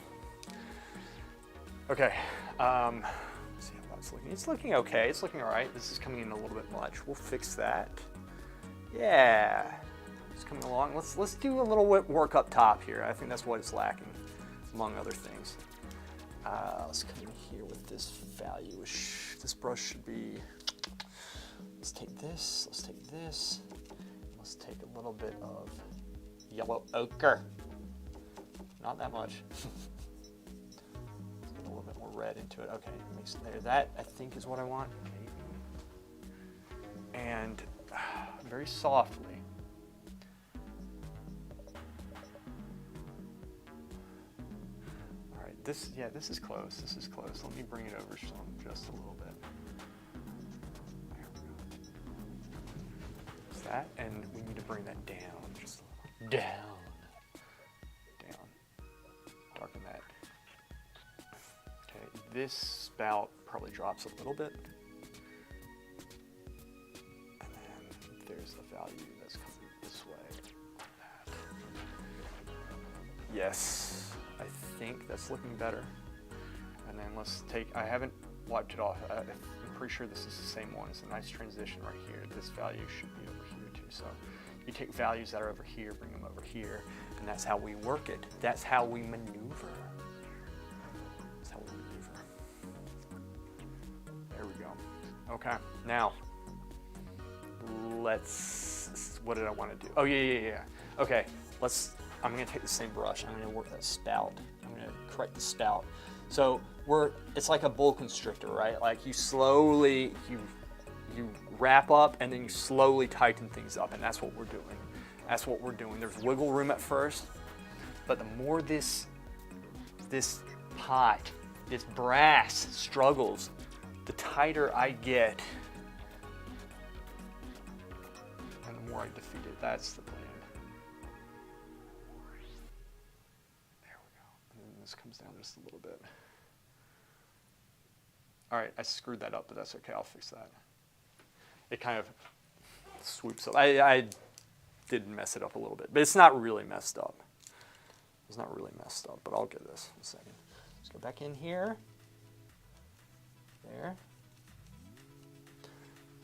Okay. Let's see how that's looking. It's looking okay. It's looking all right. This is coming in a little bit much. We'll fix that. Yeah. Coming along. Let's do a little work up top here. I think that's what it's lacking, among other things. Let's come in here with this value. This brush should be. Let's take this. Let's take this. Let's take a little bit of yellow ochre. Not that much. Let's get a little bit more red into it. Okay, mix it there. That I think is what I want. Maybe. And very softly. This is close. This is close. Let me bring it over just a little bit. There we go. That's that, and we need to bring that down just a little. Down. Darken that. Okay, this spout probably drops a little bit. And then there's the value that's coming this way. Yes. I think that's looking better. And then let's take, I haven't wiped it off. I'm pretty sure this is the same one. It's a nice transition right here. This value should be over here too. So you take values that are over here, bring them over here, and that's how we work it. That's how we maneuver. That's how we maneuver. There we go. Okay, now what did I want to do? Oh, yeah. Okay, I'm going to take the same brush. I'm going to work that spout. I'm going to correct the spout. So it's like a boa constrictor, right? Like you slowly, you wrap up and then you slowly tighten things up, and that's what we're doing. That's what we're doing. There's wiggle room at first, but the more this pot, this brass struggles, the tighter I get, and the more I defeat it. That's the plan. This comes down just a little bit. All right, I screwed that up, but that's okay. I'll fix that. it kind of swoops up. I did mess it up a little bit, but it's not really messed up. It's not really messed up, but I'll get this in a second. Let's go back in here. There.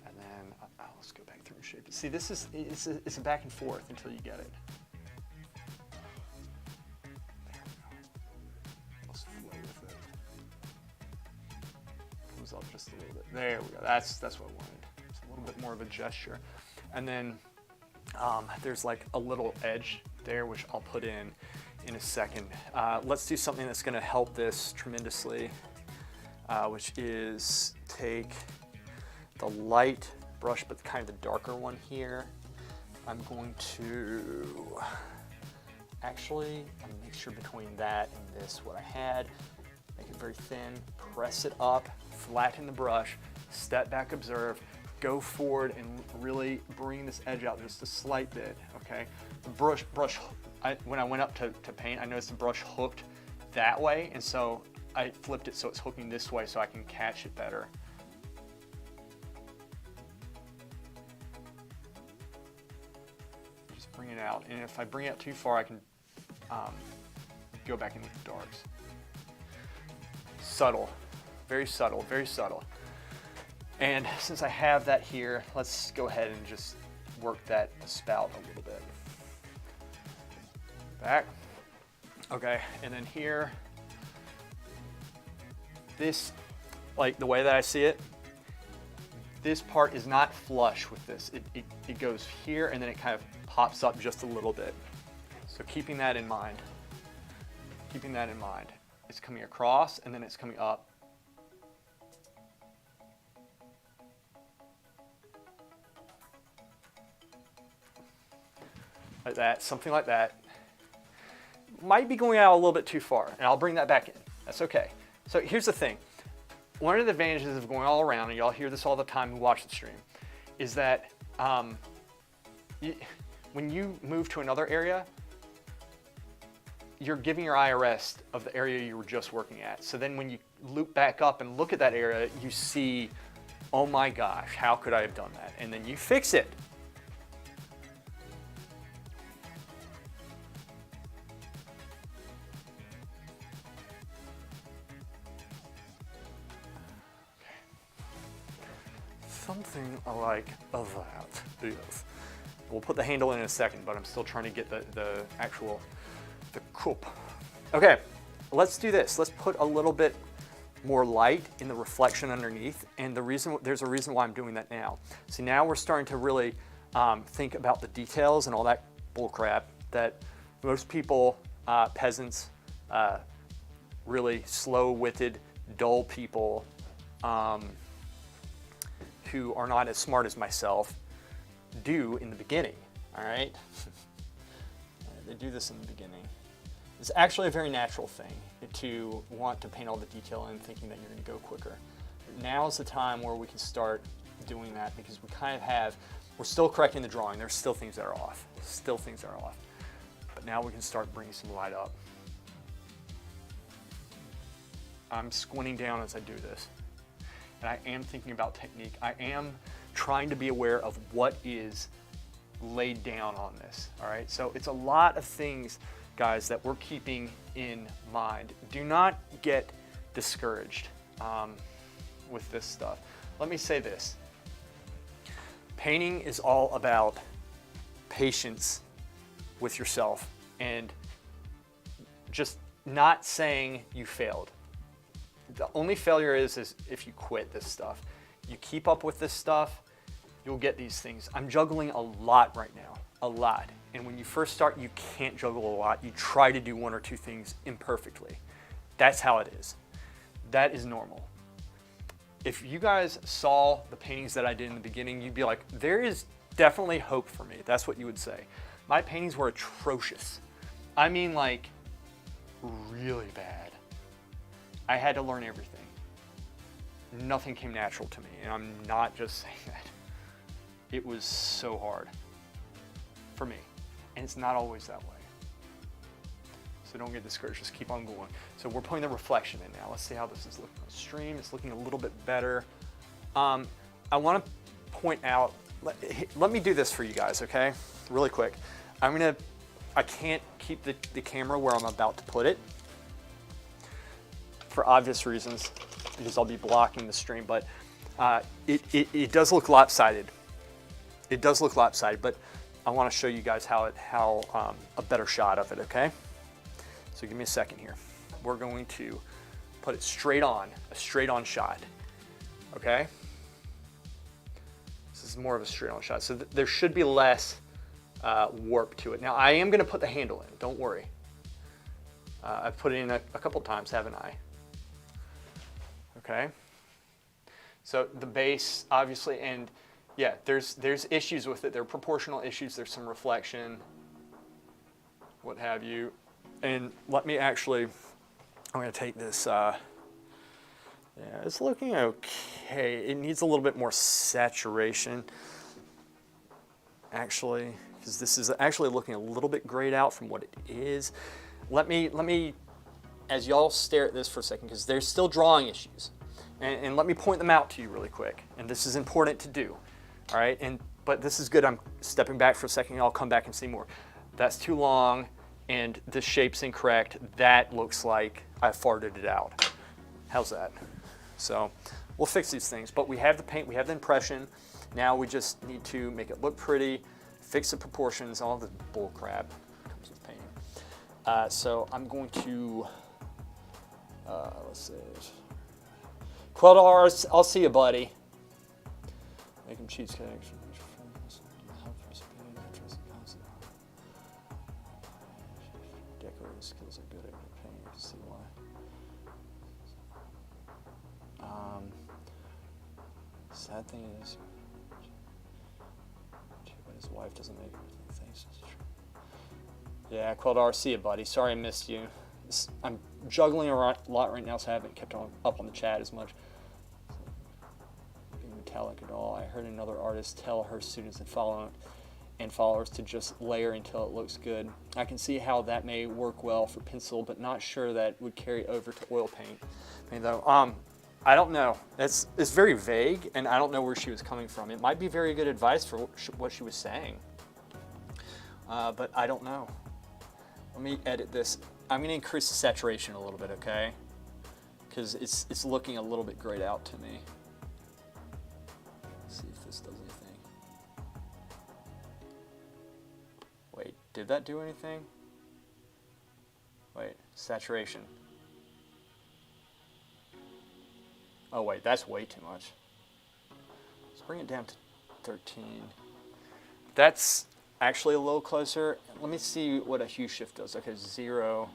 And then let's go back through and shape it. See, this is it's a back and forth until you get it. There we go. Let's flow with it. Comes up just a little bit. There we go. That's what I wanted. It's a little bit more of a gesture. And then there's like a little edge there, which I'll put in a second. Let's do something that's going to help this tremendously, which is take the light brush, but kind of the darker one here. I'm going to actually a mixture between that and this, what I had, make it very thin, press it up, flatten the brush, step back, observe, go forward and really bring this edge out just a slight bit, okay? The brush when I went up to paint, I noticed the brush hooked that way, and so I flipped it so it's hooking this way so I can catch it better. Just bring it out, and if I bring it out too far, I can go back into the darks. Subtle, very subtle, very subtle. And since I have that here, let's go ahead and just work that spout a little bit. Back. Okay, and then here, this, like the way that I see it, this part is not flush with this. It goes here and then it kind of pops up just a little bit. So keeping that in mind, it's coming across and then it's coming up. Like that, something like that. Might be going out a little bit too far, and I'll bring that back in. That's okay. So here's the thing. One of the advantages of going all around, and y'all hear this all the time who watch the stream, is that when you move to another area, you're giving your eye a rest of the area you were just working at. So then when you loop back up and look at that area, you see, oh my gosh, how could I have done that? And then you fix it. Something like that, yes. We'll put the handle in a second, but I'm still trying to get the cup. Okay, let's do this. Let's put a little bit more light in the reflection underneath, and there's a reason why I'm doing that now. See, now we're starting to really think about the details and all that bull crap that most people, peasants, really slow-witted, dull people, who are not as smart as myself do in the beginning, all right? They do this in the beginning. It's actually a very natural thing to want to paint all the detail and thinking that you're going to go quicker. Now is the time where we can start doing that because we kind of we're still correcting the drawing. There's still things that are off. But now we can start bringing some light up. I'm squinting down as I do this. And I am thinking about technique. I am trying to be aware of what is laid down on this, all right? So it's a lot of things, guys, that we're keeping in mind. Do not get discouraged with this stuff. Let me say this. Painting is all about patience with yourself and just not saying you failed. The only failure is if you quit this stuff. You keep up with this stuff, you'll get these things. I'm juggling a lot right now, a lot. And when you first start, you can't juggle a lot. You try to do one or two things imperfectly. That's how it is. That is normal. If you guys saw the paintings that I did in the beginning, you'd be like, there is definitely hope for me. That's what you would say. My paintings were atrocious. I mean, like, really bad. I had to learn everything. Nothing came natural to me, and I'm not just saying that. It was so hard for me, and it's not always that way. So don't get discouraged, just keep on going. So we're putting the reflection in now. Let's see how this is looking on stream. It's looking a little bit better. I want to point out, let me do this for you guys, okay? Really quick. I can't keep the camera where I'm about to put it for obvious reasons, because I'll be blocking the stream, but it does look lopsided. It does look lopsided, but I want to show you guys how a better shot of it, okay? So give me a second here. We're going to put it straight on, a straight on shot, okay? This is more of a straight on shot. So there should be less warp to it. Now I am gonna put the handle in, don't worry. I've put it in a couple times, haven't I? Okay. So the base, obviously, and yeah, there's issues with it. There are proportional issues, there's some reflection, what have you. And let me actually, I'm gonna take this, yeah, it's looking okay. It needs a little bit more saturation, actually, because this is actually looking a little bit grayed out from what it is. Let me, as y'all stare at this for a second, because there's still drawing issues. And let me point them out to you really quick. And this is important to do, all right? But this is good. I'm stepping back for a second, and I'll come back and see more. That's too long, and this shape's incorrect. That looks like I farted it out. How's that? So we'll fix these things. But we have the paint, we have the impression. Now we just need to make it look pretty, fix the proportions, all the bull crap comes with painting. So I'm going to, let's see. Queldar, I'll see you, buddy. Make him cheesecake. Decorating skills are good at painting. You can see why. Sad thing is, but his wife doesn't make everything thinks it's true. Yeah, Queldar, see you, buddy. Sorry I missed you. I'm juggling a lot right now, so I haven't kept up on the chat as much. Being metallic at all. I heard another artist tell her students and followers to just layer until it looks good. I can see how that may work well for pencil, but not sure that would carry over to oil paint. I don't know. It's very vague, and I don't know where she was coming from. It might be very good advice for what she was saying, but I don't know. Let me edit this. I'm going to increase the saturation a little bit, okay? Because it's looking a little bit grayed out to me. Let's see if this does anything. Wait, did that do anything? Wait, saturation. Oh wait, that's way too much. Let's bring it down to 13. That's actually a little closer. Let me see what a hue shift does. Okay, 0.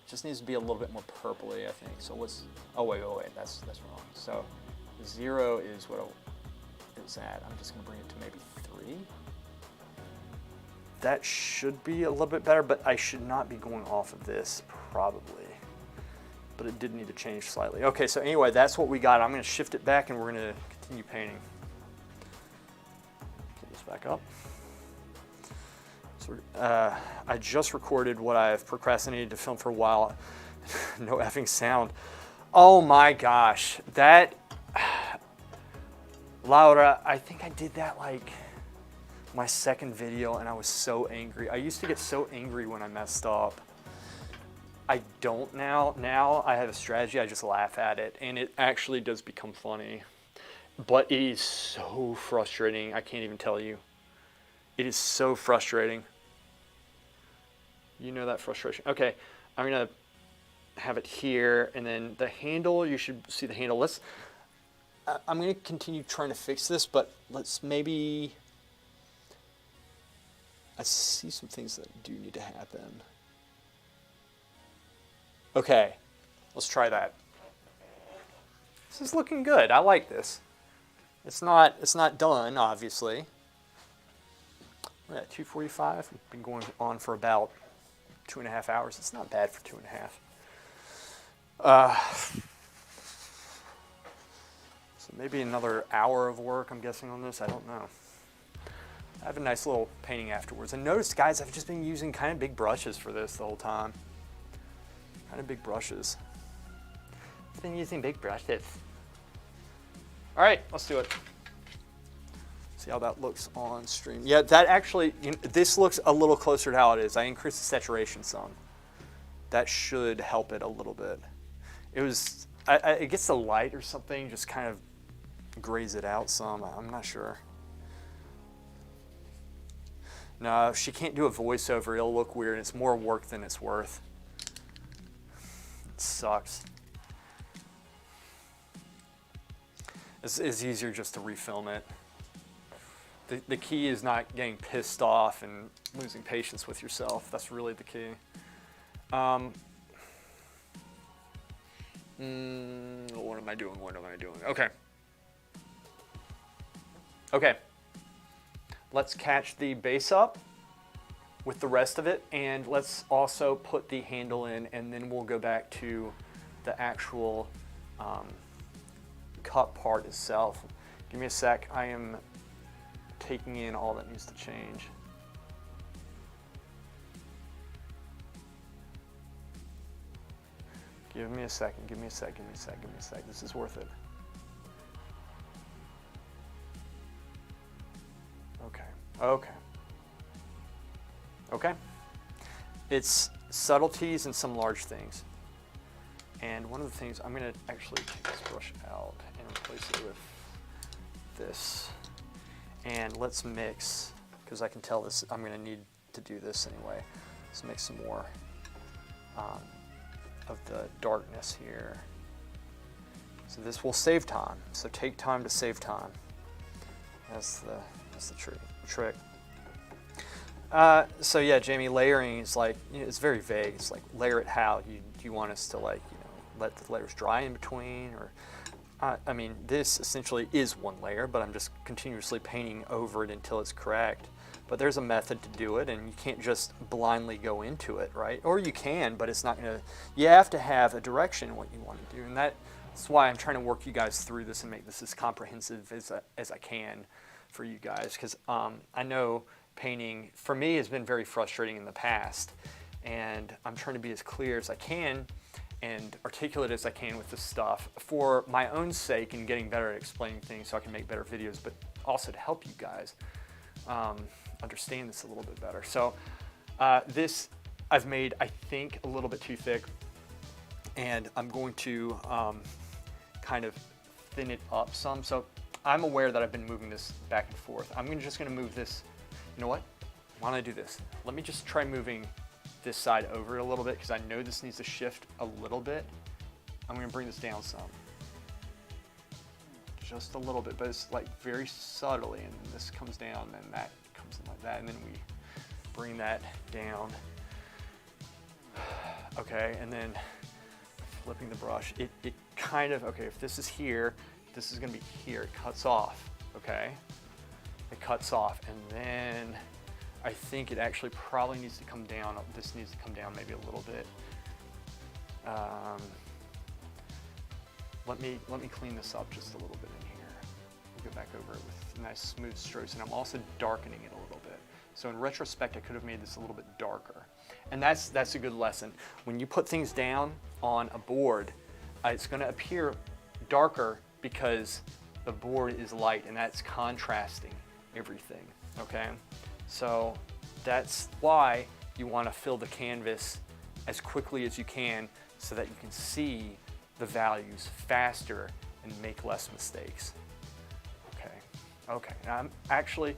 Just needs to be a little bit more purpley, I think. So what's, oh wait, that's wrong. So 0 is what it's at. I'm just gonna bring it to maybe 3. That should be a little bit better, but I should not be going off of this, probably. But it did need to change slightly. Okay, so anyway, that's what we got. I'm gonna shift it back and we're gonna continue painting. Get this back up. So, I just recorded what I've procrastinated to film for a while. No effing sound. Oh my gosh, that, Laura, I think I did that like my second video and I was so angry. I used to get so angry when I messed up. I don't now. Now I have a strategy, I just laugh at it and it actually does become funny. But it is so frustrating, I can't even tell you. It is so frustrating. You know that frustration. Okay, I'm gonna have it here, and then the handle, you should see the handle. I'm gonna continue trying to fix this, but let's maybe, I see some things that do need to happen. Okay, let's try that. This is looking good, I like this. It's not done, obviously. We're at 2:45, we've been going on for about 2.5 hours. It's not bad for 2.5. So maybe another hour of work, I'm guessing, on this. I don't know. I have a nice little painting afterwards. And notice, guys, I've just been using kind of big brushes for this the whole time. Kind of big brushes. I've been using big brushes. All right, let's do it. See how that looks on stream. Yeah, that actually, this looks a little closer to how it is. I increased the saturation some. That should help it a little bit. It was, it gets the light or something, just kind of grays it out some. I'm not sure. No, she can't do a voiceover. It'll look weird. It's more work than it's worth. It sucks. It's easier just to refilm it. The key is not getting pissed off and losing patience with yourself. That's really the key. What am I doing? What am I doing? Okay. Okay. Let's catch the base up with the rest of it, and let's also put the handle in, and then we'll go back to the actual cup part itself. Give me a sec. I am taking in all that needs to change. Give me a second, give me a sec, give me a sec, give me a sec. This is worth it. Okay, okay. Okay. It's subtleties and some large things. And one of the things, I'm gonna actually take this brush out and replace it with this. And let's mix, because I can tell this, I'm gonna need to do this anyway. Let's make some more of the darkness here. So this will save time. So take time to save time. That's the trick. So yeah, Jamie, layering is like, it's very vague. It's like, layer it how? Do you want us to, like, let the layers dry in between, or I mean, this essentially is one layer, but I'm just continuously painting over it until it's correct. But there's a method to do it, and you can't just blindly go into it, right? Or you can, but it's not gonna, you have to have a direction in what you want to do. And that's why I'm trying to work you guys through this and make this as comprehensive as I can for you guys. Because I know painting, for me, has been very frustrating in the past. And I'm trying to be as clear as I can and articulate as I can with this stuff for my own sake and getting better at explaining things so I can make better videos, but also to help you guys understand this a little bit better. So this I've made, I think, a little bit too thick, and I'm going to kind of thin it up some. So I'm aware that I've been moving this back and forth. I'm just gonna move this, you know what? Why don't I do this? Let me just try moving this side over a little bit, because I know this needs to shift a little bit. I'm gonna bring this down some. Just a little bit, but it's like very subtly, and this comes down, and that comes in like that, and then we bring that down. Okay, and then flipping the brush, it kind of, okay, if this is here, this is gonna be here, it cuts off, okay? It cuts off, and then I think it actually probably needs to come down. This needs to come down maybe a little bit. Let me clean this up just a little bit in here. We'll go back over it with nice smooth strokes, and I'm also darkening it a little bit. So in retrospect, I could have made this a little bit darker. And that's a good lesson. When you put things down on a board, it's gonna appear darker because the board is light, and that's contrasting everything, okay? So that's why you want to fill the canvas as quickly as you can so that you can see the values faster and make less mistakes. Okay, now actually,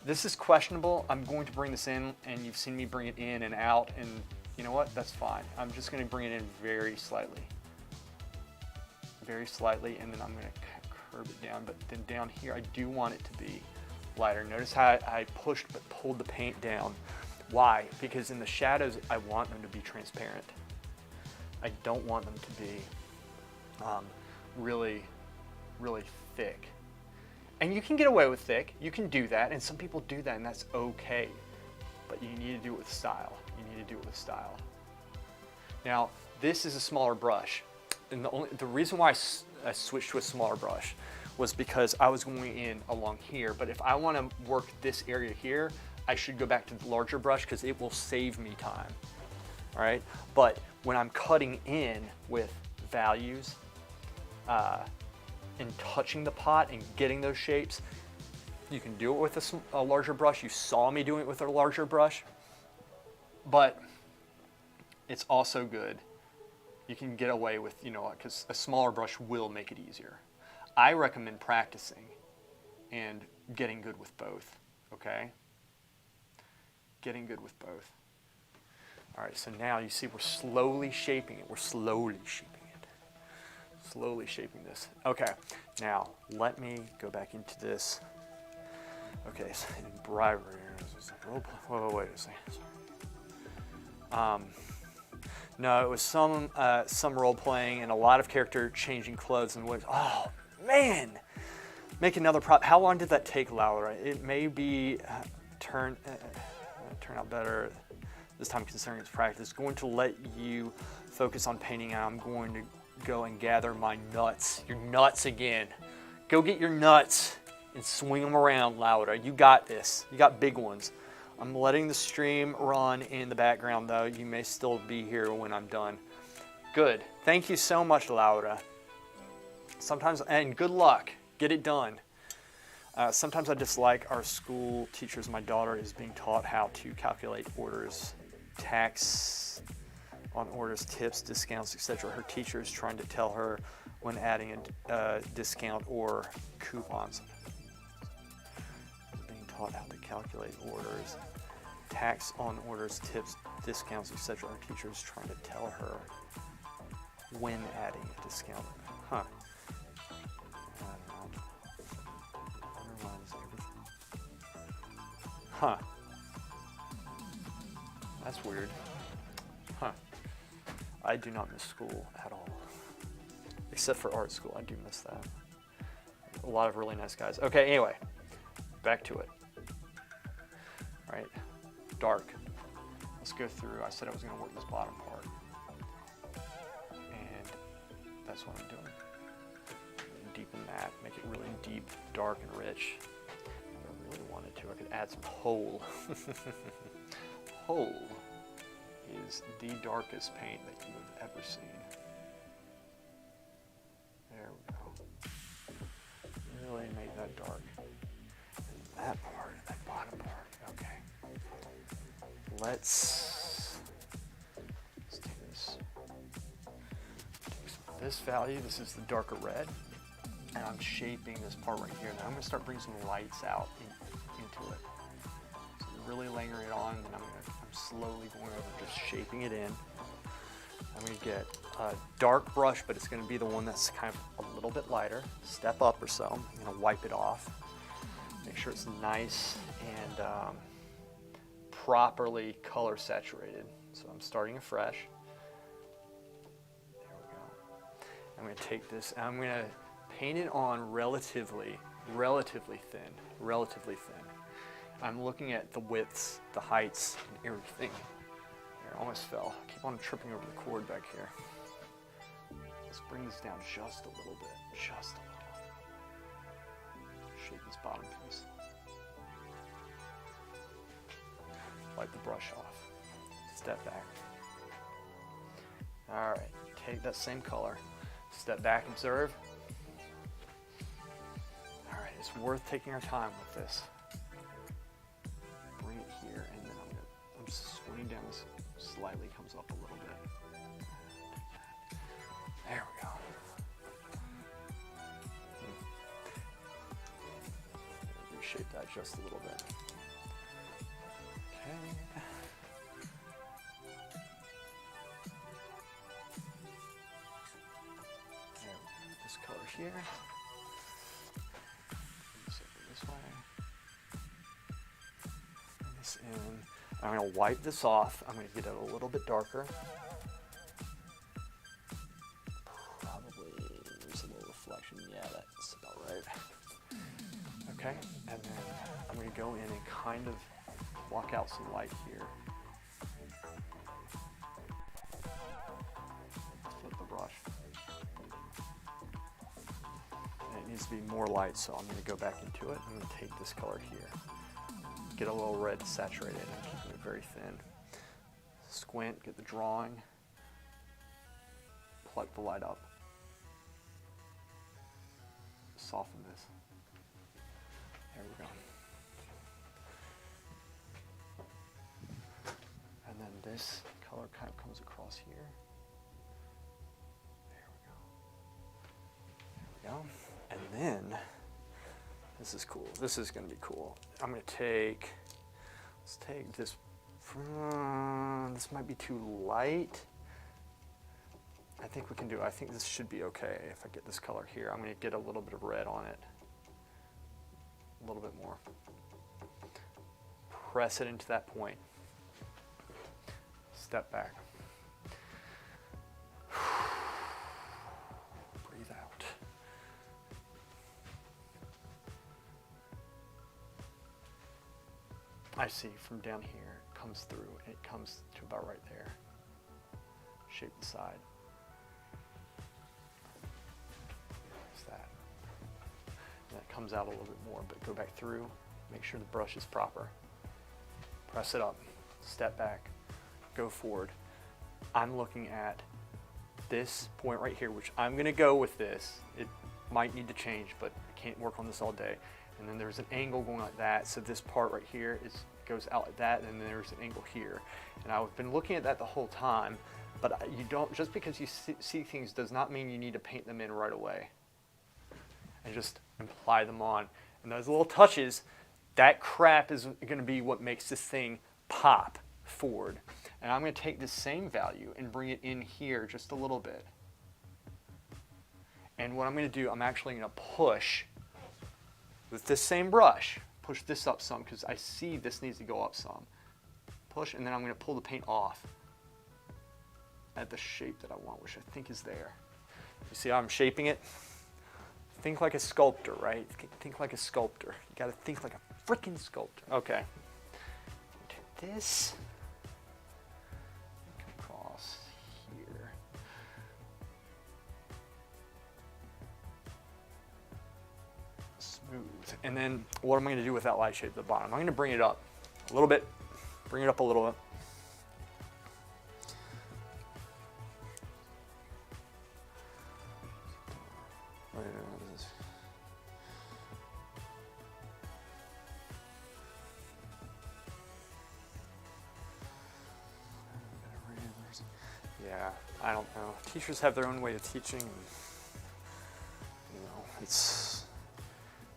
this is questionable. I'm going to bring this in, and you've seen me bring it in and out, and you know what? That's fine. I'm just going to bring it in very slightly, and then I'm going to curve it down. But then down here, I do want it to be lighter. Notice how I pushed but pulled the paint down. Why? Because in the shadows, I want them to be transparent. I don't want them to be really, really thick. And you can get away with thick. You can do that, and some people do that, and that's okay. But you need to do it with style. You need to do it with style. Now, this is a smaller brush, and the reason why I switched to a smaller brush was because I was going in along here. But if I want to work this area here, I should go back to the larger brush because it will save me time. All right. But when I'm cutting in with values and touching the pot and getting those shapes, You can do it with a larger brush. You saw me doing it with a larger brush, but it's also good. You can get away with, you know, because a smaller brush will make it easier. I recommend practicing and getting good with both, okay? Getting good with both. All right, so now you see we're slowly shaping it. We're slowly shaping it. Slowly shaping this. Okay, now let me go back into this. Okay, so in bribery, wait a second. No, it was some role playing and a lot of character changing clothes and what. Oh man, make another prop. How long did that take, Laura? It may be turn out better this time considering its practice. It's going to let you focus on painting, and I'm going to go and gather my nuts. Your nuts again. Go get your nuts and swing them around, Laura. You got this. You got big ones. I'm letting the stream run in the background, though. You may still be here when I'm done. Good. Thank you so much, Laura. Sometimes, and good luck. Get it done. Sometimes I dislike our school teachers. My daughter is being taught how to calculate orders, tax on orders, tips, discounts, etc. Her teacher is trying to tell her when adding a discount or coupons. Being taught how to calculate orders, tax on orders, tips, discounts, etc. Her teacher is trying to tell her when adding a discount. Huh. Underlines everything. Huh. That's weird. Huh. I do not miss school at all. Except for art school, I do miss that. A lot of really nice guys. Okay, anyway, back to it. All right, dark. Let's go through. I said I was going to work this bottom part. And that's what I'm doing. Deepen that, make it really deep, dark, and rich. If I really wanted to, I could add some whole. Whole is the darkest paint that you have ever seen. There we go. Really make that dark. And that part, that bottom part. Okay. Let's take this. Take some of this value. This is the darker red. And I'm shaping this part right here. Now I'm going to start bringing some lights out into it. So really layering it on, and I'm slowly going over, just shaping it in. I'm going to get a dark brush, but it's going to be the one that's kind of a little bit lighter. Step up or so. I'm going to wipe it off. Make sure it's nice and properly color saturated. So I'm starting afresh. There we go. I'm going to take this and I'm going to paint it on relatively thin. I'm looking at the widths, the heights, and everything. There, almost fell. I keep on tripping over the cord back here. Let's bring this down just a little bit. Just a little. Shape this bottom piece. Wipe the brush off. Step back. All right, take that same color. Step back, observe. All right, it's worth taking our time with this. Bring it here, and then I'm swinging down this slightly, comes up a little bit. There we go. Reshape that just a little bit. Okay. There we go. This color here. This way. In. I'm going to wipe this off. I'm going to get it a little bit darker. Probably there's a little reflection. Yeah, that's about right. Okay, and then I'm going to go in and kind of block out some light here. Flip the brush. And it needs to be more light, so I'm going to go back into it. I'm going to take this color here. Get a little red saturated and keeping it very thin. Squint, get the drawing, pluck the light up. Soften this. There we go. And then this color kind of comes across here. There we go. And then, this is cool. This is going to be cool. I'm going to take, let's take this, this might be too light. I think we can do, I think this should be okay if I get this color here. I'm going to get a little bit of red on it. A little bit more. Press it into that point. Step back. Breathe out. I see from down here, it comes through and it comes to about right there. Shape the side. Comes out a little bit more, but go back through, make sure the brush is proper. Press it up, step back, go forward. I'm looking at this point right here, which I'm gonna go with this. It might need to change, but I can't work on this all day. And then there's an angle going like that, so this part right here goes out like that, and then there's an angle here. And I've been looking at that the whole time, but you don't, just because you see things does not mean you need to paint them in right away. And just apply them on. And those little touches, that crap is going to be what makes this thing pop forward. And I'm going to take this same value and bring it in here just a little bit. And what I'm going to do, I'm actually going to push with this same brush, push this up some because I see this needs to go up some. Push, and then I'm going to pull the paint off at the shape that I want, which I think is there. You see how I'm shaping it? Think like a sculptor, right? Think like a sculptor. You gotta think like a freaking sculptor. Okay. Take this, come across here. Smooth. And then what am I gonna do with that light shade at the bottom? I'm gonna bring it up a little bit. Bring it up a little bit. Yeah, I don't know. Teachers have their own way of teaching. And, you know, it's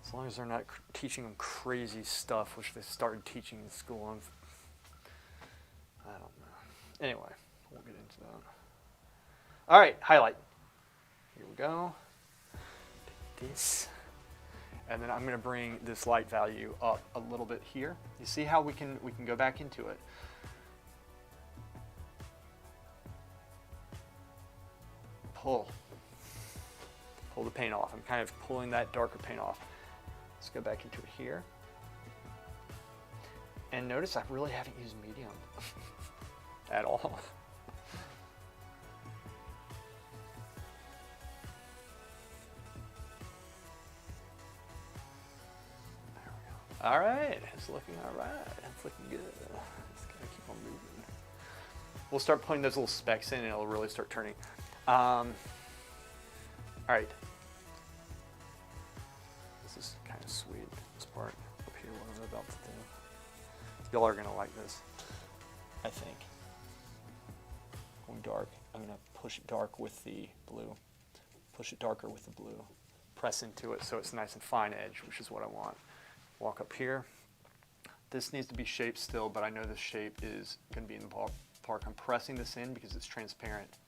as long as they're not teaching them crazy stuff, which they started teaching in school. I don't know. Anyway, we'll get into that. All right, highlight. Here we go. Take this, and then I'm going to bring this light value up a little bit here. You see how we can go back into it. Pull the paint off. I'm kind of pulling that darker paint off. Let's go back into it here. And notice I really haven't used medium at all. There we go. All right, it's looking all right. It's looking good. Just gotta keep on moving. We'll start putting those little specks in and it'll really start turning. All right. This is kind of sweet, this part up here, what I'm about to do. Y'all are gonna like this, I think. Going dark, I'm gonna push it dark with the blue. Push it darker with the blue. Press into it so it's nice and fine edge, which is what I want. Walk up here. This needs to be shaped still, but I know this shape is gonna be in the ballpark. I'm pressing this in because it's transparent.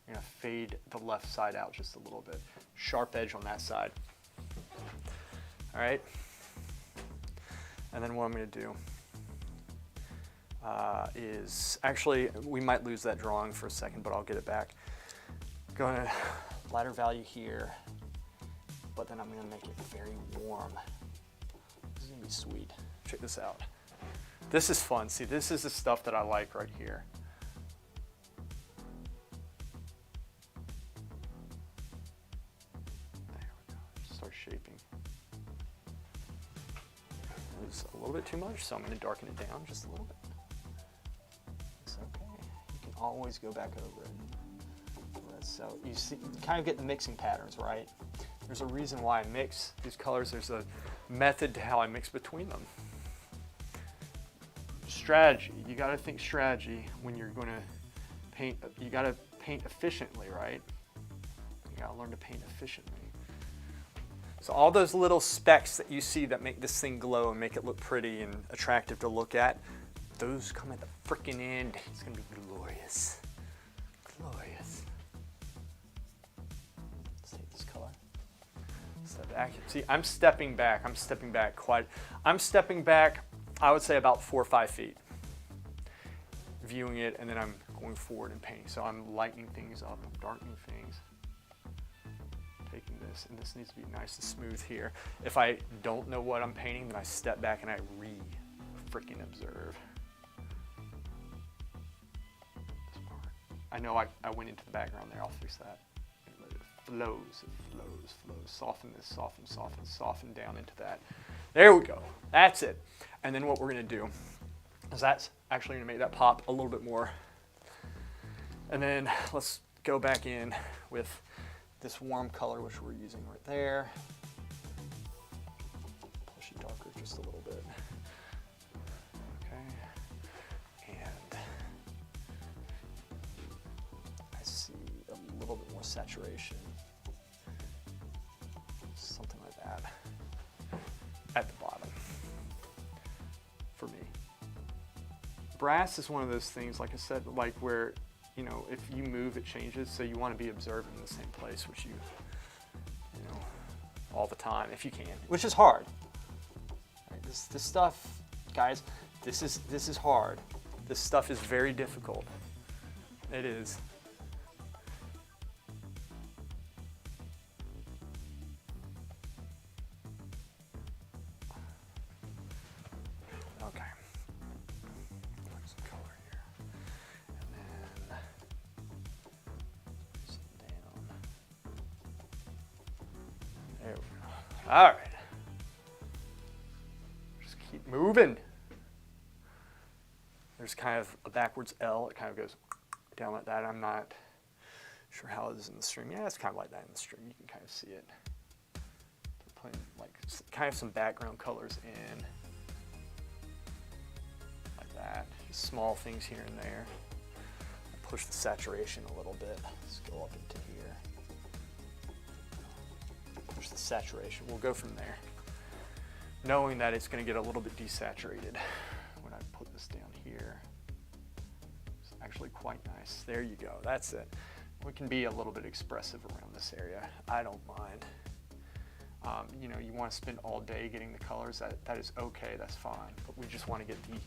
I'm gonna fade the left side out just a little bit. Sharp edge on that side. All right. And then what I'm gonna do is, actually, we might lose that drawing for a second, but I'll get it back. Going to lighter value here, but then I'm gonna make it very warm. This is gonna be sweet. Check this out. This is fun. See, this is the stuff that I like right here. Shaping. It was a little bit too much, so I'm going to darken it down just a little bit. It's okay. You can always go back over it. So you see, you kind of get the mixing patterns, right? There's a reason why I mix these colors. There's a method to how I mix between them. Strategy. You got to think strategy when you're going to paint. You got to paint efficiently, right? You got to learn to paint efficiently. So all those little specks that you see that make this thing glow and make it look pretty and attractive to look at, those come at the freaking end. It's going to be glorious. Glorious. Let's take this color. Step back. See, I'm stepping back. I'm stepping back, I would say about 4 or 5 feet. Viewing it, and then I'm going forward and painting. So I'm lightening things up. I'm darkening things. Taking this, and this needs to be nice and smooth here. If I don't know what I'm painting, then I step back and I freaking observe. This part. I know I went into the background there. I'll fix that. It flows, it flows, flows. Soften this, soften, soften, soften down into that. There we go. That's it. And then what we're going to do is that's actually going to make that pop a little bit more. And then let's go back in with this warm color, which we're using right there. Push it darker just a little bit. Okay. And I see a little bit more saturation. Something like that at the bottom for me. Brass is one of those things, like I said, like where, you know, if you move, it changes. So you want to be observing in the same place, which you know, all the time if you can, which is hard. Right, this stuff, guys, this is hard. This stuff is very difficult. It is. Okay. Put some color here. And then some down. There we go. All right. Just keep moving. There's kind of a backwards L. It kind of goes down like that. I'm not sure how it is in the stream. Yeah, it's kind of like that in the stream. You can kind of see it. Putting like kind of some background colors in. That. Just small things here and there. Push the saturation a little bit. Let's go up into here. Push the saturation. We'll go from there. Knowing that it's going to get a little bit desaturated when I put this down here. It's actually quite nice. There you go. That's it. We can be a little bit expressive around this area. I don't mind. You know, you want to spend all day getting the colors. That is okay. That's fine. But we just want to get the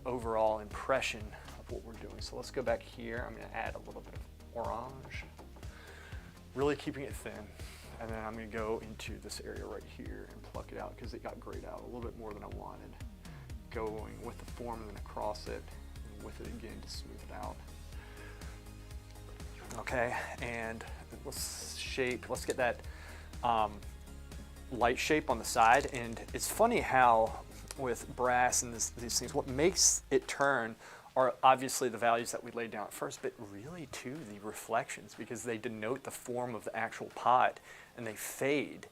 overall impression of what we're doing. So let's go back here. I'm going to add a little bit of orange, really keeping it thin. And then I'm going to go into this area right here and pluck it out because it got grayed out a little bit more than I wanted. Going with the form and then across it, and with it again to smooth it out. Okay, and let's get that light shape on the side. And it's funny how with brass and these things, what makes it turn are obviously the values that we laid down at first, but really too the reflections, because they denote the form of the actual pot and they fade,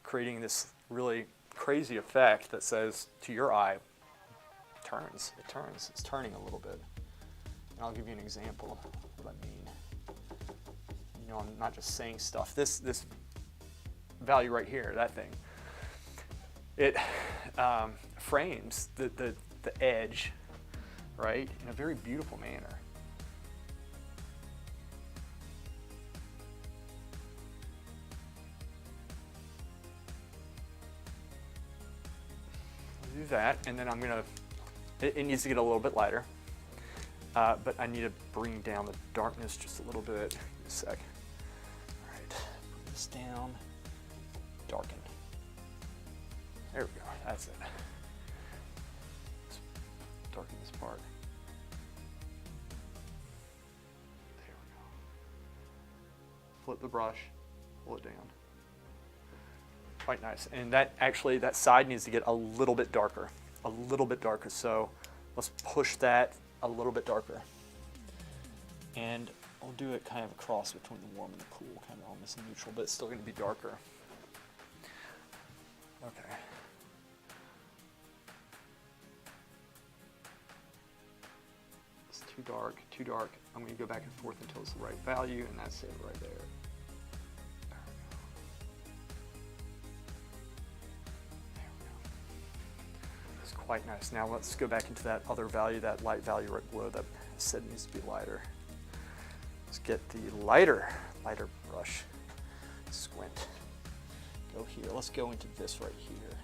creating this really crazy effect that says to your eye, it turns, it's turning a little bit. And I'll give you an example of what I mean. You know, I'm not just saying stuff. This value right here, that thing, it frames the edge, right, in a very beautiful manner. I'll do that, and then I'm gonna, it needs to get a little bit lighter, but I need to bring down the darkness just a little bit. Give me a sec. All right, bring this down, darken. There we go, that's it. Let's darken this part. There we go. Flip the brush, pull it down. Quite nice. And that actually, that side needs to get a little bit darker. So let's push that a little bit darker. And I'll do it kind of across between the warm and the cool, kind of on this neutral, but it's still going to be darker. Okay. It's too dark, too dark. I'm going to go back and forth until it's the right value, and that's it right there. Quite nice. Now let's go back into that other value, that light value right below that I said needs to be lighter. Let's get the lighter brush. Squint. Go here. Let's go into this right here.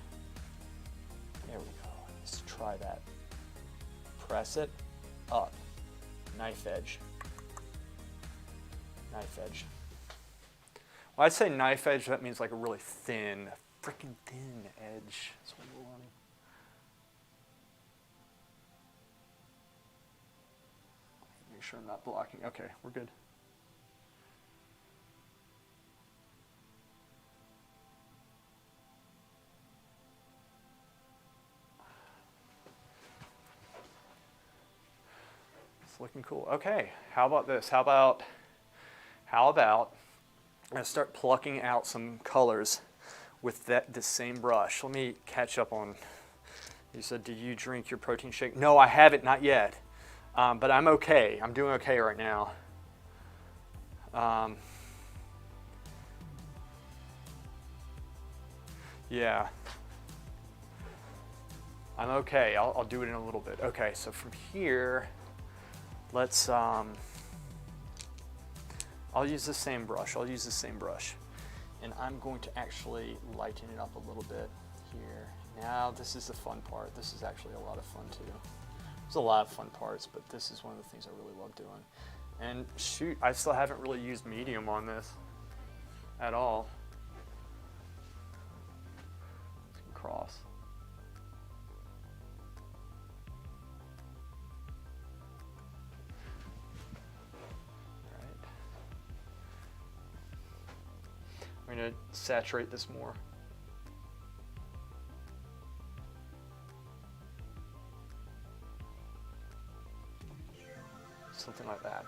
There we go. Let's try that. Press it up. Knife edge. Knife edge. When I say knife edge, that means like a really thin, freaking thin edge. That's what we're wanting. Make sure I'm not blocking. Okay, we're good. It's looking cool. Okay, how about this? How about I'm gonna start plucking out some colors with this same brush. Let me catch up on, you said, do you drink your protein shake? No, I haven't, not yet. But I'm okay. I'm doing okay right now. Yeah. I'm okay. I'll do it in a little bit. Okay, so from here, let's, I'll use the same brush. And I'm going to actually lighten it up a little bit here. Now, this is the fun part. This is actually a lot of fun too. There's a lot of fun parts, but this is one of the things I really love doing. And shoot, I still haven't really used medium on this at all. Cross. All right. I'm going to saturate this more. Something like that.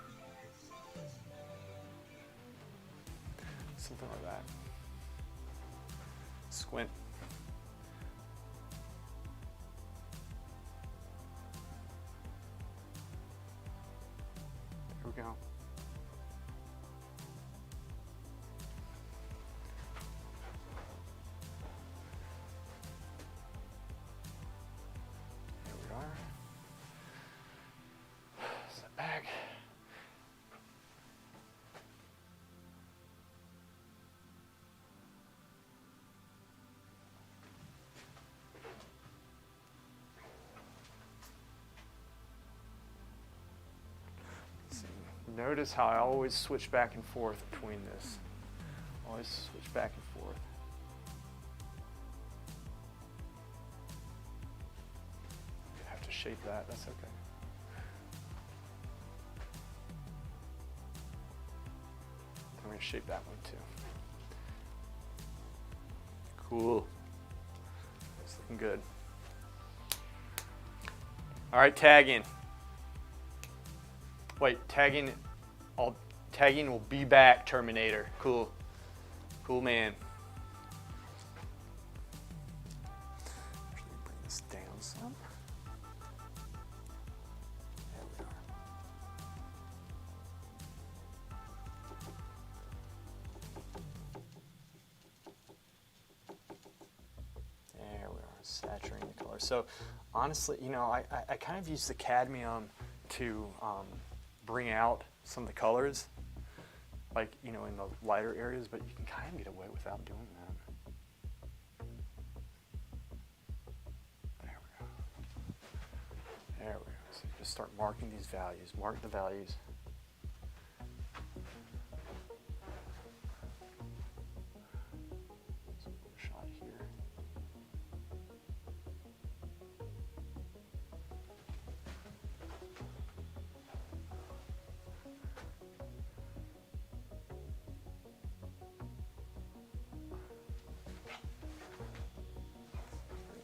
Something like that. Squint. There we go. There we are. Step back. Notice how I always switch back and forth between this. Always switch back and forth. You have to shape that, that's okay. I'm going to shape that one too. Cool. It's looking good. All right, tagging. Wait, tagging will be back, Terminator. Cool. Cool, man. Actually, bring this down some. There we are. There we are, saturating the color. So honestly, you know, I kind of use the cadmium to bring out some of the colors, like, you know, in the lighter areas, but you can kind of get away without doing that. There we go. There we go. So you just start marking these values. Mark the values. So a shot here.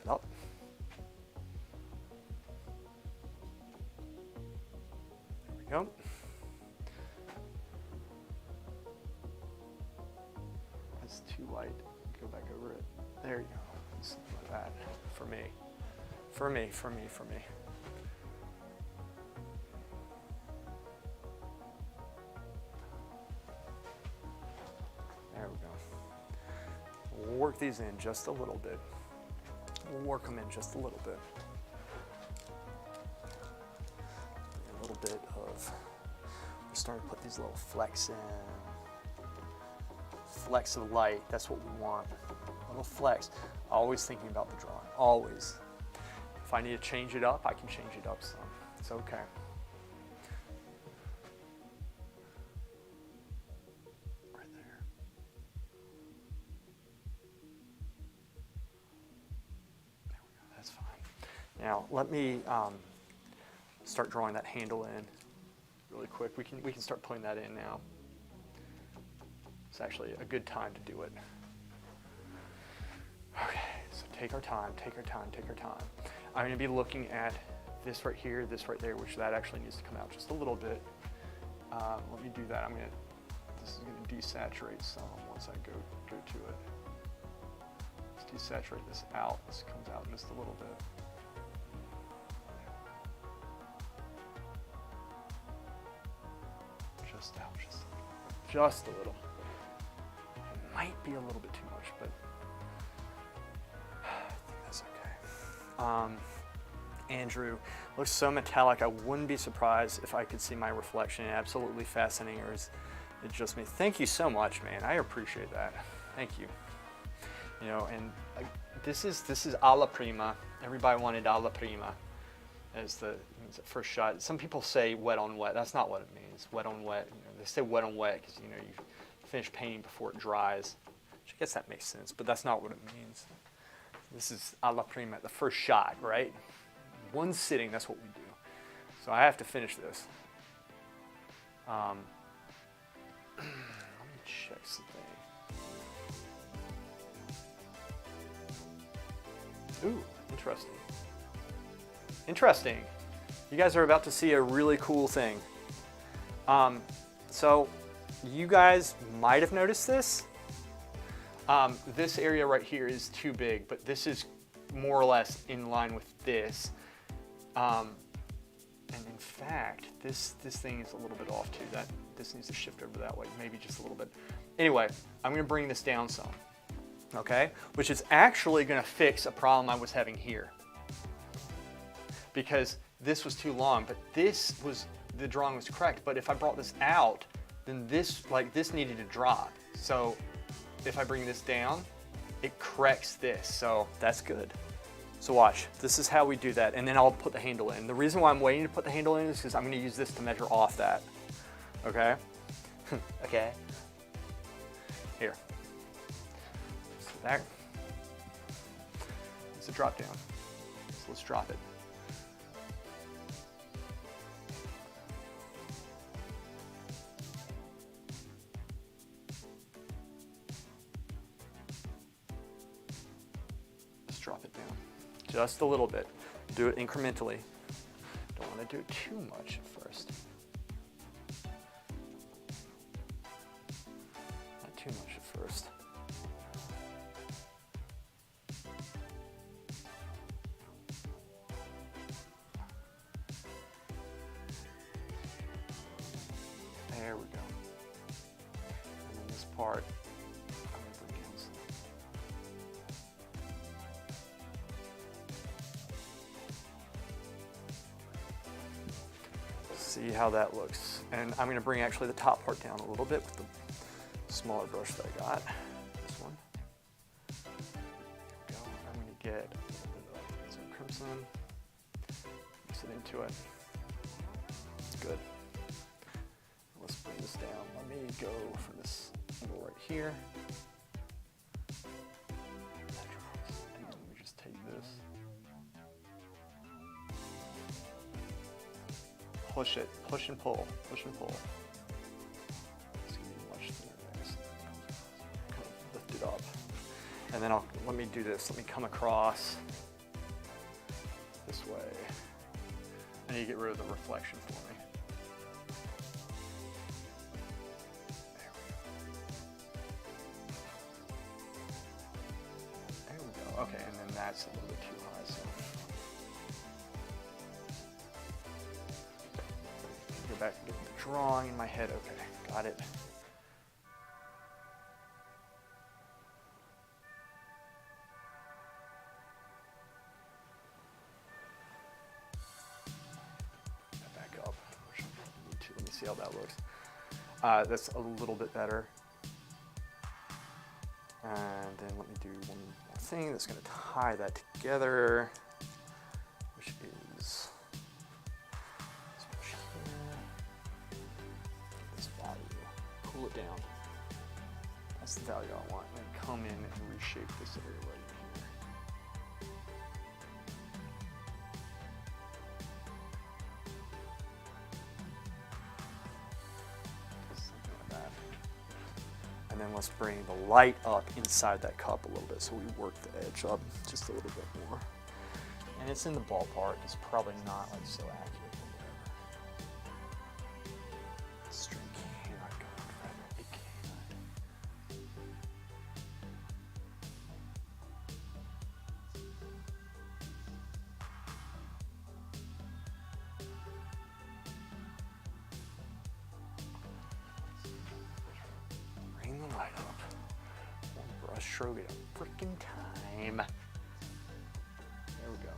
Up. There we go. light. Go back over it. There you go. Something like that. For me. For me, for me, for me. There we go. We'll work these in just a little bit. We'll work them in just a little bit. A little bit of, we're starting to put these little flecks in. Flecks of light, that's what we want. Little flecks. Always thinking about the drawing, always. If I need to change it up, I can change it up some. It's okay. Right there. There we go, that's fine. Now, let me start drawing that handle in really quick. We can start putting that in now. It's actually a good time to do it. Okay, so take our time, take our time, take our time. I'm going to be looking at this right here, this right there, which that actually needs to come out just a little bit. Let me do that. This is going to desaturate some once I go to it. Let's desaturate this out. This comes out just a little bit. Just out, just a little. It might be a little bit too much, but I think that's okay. Andrew, looks so metallic. I wouldn't be surprised if I could see my reflection. Absolutely fascinating, or is it just me? Thank you so much, man. I appreciate that. Thank you. You know, and this is Alla Prima. Everybody wanted Alla Prima as the first shot. Some people say wet on wet. That's not what it means. Wet on wet. You know, they say wet on wet because you finish painting before it dries. Which I guess that makes sense, but that's not what it means. This is Alla Prima, the first shot, right? One sitting, that's what we do. So I have to finish this. Let me check something. Ooh, interesting. Interesting. You guys are about to see a really cool thing. So you guys might have noticed this. This area right here is too big, but this is more or less in line with this. And in fact, this thing is a little bit off too. This needs to shift over that way, maybe just a little bit. Anyway, I'm going to bring this down some, okay? Which is actually going to fix a problem I was having here. Because this was too long, but the drawing was correct. But if I brought this out, then this needed to drop. So if I bring this down, it corrects this. So that's good. So watch, this is how we do that. And then I'll put the handle in. The reason why I'm waiting to put the handle in is because I'm going to use this to measure off that. Okay? Okay. Here. So there. It's a drop down. So let's drop it. Drop it down just a little bit. Do it incrementally. Don't want to do it too much at first. Not too much at first. There we go. And then this part, I'm going to bring in some. See how that looks. And I'm going to bring actually the top part down a little bit with the smaller brush that I got. This one. There we go. I'm going to get a little bit of Alizarin Crimson. Mix it into it. It's good. Let's bring this down. Let me go for this angle right here. And then we just take this. Push it, push and pull, push and pull. It's gonna be much thinner there. So kind of lift it up. And then let me do this. Let me come across this way. I need to get rid of the reflection for me. There we okay, and then that's a little bit too high, so. Go back and get the drawing in my head. Okay, got it. Back up. Let me see how that looks. That's a little bit better. And then let me do one more thing that's going to tie that together, which is this brush here. This value, pull it down. That's the value I want. And then come in and reshape this area right in here. Something like that. And then let's bring the light up inside that cup a little bit, so we work the edge up just a little bit more. And it's in the ballpark. It's probably not like so accurate or whatever. This string cannot go in further. It cannot. Bring the light up. One brush stroke at a freaking time. There we go.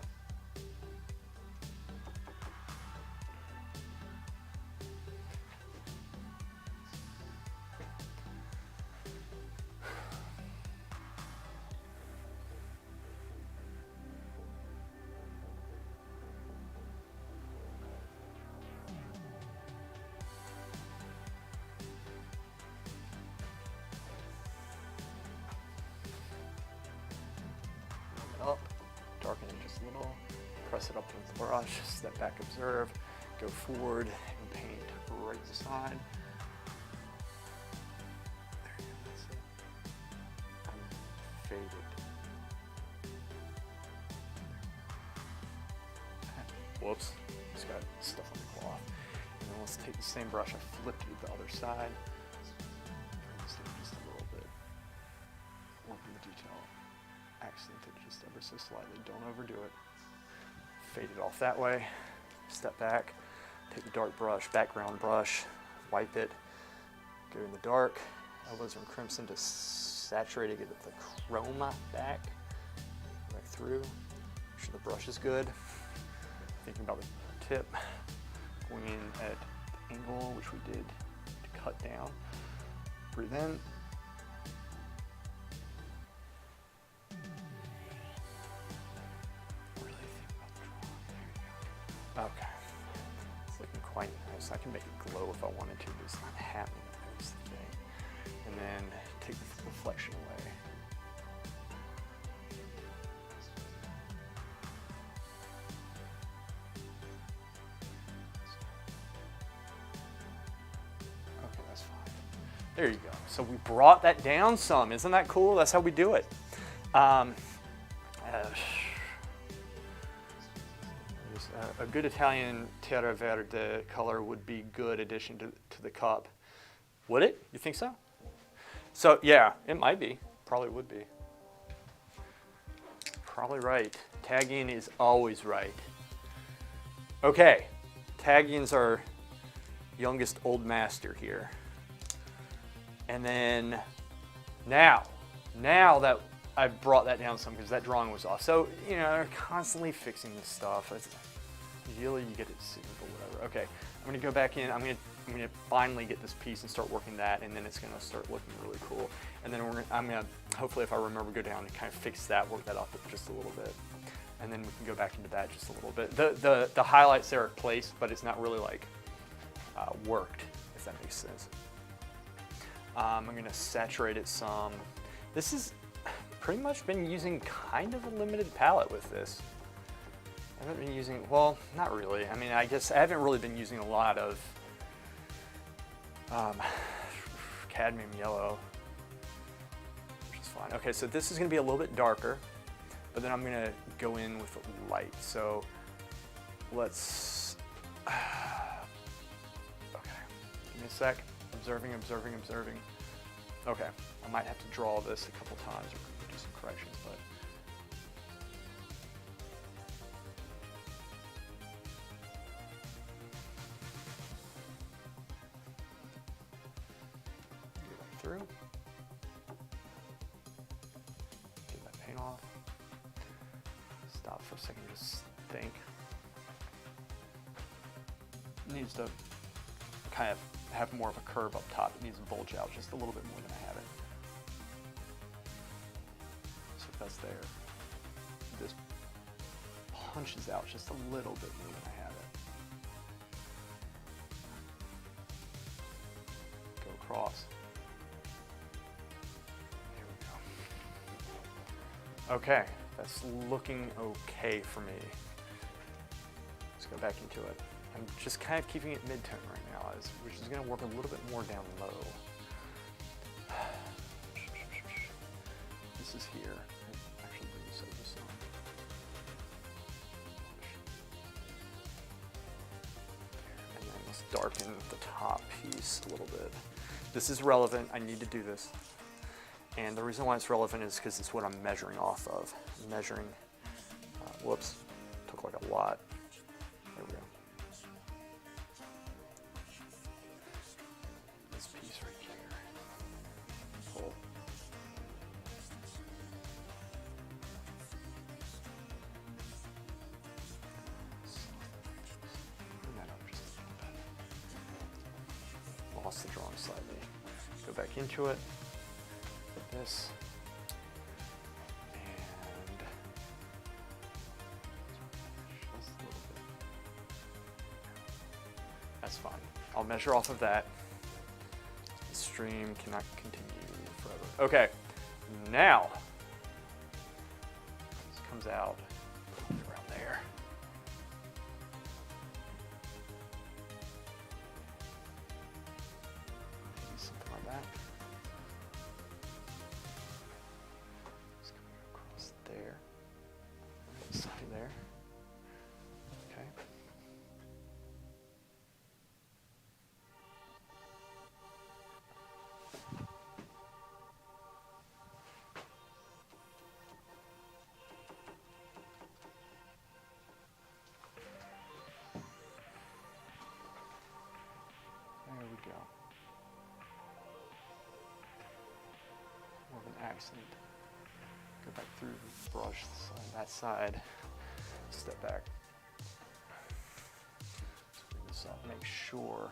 Up, darken it just a little, press it up with the brush, step back, observe, go forward, and paint right beside. There you go, that's it. And fade it. Whoops, just got stuff on the cloth. And then let's take the same brush, I flipped it to the other side. Bring this in just a little bit. Working the detail. Accent it just ever so slightly, don't overdo it. Fade it off that way, step back, take the dark brush, background brush, wipe it, go in the dark, Alizarin Crimson to saturate it, get the chroma back, right through, make sure the brush is good. Thinking about the tip, going in at the angle, which we did to cut down, breathe in. Okay, it's looking quite nice. I can make it glow if I wanted to, but it's not happening. That's the thing. And then take the reflection away. Okay, that's fine. There you go. So we brought that down some. Isn't that cool? That's how we do it. A good Italian terra verde color would be good addition to the cup. Would it? You think so? So yeah, it might be. Probably would be. Probably right. Tagging is always right. Okay, tagging's our youngest old master here. And then now that I've brought that down some because that drawing was off. So, you know, they're constantly fixing this stuff. Ideally, you get it suited or whatever. Okay, I'm gonna go back in. I'm gonna finally get this piece and start working that, and then it's gonna start looking really cool. And then I'm gonna hopefully, if I remember, go down and kind of fix that, work that up just a little bit, and then we can go back into that just a little bit. The highlights there are placed, but it's not really like worked, if that makes sense. I'm gonna saturate it some. This is pretty much been using kind of a limited palette with this. I haven't been using, well, not really. I mean, I guess I haven't really been using a lot of cadmium yellow, which is fine. Okay, so this is gonna be a little bit darker, but then I'm gonna go in with light. So let's, okay, give me a sec. Observing. Okay, I might have to draw this a couple times or do some corrections, but through. Get that paint off. Stop for a second, just think. It needs to kind of have more of a curve up top. It needs to bulge out just a little bit more than I have it. So if that's there, this punches out just a little bit more than I have it. Go across. There we go. Okay, that's looking okay for me. Let's go back into it. I'm just kind of keeping it mid-tone right now, which is going to work a little bit more down low. This is here. Actually, bring this over some. And then let's darken the top piece a little bit. This is relevant. I need to do this. And the reason why it's relevant is because it's what I'm measuring off of. I'm measuring, whoops, took like a lot. There we go. This piece right here. Pull. Bring that up just a little bit. Lost the drawing slightly. Go back into it. This. And just a little bit. That's fine. I'll measure off of that. The stream cannot continue forever. Okay, now this comes out around there. Maybe something like that. Just coming across there. Side there. Okay. There we go. More of an accent. Go back through the brush that side. Step back. Let's bring this up. Make sure.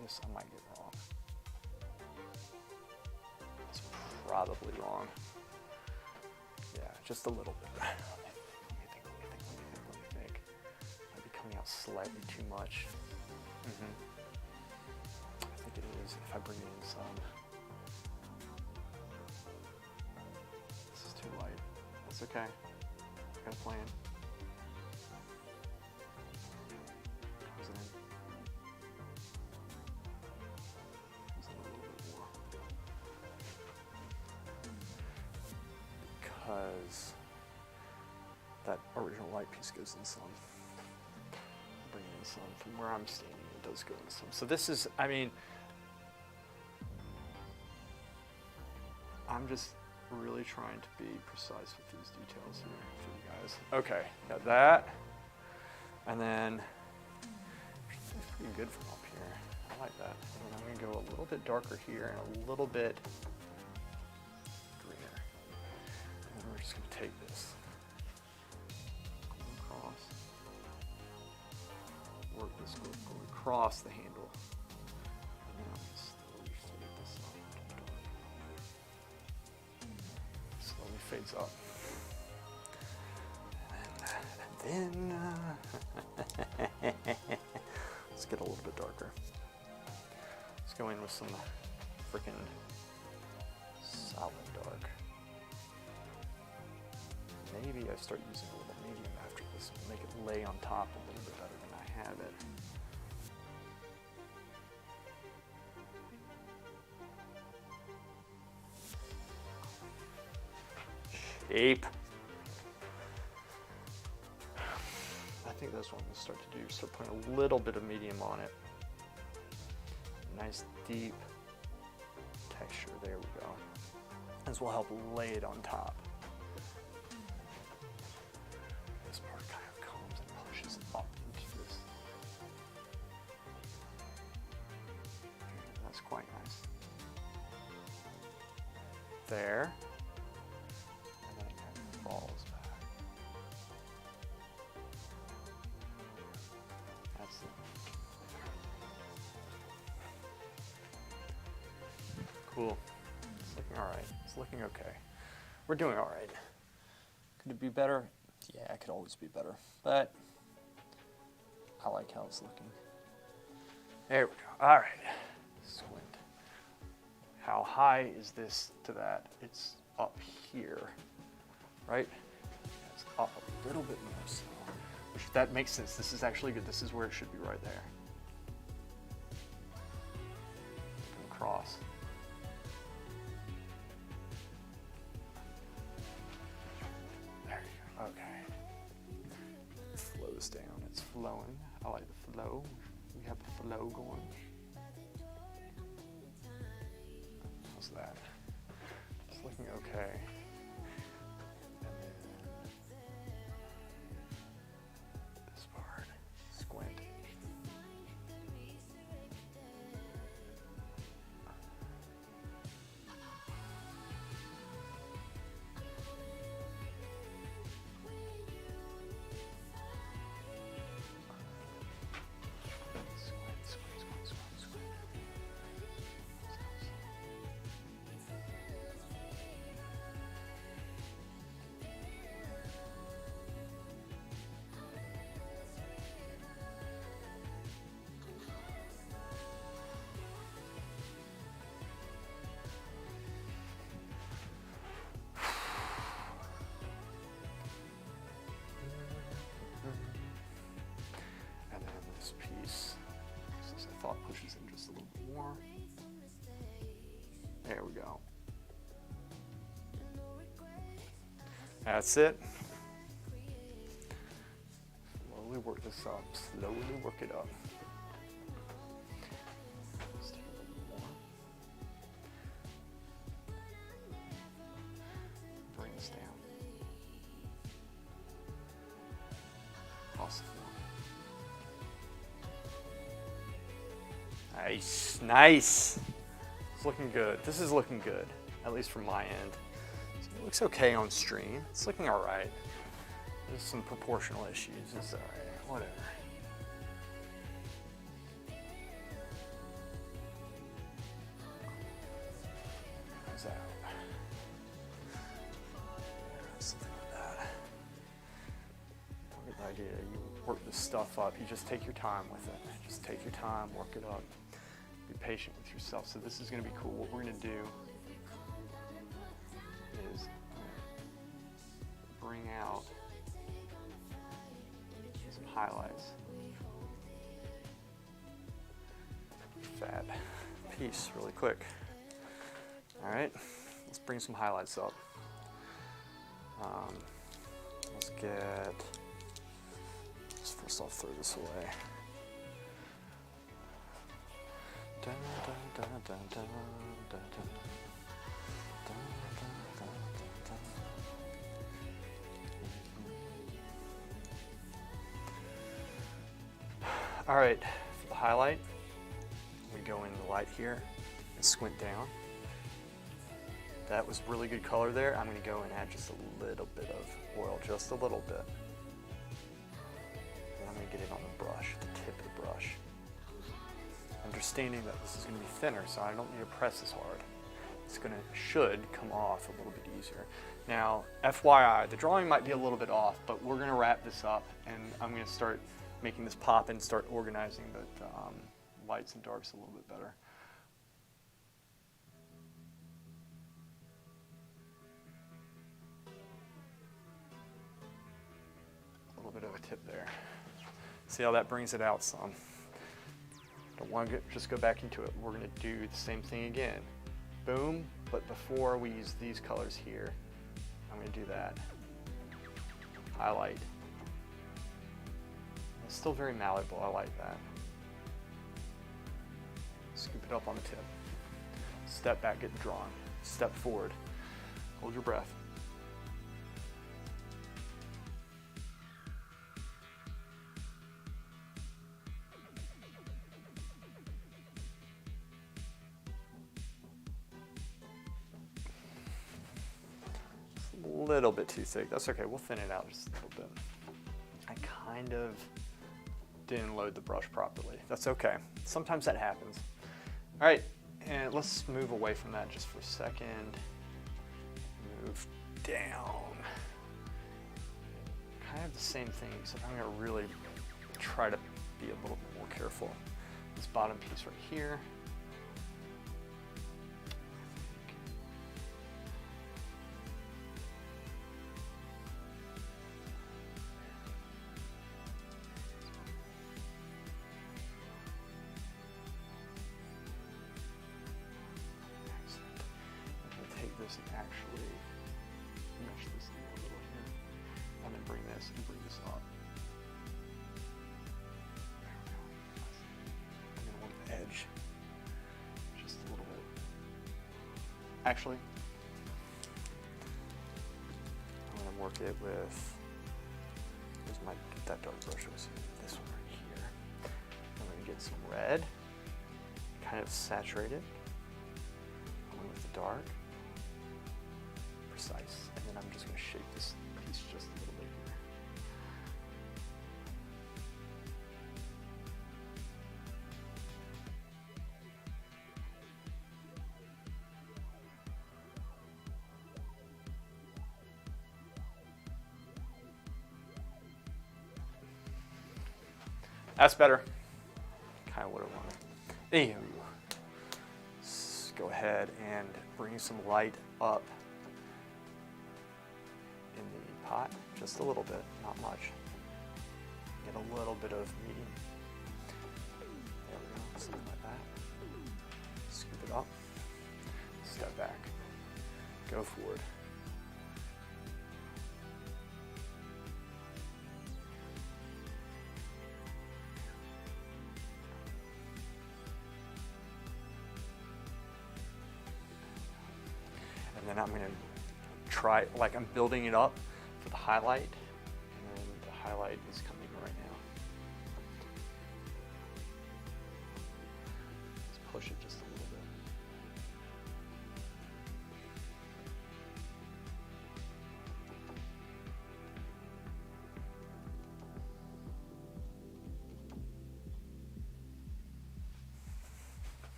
This I might get wrong. It's probably wrong. Yeah, just a little bit. Let me think. Might be coming out slightly too much. I think it is if I bring in some. This is too light. That's okay. Got a plan. Comes in. Comes in a little bit more. Because that original light piece goes in some. Bring in some from where I'm standing. It does go in some. So this is, I mean, I'm just really trying to be precise with these details here for you guys. Okay, got that. And then, it's pretty good from up here. I like that. And then I'm gonna go a little bit darker here and a little bit greener. And then we're just gonna take this. Go across. Work this going across the handle. And then I'm gonna slowly fade this up. Slowly fades up. And then let's get a little bit darker. Let's go in with some freaking solid dark. Maybe I start using a little medium after this. Make it lay on top a little bit better than I have it. Shape. I think that's what I'm going to start to do. Start putting a little bit of medium on it. Nice deep texture. There we go. This will help lay it on top. This part kind of comes and pushes up into this. That's quite nice. There. And then it kind of falls back. That's it. Cool. It's looking all right. It's looking okay. We're doing all right. Could it be better? Yeah, it could always be better. But I like how it's looking. There we go. All right. Squint. How high is this to that? It's up here, right? It's up a little bit more so. Which, that makes sense. This is actually good. This is where it should be, right there. Across. There you go. Okay. It flows down. It's flowing. I like the flow. We have a flow going. How's that? It's looking okay. This part, squint. Piece, as I thought, pushes in just a little bit more. There we go. That's it. Slowly work this up. Slowly work it up. Let's take a little bit more. Bring this down. Awesome. Nice, nice. It's looking good. This is looking good, at least from my end. So it looks okay on stream. It's looking all right. There's some proportional issues. It's all right, whatever. How's that? Something like that. Don't get the idea. You work this stuff up. You just take your time with it. Just take your time, work it up. Be patient with yourself. So this is going to be cool. What we're going to do is bring out some highlights. Fat piece really quick. All right, let's bring some highlights up. Let's get, let's first off throw this away. Dun, dun, dun, dun, dun, dun, dun. Dun, dun, dun, dun, dun. All right, for the highlight, we go in the light here and squint down. That was really good color there. I'm going to go and add just a little bit of oil, just a little bit. And I'm going to get it on the brush, the tip of the brush. Understanding that this is going to be thinner, so I don't need to press as hard. It's going to, should come off a little bit easier. Now, FYI, the drawing might be a little bit off, but we're going to wrap this up, and I'm going to start making this pop and start organizing the lights and darks a little bit better. A little bit of a tip there. See how that brings it out some. Don't want to just go back into it. We're going to do the same thing again. Boom, but before we use these colors here, I'm going to do that. Highlight. It's still very malleable. I like that. Scoop it up on the tip. Step back, get drawn. Step forward. Hold your breath. little bit too thick. That's okay, we'll thin it out just a little bit. I kind of didn't load the brush properly. That's okay. Sometimes that happens. All right, and let's move away from that just for a second. Move down. Kind of the same thing, except I'm gonna really try to be a little bit more careful. This bottom piece right here. This and actually mesh this in a little here, and then bring this up. There we go. I'm gonna want the edge just a little bit. Actually, I'm gonna work it with. Where's my that dark brush? Was this one right here. I'm gonna get some red, kind of saturate it. Along with the dark. Precise, and then I'm just going to shape this piece just a little bit here. That's better. Kind of what I wanted. Anywho, let's go ahead and bring some light up in the pot, just a little bit, not much. Get a little bit of medium. There we go, something like that. Scoop it up, step back, go forward. And then I'm going to try, like I'm building it up for the highlight, and the highlight is coming right now. Let's push it just a little bit.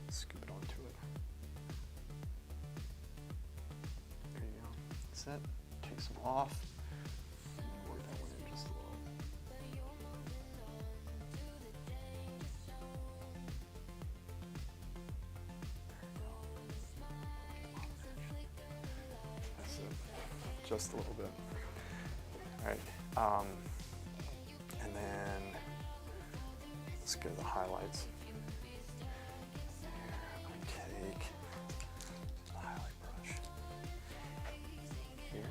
Scoop it onto it. There you go. That's it. Take some off. Work that one in just a little. That's it. Just a little bit. All right. And then let's go to the highlights. Take the highlight brush here,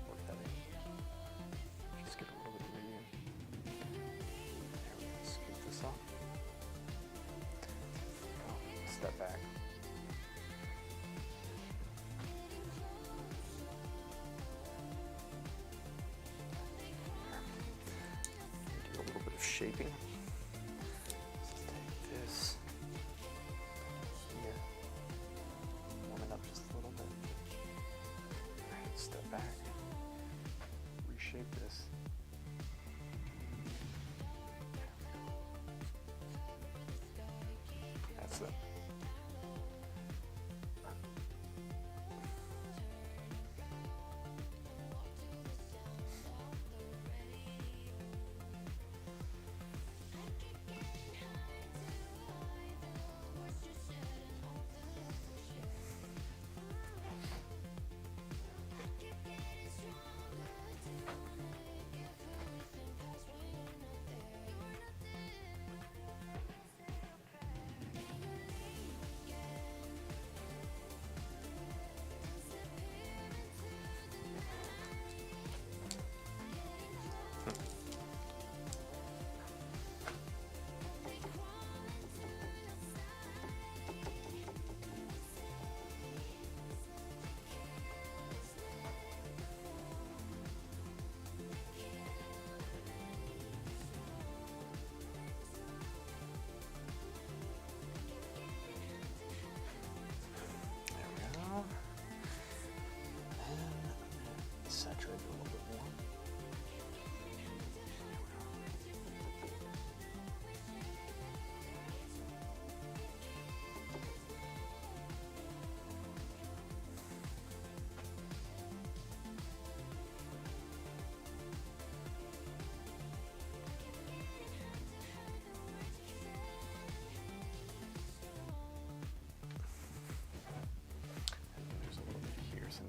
work that in, just get a little bit of medium. There we go, scoop this up, step back. Do a little bit of shaping. Back, reshape this. That's it.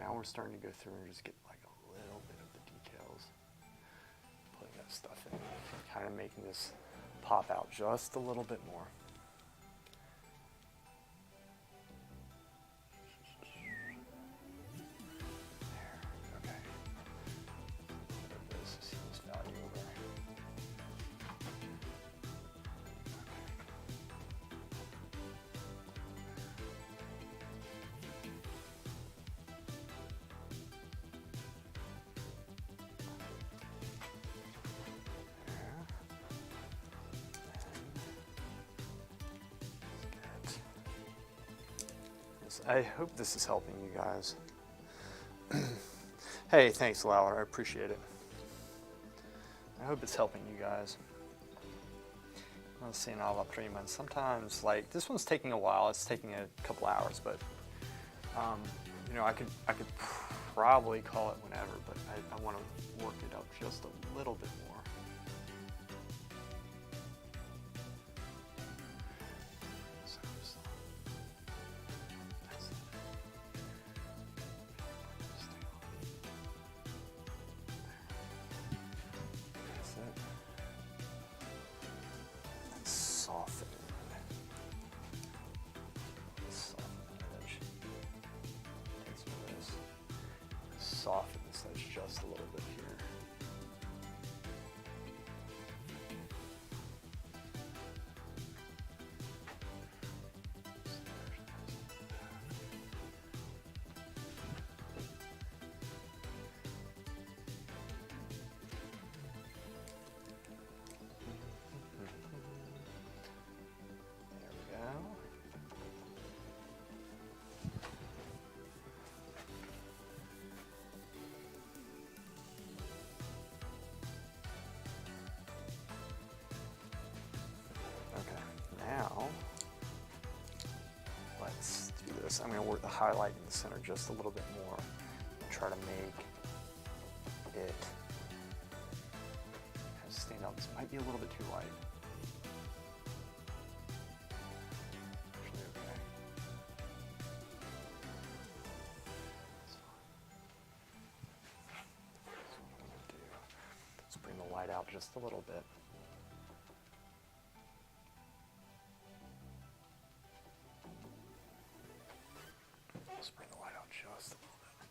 now we're starting to go through and just get like a little bit of the details. Putting that stuff in, kind of making this pop out just a little bit more. I hope this is helping you guys. Hey, thanks, Laura. I appreciate it. I hope it's helping you guys. I'm seeing Alla Prima, and sometimes, like, this one's taking a while. It's taking a couple hours, but you know, I could probably call it whenever, but I want to work it up just a little bit more. Soften this edge just a little bit here. There we go. Now, let's do this. I'm going to work the highlight in the center just a little bit more and try to make it kind of stand out. This might be a little bit too light. Actually, okay. That's what I'm going to do. Let's bring the light out just a little bit. Let's bring the light out just a little bit.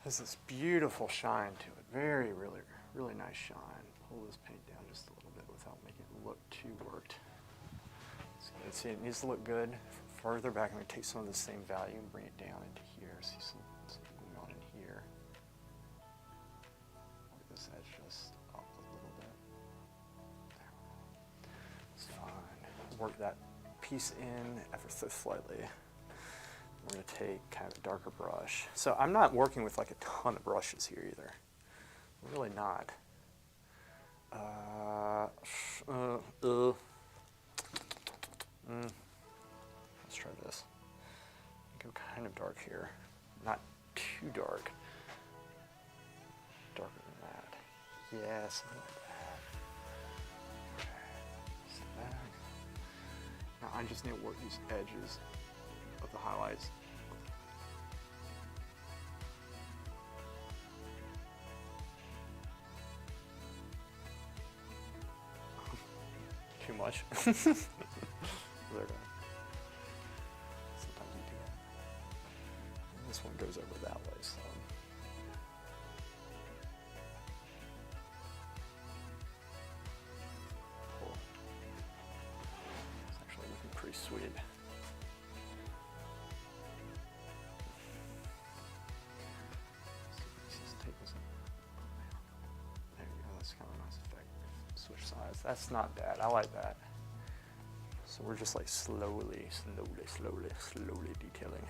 Has this beautiful shine to it. Really nice shine. Pull this paint down just a little bit without making it look too worked. See, it needs to look good. Further back, I'm going to take some of the same value and bring it down into here. See something going on in here. This edge just up a little bit. There. It's fine. Work that piece in ever so slightly. We're going to take kind of a darker brush. So I'm not working with like a ton of brushes here either. Really not. Let's try this. Go kind of dark here. Not too dark. Darker than that. Yeah, something like that. Okay. Step back. Now I just need to work these edges of the highlights. Too much. There we go. Sometimes you do that. And this one goes over that way, so. Cool. It's actually looking pretty sweet. There you go, that's kind of a nice effect. Switch sides. That's not bad. I like that. So we're just like slowly detailing.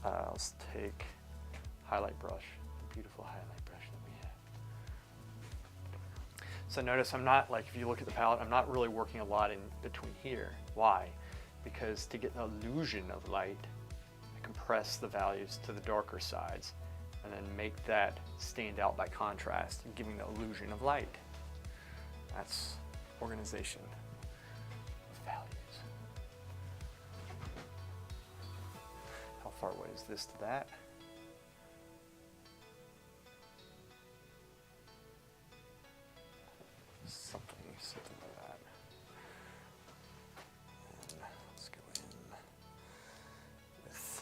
Let's take highlight brush, the beautiful highlight brush that we have. So notice I'm not, like, if you look at the palette, I'm not really working a lot in between here. Why? Because to get the illusion of light, I compress the values to the darker sides and then make that stand out by contrast and giving the illusion of light. That's organization of values. How far away is this to that? Something like that. And let's go in with this.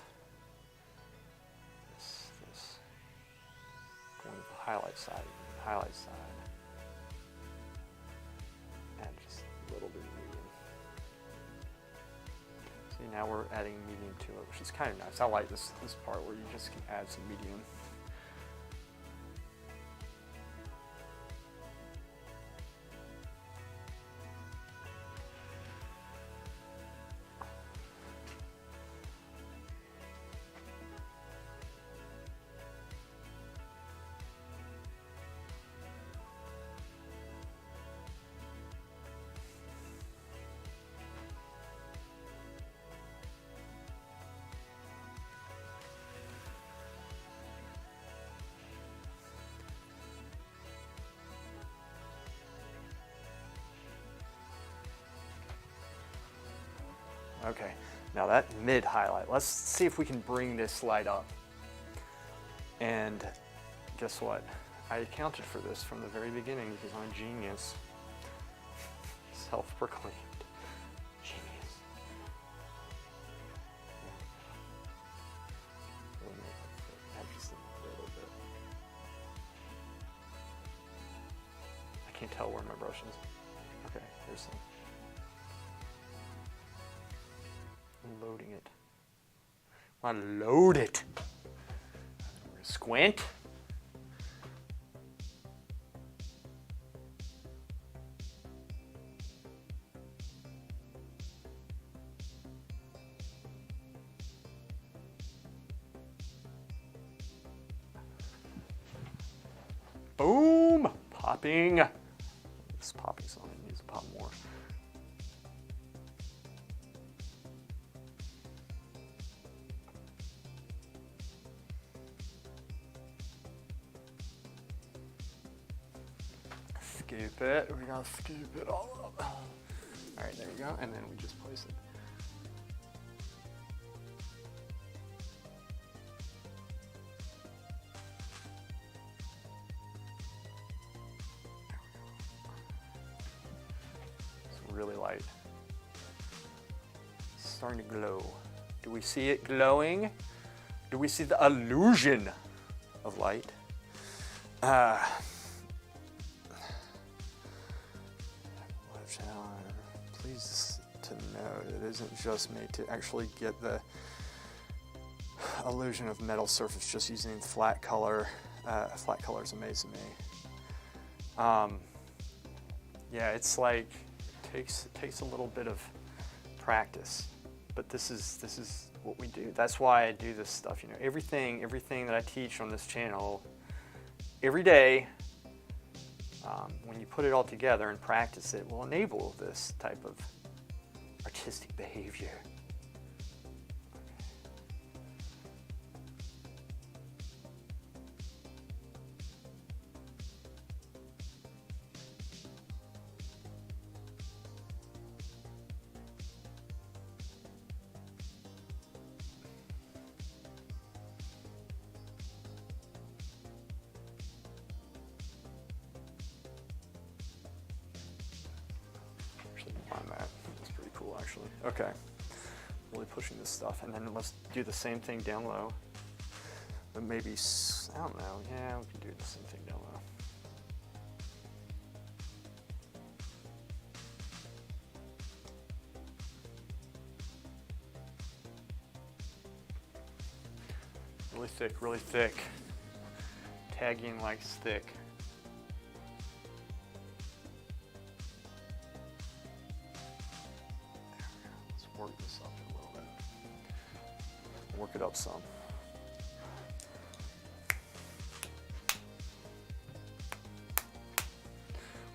Going with the highlight side. And just a little bit of medium. See, now we're adding medium to it, which is kind of nice. I like this part where you just can add some medium. Okay, now that mid highlight, let's see if we can bring this light up. And guess what? I accounted for this from the very beginning because I'm a genius. Self-proclaimed genius. Just a little bit. I can't tell where my brush is. Okay, here's some. Loading it. I want to load it. Squint. Boom! Popping. This popping song needs to pop more. Scoop it. We gotta scoop it all up. All right, there you go. And then we just place it. It's really light. It's starting to glow. Do we see it glowing? Do we see the illusion of light? Pleased to know it isn't just made to actually get the illusion of metal surface just using flat color. Flat color is amazing to me. Yeah, it's like it takes a little bit of practice, but this is what we do. That's why I do this stuff. You know, everything that I teach on this channel every day. When you put it all together and practice it, will enable this type of artistic behavior. That's pretty cool, actually. Okay, really pushing this stuff, and then let's do the same thing down low. But maybe, I don't know, yeah, we can do the same thing down low. Really thick, really thick. Tagging like thick. Work this up a little bit. Work it up some.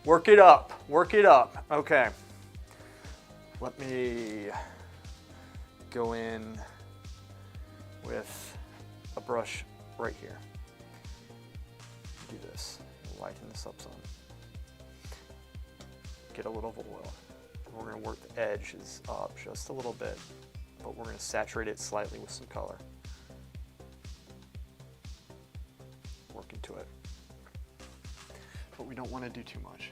Work it up. Work it up. Okay. Let me go in with a brush right here. this. Lighten this up some. Get a little of oil. We're going to work the edges up just a little bit, but we're going to saturate it slightly with some color. Work into it. But we don't want to do too much.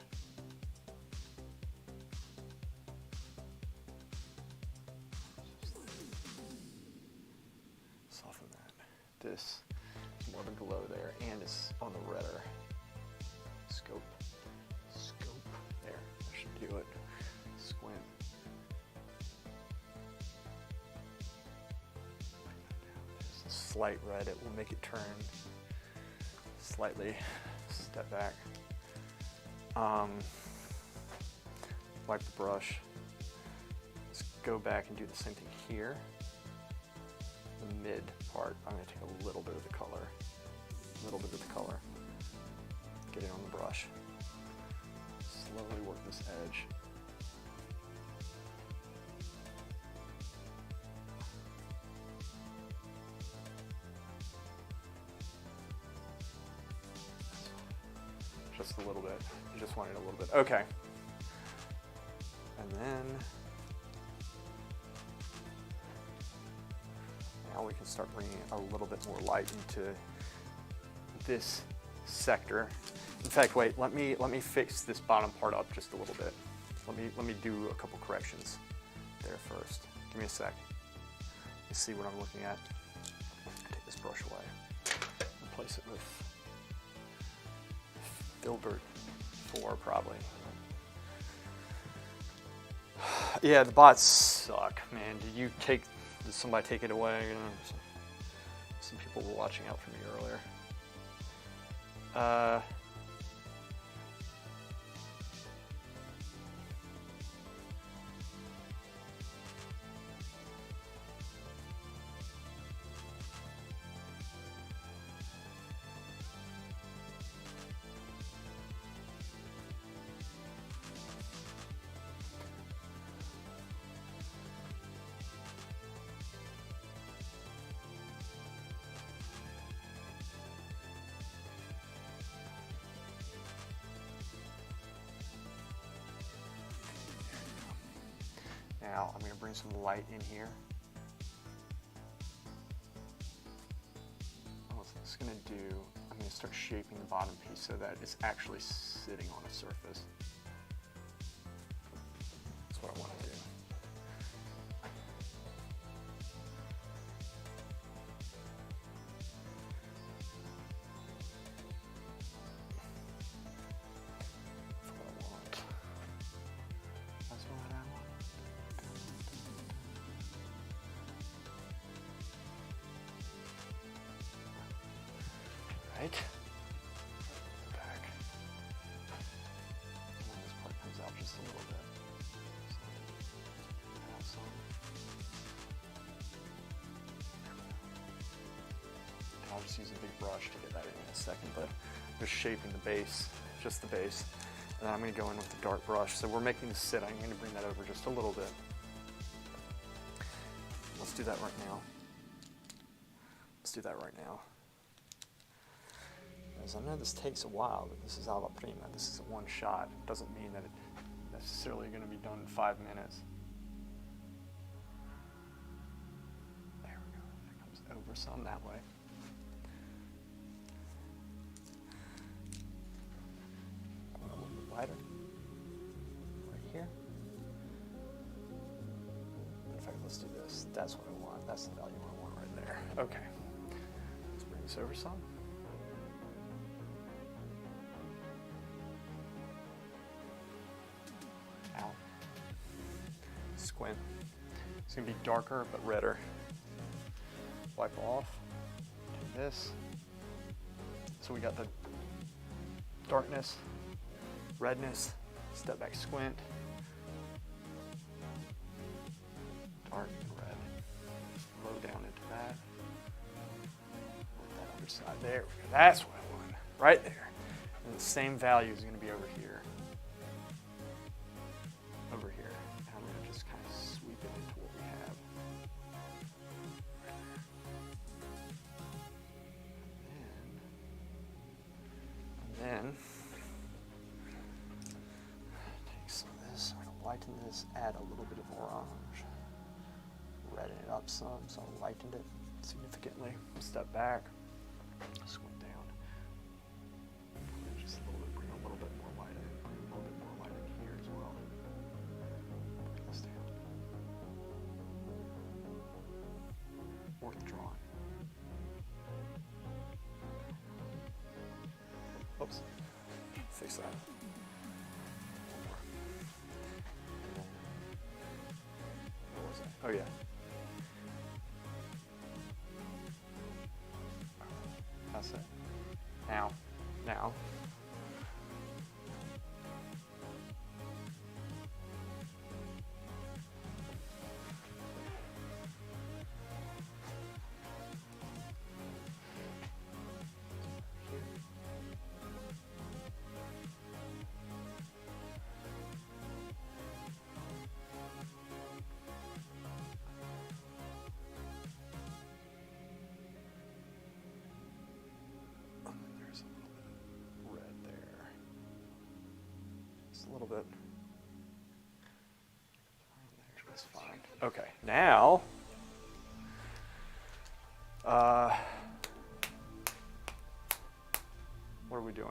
Soften that. This is more of a glow there, and it's on the redder scope. There, that should do it. Squint. Just a slight red, it will make it turn slightly. Step back. Wipe the brush. Let's go back and do the same thing here. The mid part, I'm going to take a little bit of the color. Get it on the brush. Slowly work this edge. Just a little bit. You just want it a little bit. Okay. And then now we can start bringing a little bit more light into this sector. In fact, wait. Let me fix this bottom part up just a little bit. Let me do a couple corrections there first. Give me a sec. You see what I'm looking at. Take this brush away. Replace it with Filbert 4 probably. Yeah, the bots suck, man. Did somebody take it away? You know, some people were watching out for me earlier. Now I'm going to bring some light in here. What it's going to do, I'm going to start shaping the bottom piece so that it's actually sitting on a surface. That's what I want to do. Right. Back. And this part comes out just a little bit. So, I'll just use a big brush to get that in a second, but I'm just shaping the base, just the base. And then I'm going to go in with the dark brush. So we're making this sit. I'm going to bring that over just a little bit. Let's do that right now. As I know this takes a while, but this is Alla Prima. This is a one shot. It doesn't mean that it's necessarily going to be done in 5 minutes. There we go. That comes over some that way. Going a little bit wider. Right here. In fact, let's do this. That's what I want. That's the value I want right there. Okay. Let's bring this over some. Squint. It's going to be darker but redder. Wipe off. Do this. So we got the darkness, redness, step back, squint, dark and red. Low down into that. Work that other side. There we go. That's what I want. Right there. And the same value is going to be over here. Over here. And I'm going to just kind of sweep it into what we have. And then I'm in, take some of this, I'm going to lighten this, add a little bit of orange, redden it up some, so I lightened it significantly. Step back, squint down, just a little bit, bring a little bit more light in, bring a little bit more light in here as well. Bring this down. Worth drawing. Oops, fix that. What was that? Oh yeah. That's it. Now. A little bit. That's fine. Okay, now what are we doing?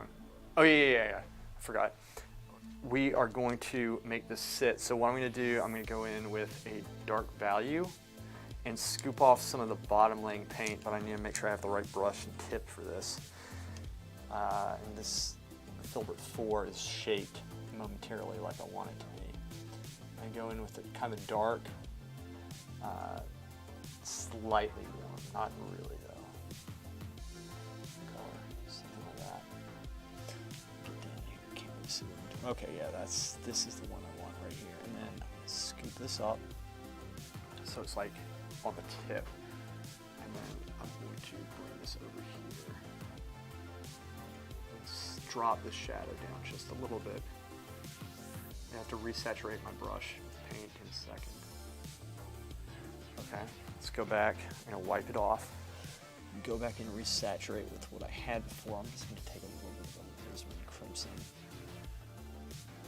Oh yeah. I forgot. We are going to make this sit. So what I'm going to do, I'm going to go in with a dark value and scoop off some of the bottom laying paint, but I need to make sure I have the right brush and tip for this. And this filbert 4 is shaped momentarily like I want it to be. I go in with a kind of dark, slightly warm, not really though. Color, something like that. Get down here, can't really see what I'm doing. Okay, yeah, this is the one I want right here. And then scoop this up so it's like on the tip. And then I'm going to bring this over here. Let's drop the shadow down just a little bit. I have to resaturate my brush with paint in a second. Okay, let's go back. I'm going to wipe it off. Go back and resaturate with what I had before. I'm just going to take a little bit of Alizarin Crimson.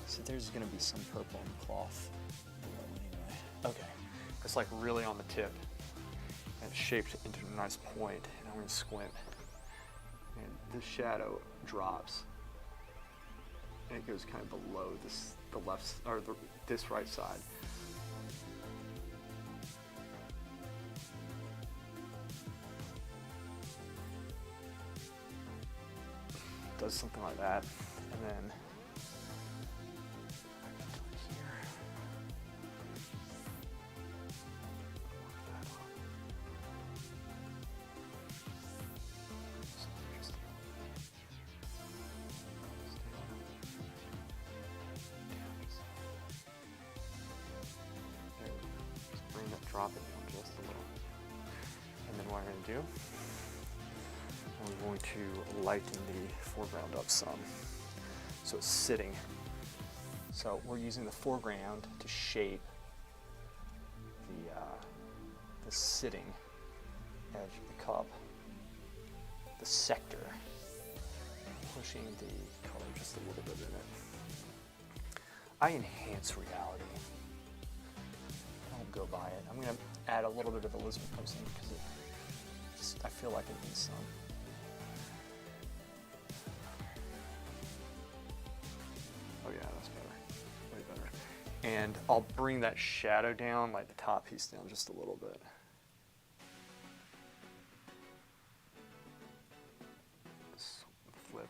So there's going to be some purple on the cloth. Anyway. Okay, it's like really on the tip. And it's shaped into a nice point. And I'm going to squint. And this shadow drops. And it goes kind of below the left, or this right side. Does something like that, and then drop it down just a little. And then what I'm going to do, I'm going to lighten the foreground up some. So it's sitting. So we're using the foreground to shape the sitting edge of the cup, the sector, pushing the color just a little bit in it. I enhance reality. Go by it. I'm going to add a little bit of Alizarin Crimson because I feel like it needs some. Oh yeah, that's better. Way better. And I'll bring that shadow down, like the top piece down just a little bit. Just flip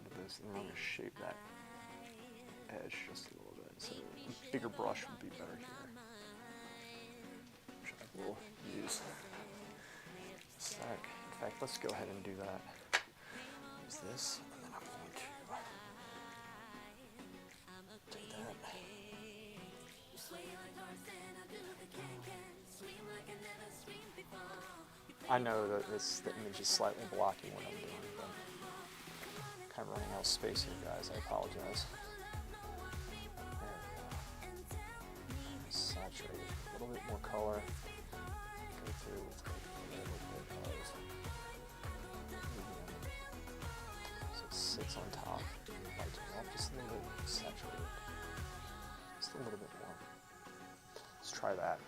into this, and then I'm going to shape that edge just a little bit. So a bigger brush would be better here, which I will use. Stack. In fact, let's go ahead and do that. Use this, and then I'm going to take that. I know that the image is slightly blocking what I'm doing, but kind of running out of space here, guys. I apologize. Saturate a little bit more color. Go through with a little bit of sits on top. Light it up just a little bit saturated. Just a little bit more. Let's try that.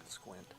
Squint.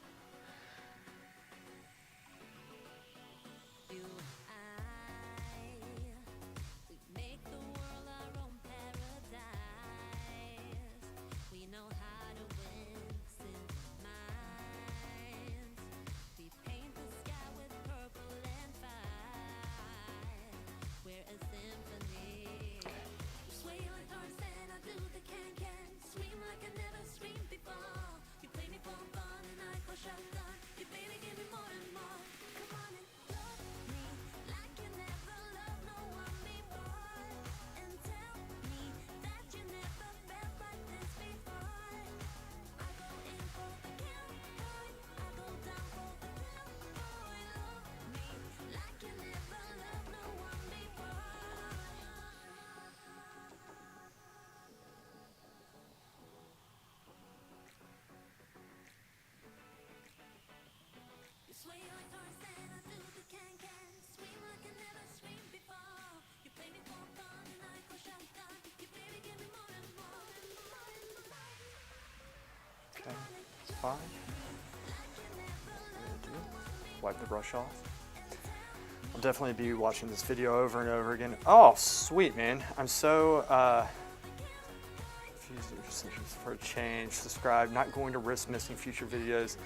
Okay, it's fine. Wipe the brush off. I'll definitely be watching this video over and over again. Oh, sweet, man. I'm so for a change. Subscribe. Not going to risk missing future videos.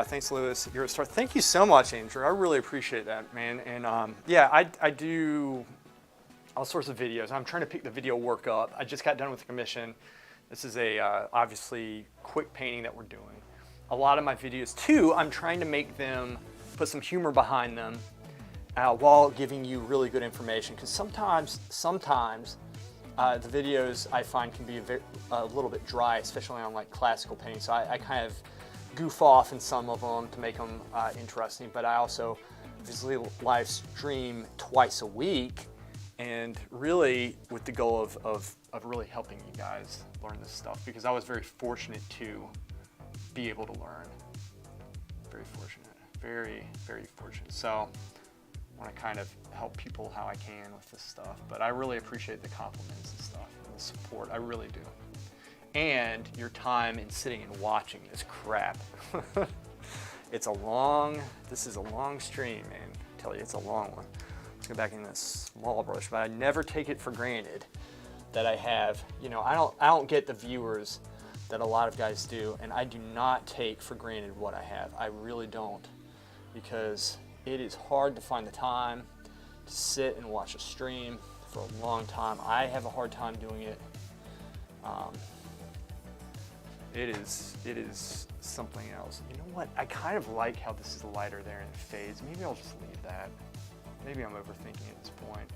Thanks, Lewis. You're a star. Thank you so much, Andrew. I really appreciate that, man. And yeah, I do all sorts of videos. I'm trying to pick the video work up. I just got done with the commission. This is a obviously quick painting that we're doing. A lot of my videos too, I'm trying to make them, put some humor behind them while giving you really good information. Because sometimes the videos I find can be a little bit dry, especially on like classical painting. So I kind of goof off in some of them to make them interesting. But I also obviously live stream twice a week, and really with the goal of really helping you guys learn this stuff, because I was very fortunate to be able to learn. Very fortunate, very, very fortunate. So I want to kind of help people how I can with this stuff, but I really appreciate the compliments and stuff and the support. I really do. And your time in sitting and watching this crap. This is a long stream, man. I tell you, it's a long one. Let's go back in this small brush, but I never take it for granted that I have, you know, I don't get the viewers that a lot of guys do, and I do not take for granted what I have. I really don't, because it is hard to find the time to sit and watch a stream for a long time. I have a hard time doing it. It is something else. You know what? I kind of like how this is lighter there and it fades. Maybe I'll just leave that. Maybe I'm overthinking at this point.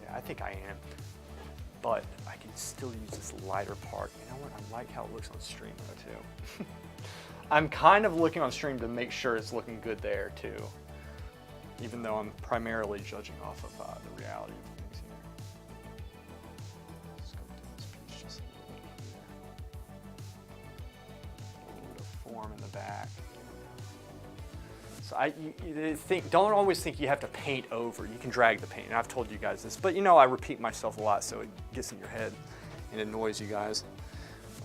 Yeah, I think I am. But I can still use this lighter part. You know what? I like how it looks on stream though too. I'm kind of looking on stream to make sure it's looking good there too, even though I'm primarily judging off of the reality of things here. Let's go through this piece just a little bit of form in the back. So don't always think you have to paint over. You can drag the paint, and I've told you guys this, but you know I repeat myself a lot, so it gets in your head and it annoys you guys.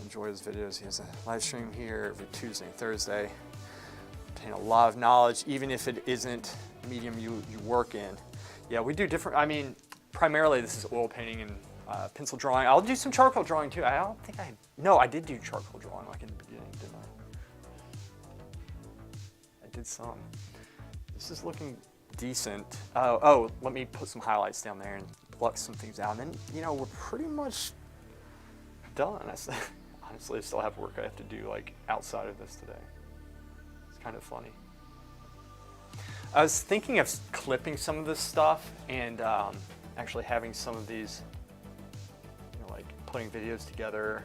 Enjoy his videos. He has a live stream here every Tuesday and Thursday. Obtain a lot of knowledge, even if it isn't medium you work in. Yeah, we do different. I mean, primarily this is oil painting and pencil drawing. I'll do some charcoal drawing too. I did do charcoal drawing like in the beginning, didn't I? I did some. This is looking decent. Oh, let me put some highlights down there and pluck some things out. And then, you know, we're pretty much done. Honestly, I still have work I have to do like outside of this today. It's kind of funny. I was thinking of clipping some of this stuff and actually having some of these, you know, like putting videos together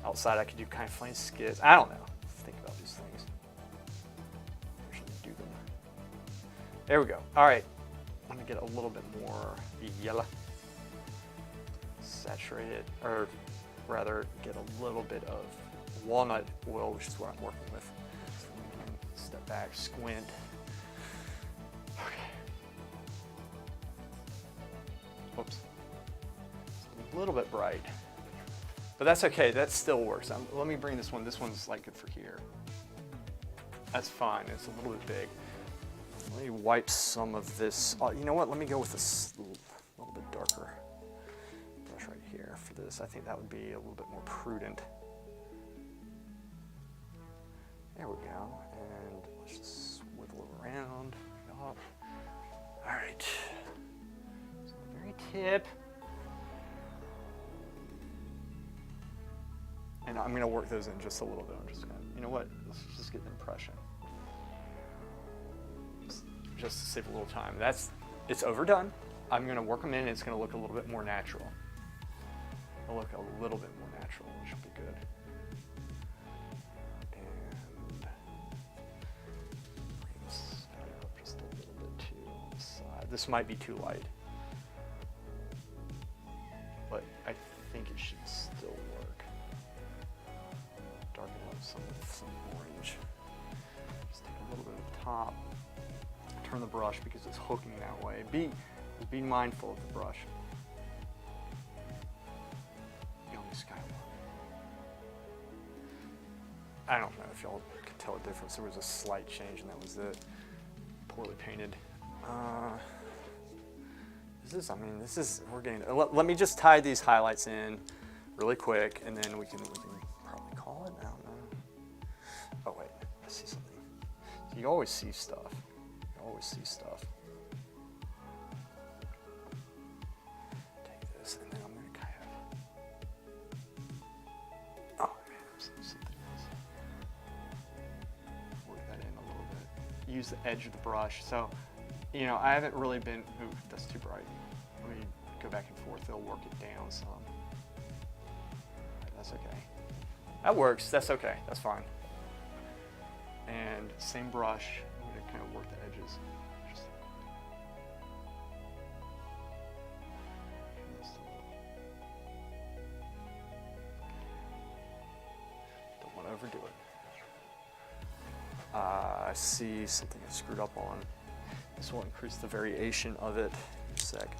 outside. I could do kind of funny skits. I don't know. Think about these things. Actually do them. There we go. All right. I'm gonna get a little bit more yellow. Saturate it, or rather get a little bit of walnut oil, which is what I'm working with. So step back, squint. Okay. little bit bright. But that's okay, that still works. Let me bring this one. This one's like good for here. That's fine, it's a little bit big. Let me wipe some of this. You know what, let me go with this little bit darker brush right here for this. I think that would be a little bit more prudent. There we go, and let's just wiggle it around. All right, so the very tip. And I'm gonna work those in just a little bit. I'm just gonna, you know what, let's just get an impression. Just to save a little time. It's overdone. I'm gonna work them in and it's gonna look a little bit more natural. It'll look a little bit more natural, which will be good. And bring this up just a little bit too on the side. This might be too light, but I think it should still work. Darken up some with some orange. Just take a little bit of the top. Turn the brush because it's hooking that way. Be mindful of the brush. Young Skywalker. I don't know if y'all can tell a difference. There was a slight change and that was it. Poorly painted. We're getting, let me just tie these highlights in really quick and then we can probably call it. I don't know. Oh wait, I see something. You always see stuff. Always see stuff. Take this and then I'm going to kind of, oh man, something else. Work that in a little bit. Use the edge of the brush. So, you know, I haven't really been, ooh, that's too bright. Let me go back and forth. It'll work it down some. Right, that's okay. That works. That's okay. That's fine. And same brush. I'm going to kind of work the edges. Just don't want to overdo it. I see something I screwed up on. This will increase the variation of it in a sec.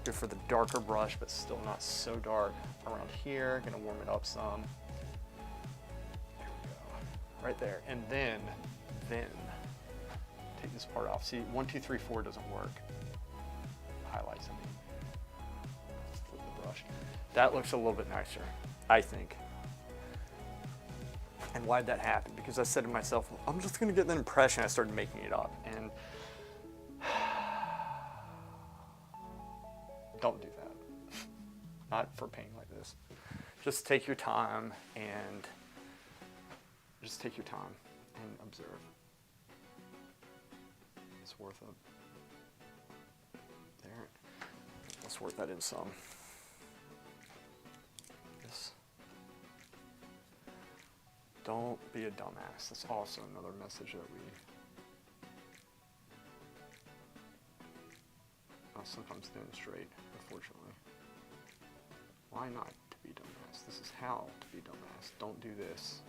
Go for the darker brush, but still not so dark. Around here, gonna warm it up some. There we go. Right there, and then take this part off. See, 1, 2, 3, 4 doesn't work. Highlights, I mean. Flip the brush. That looks a little bit nicer, I think. And why'd that happen? Because I said to myself, well, I'm just gonna get that impression. I started making it up, and don't do that. Not for painting like this. Just take your time and observe. It's worth it. There. Let's work that in some. Yes. Don't be a dumbass. That's also another message that we sometimes demonstrate, unfortunately. Why not to be dumbass? This is how to be dumbass. Don't do this.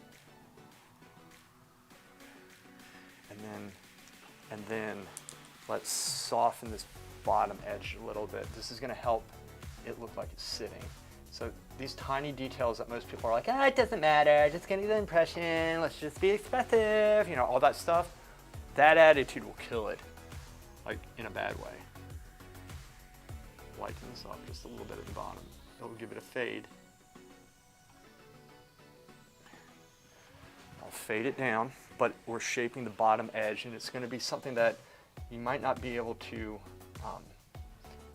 And then let's soften this bottom edge a little bit. This is going to help it look like it's sitting. So these tiny details that most people are like, it doesn't matter, just getting the impression, let's just be expressive, you know, all that stuff. That attitude will kill it, like in a bad way. Lighten this up just a little bit at the bottom. It'll give it a fade. I'll fade it down, but we're shaping the bottom edge, and it's going to be something that you might not be able to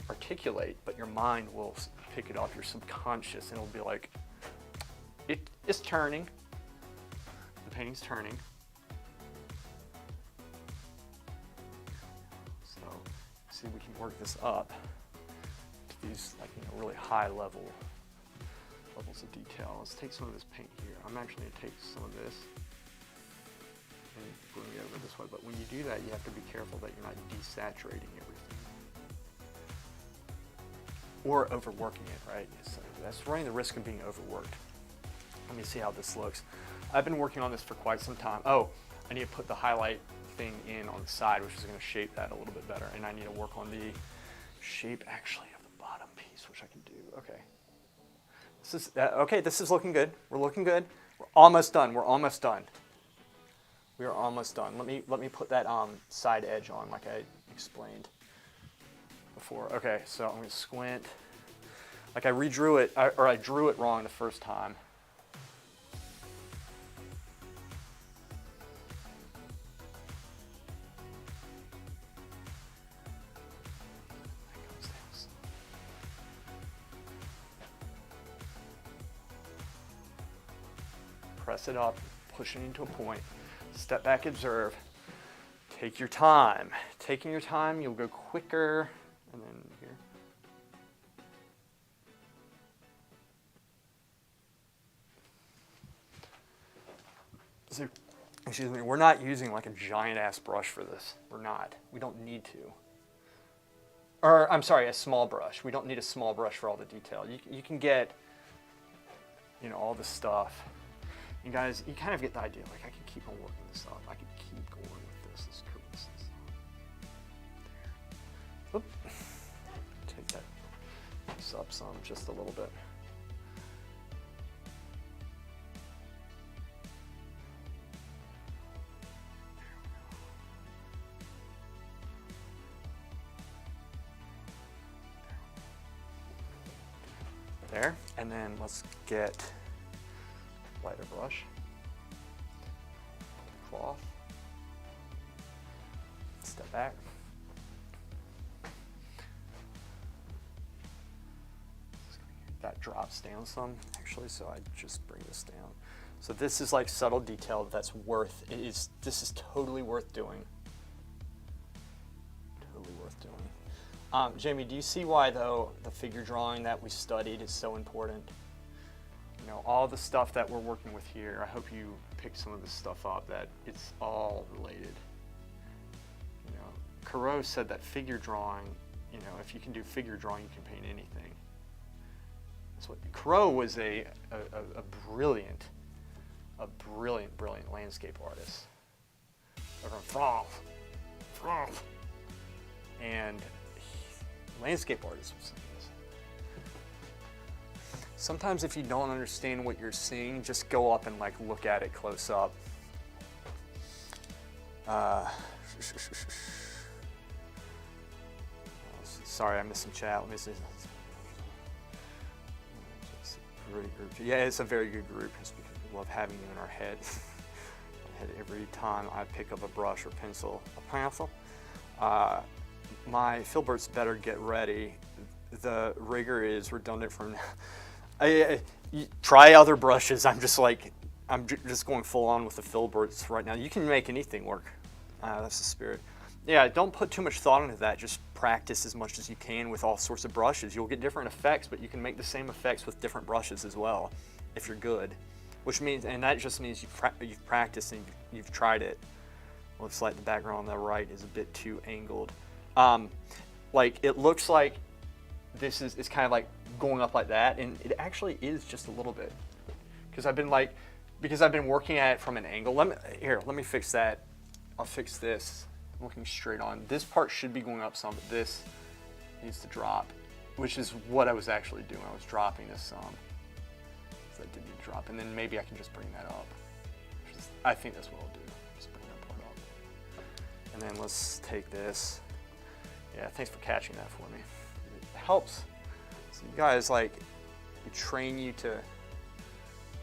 articulate, but your mind will pick it up, your subconscious, and it'll be like, it's turning. The painting's turning. So, see, we can work this up to these, like, you know, really high levels of detail. Let's take some of this paint here. I'm actually going to take some of this and bring it over this way, but when you do that, you have to be careful that you're not desaturating everything or overworking it, right? So that's running the risk of being overworked. Let me see how this looks. I've been working on this for quite some time. Oh, I need to put the highlight thing in on the side, which is going to shape that a little bit better, and I need to work on the shape actually of the bottom piece, which I can do. Okay. This is, okay, this is looking good. We're looking good. We're almost done. We're almost done. We are almost done. Let me put that side edge on like I explained before. Okay, so I'm going to squint. Like I redrew it, or I drew it wrong the first time. Press it up, push it into a point. Step back, observe. Take your time. Taking your time, you'll go quicker. And then here. So, excuse me, we're not using like a giant ass brush for this. We're not. We don't need to. Or, I'm sorry, a small brush. We don't need a small brush for all the detail. You can get, you know, all this stuff. You guys, you kind of get the idea. Like, I can keep on working this up. I can keep going with this. Let's curve this up. Oop. Take this up some, just a little bit. There, and then let's get lighter brush, cloth, step back. That drops down some, actually, so I just bring this down. So this is like subtle detail that's worth, this is totally worth doing. Totally worth doing. Jamie, do you see why, though, the figure drawing that we studied is so important? You know, all the stuff that we're working with here, I hope you pick some of this stuff up, that it's all related. You know, Corot said that figure drawing, you know, if you can do figure drawing, you can paint anything. That's what, Corot was a brilliant landscape artist. And landscape artists would say this. Sometimes if you don't understand what you're seeing, just go up and like look at it close up. Sorry, I missed some chat. Let me see. Yeah, it's a very good group. It's because we love having you in our head. Every time I pick up a brush or pencil, my filberts better get ready. The rigor is redundant from. Try other brushes. I'm just going full on with the filberts right now. You can make anything work. That's the spirit. Yeah, don't put too much thought into that. Just practice as much as you can with all sorts of brushes. You'll get different effects, but you can make the same effects with different brushes as well, if you're good. Which means, and that just means you've practiced and you've tried it. Looks like the background on the right is a bit too angled. Like it looks like this is kind of like going up like that, and it actually is just a little bit. Because I've been working at it from an angle. Let me fix that. I'll fix this. I'm looking straight on. This part should be going up some, but this needs to drop, which is what I was actually doing. I was dropping this some. So I did need to drop, and then maybe I can just bring that up. I think that's what I'll do. Just bring that part up. And then let's take this. Yeah, thanks for catching that for me. It helps. So you guys, like, we train you to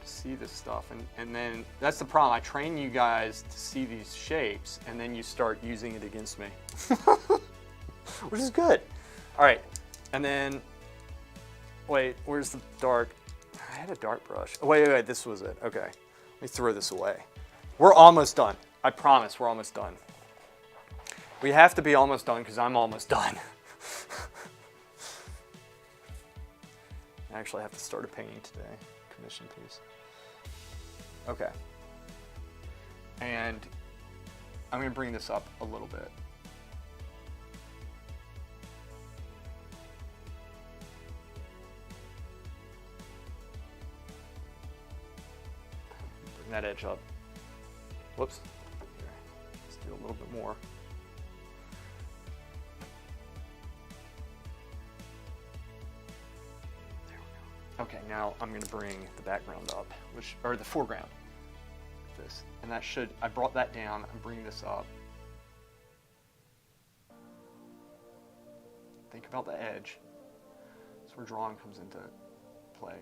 see this stuff, and then that's the problem. I train you guys to see these shapes, and then you start using it against me, which is good. All right, and then, wait, where's the dark? I had a dark brush. Oh, wait, this was it. Okay, let me throw this away. We're almost done. I promise we're almost done. We have to be almost done because I'm almost done. I actually have to start a painting today. Commission piece. Okay. And I'm going to bring this up a little bit. Bring that edge up. Whoops. Here. Let's do a little bit more. Okay, now I'm gonna bring the background up, or the foreground. This, and that should, I brought that down, I'm bringing this up. Think about the edge. That's where drawing comes into play.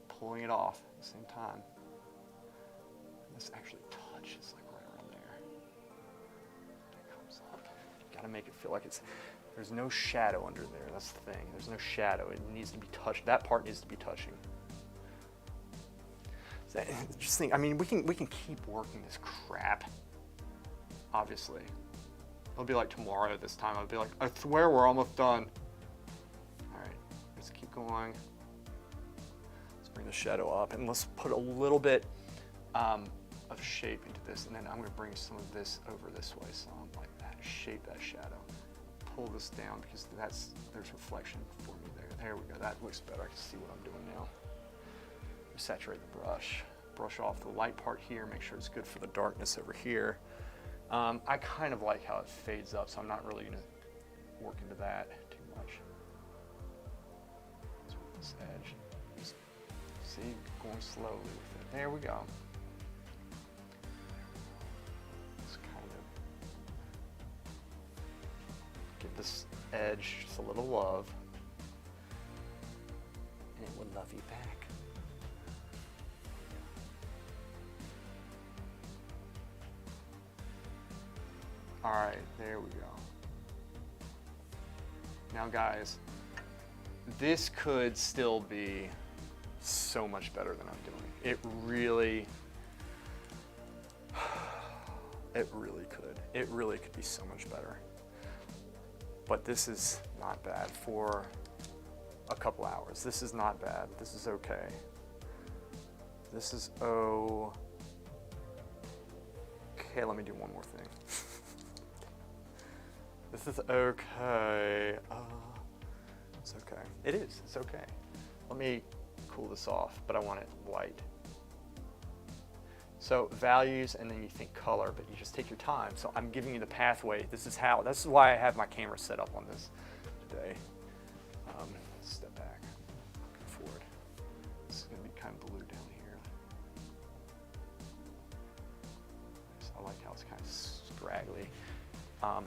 Pulling it off at the same time. And this actually touches like right around there. It comes up. Gotta make it feel like there's no shadow under there. That's the thing. There's no shadow. It needs to be touched. That part needs to be touching. So, just think. I mean, we can keep working this crap. Obviously, it'll be like tomorrow at this time. I'll be like, I swear we're almost done. All right, let's keep going. Let's bring the shadow up, and let's put a little bit of shape into this, and then I'm going to bring some of this over this way, some like that. Shape that shadow. Pull this down because there's reflection for me there. There we go. That looks better. I can see what I'm doing now. Saturate the brush. Brush off the light part here. Make sure it's good for the darkness over here. I kind of like how it fades up, so I'm not really going to work into that too much. Let's work this edge. Just see, going slowly with it. There we go. Let's kind of give this edge just a little love, and it will love you back. All right, there we go. Now guys, this could still be so much better than I'm doing. It really could. It really could be so much better. But this is not bad for a couple hours. This is not bad. This is okay. This is okay. Let me do one more thing. This is okay. It's okay. It is. It's okay. Let me cool this off, but I want it white. So values, and then you think color, but you just take your time. So I'm giving you the pathway. This is why I have my camera set up on this today. Step back, go forward. This is going to be kind of blue down here. So I like how it's kind of scraggly. I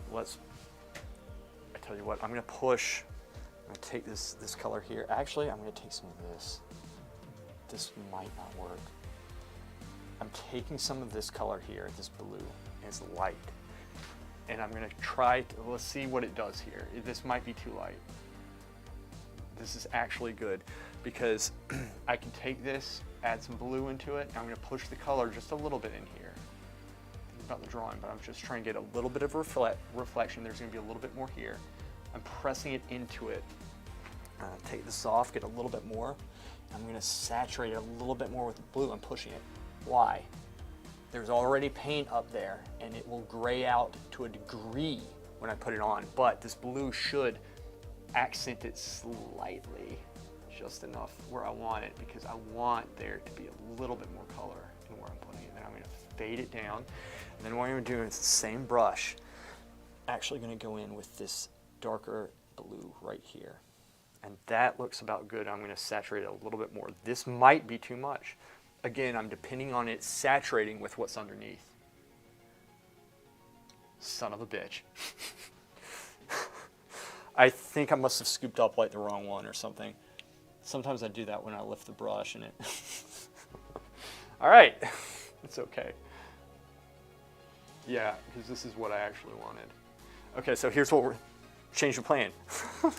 tell you what, I'm going to push. I'm going to take this color here. Actually, I'm going to take some of this. This might not work. I'm taking some of this color here, this blue, and it's light. And I'm going to try to, let's see what it does here. This might be too light. This is actually good because I can take this, add some blue into it, and I'm going to push the color just a little bit in here. Think about the drawing, but I'm just trying to get a little bit of reflection. There's going to be a little bit more here. I'm pressing it into it. Take this off, get a little bit more. I'm going to saturate it a little bit more with the blue. I'm pushing it. Why? There's already paint up there, and it will gray out to a degree when I put it on, but this blue should accent it slightly, just enough where I want it, because I want there to be a little bit more color in where I'm putting it. Then I'm going to fade it down, and then what I'm going to do is the same brush, actually going to go in with this darker blue right here. And that looks about good. I'm going to saturate it a little bit more. This might be too much. Again, I'm depending on it saturating with what's underneath. Son of a bitch. I think I must have scooped up like the wrong one or something. Sometimes I do that when I lift the brush and it... All right, it's okay. Yeah, because this is what I actually wanted. Okay, so here's what we're... Change the plan. All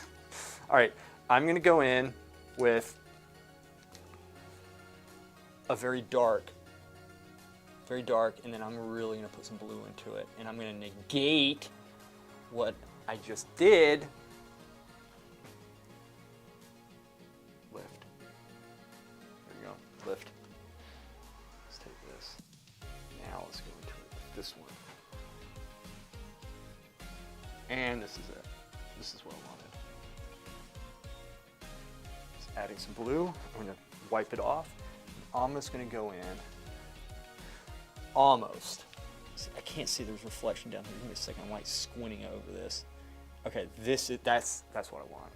right, I'm going to go in with a very dark, and then I'm really going to put some blue into it, and I'm going to negate what I just did. Lift. There you go. Lift. Let's take this. Now let's go into it with this one. And this is it. This is what I wanted. Just adding some blue. I'm going to wipe it off. I'm almost going to go in. Almost. See, I can't see there's reflection down here. Give me a second. I'm like squinting over this. Okay, that's what I want.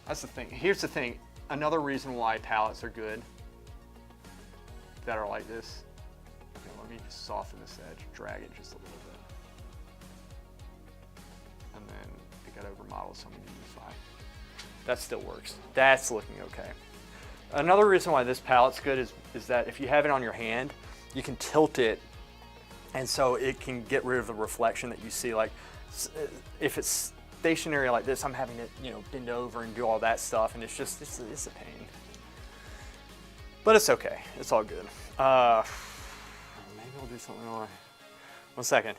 That's the thing. Here's the thing. Another reason why palettes are good that are like this. Okay, let me just soften this edge, drag it just a little bit. And then it got over modeled, so I'm gonna unify. That still works. That's looking okay. Another reason why this palette's good is that if you have it on your hand, you can tilt it, and so it can get rid of the reflection that you see. Like if it's stationary like this, I'm having to, you know, bend over and do all that stuff, and it's a pain. But it's okay. It's all good. Maybe I'll do something more. 1 second.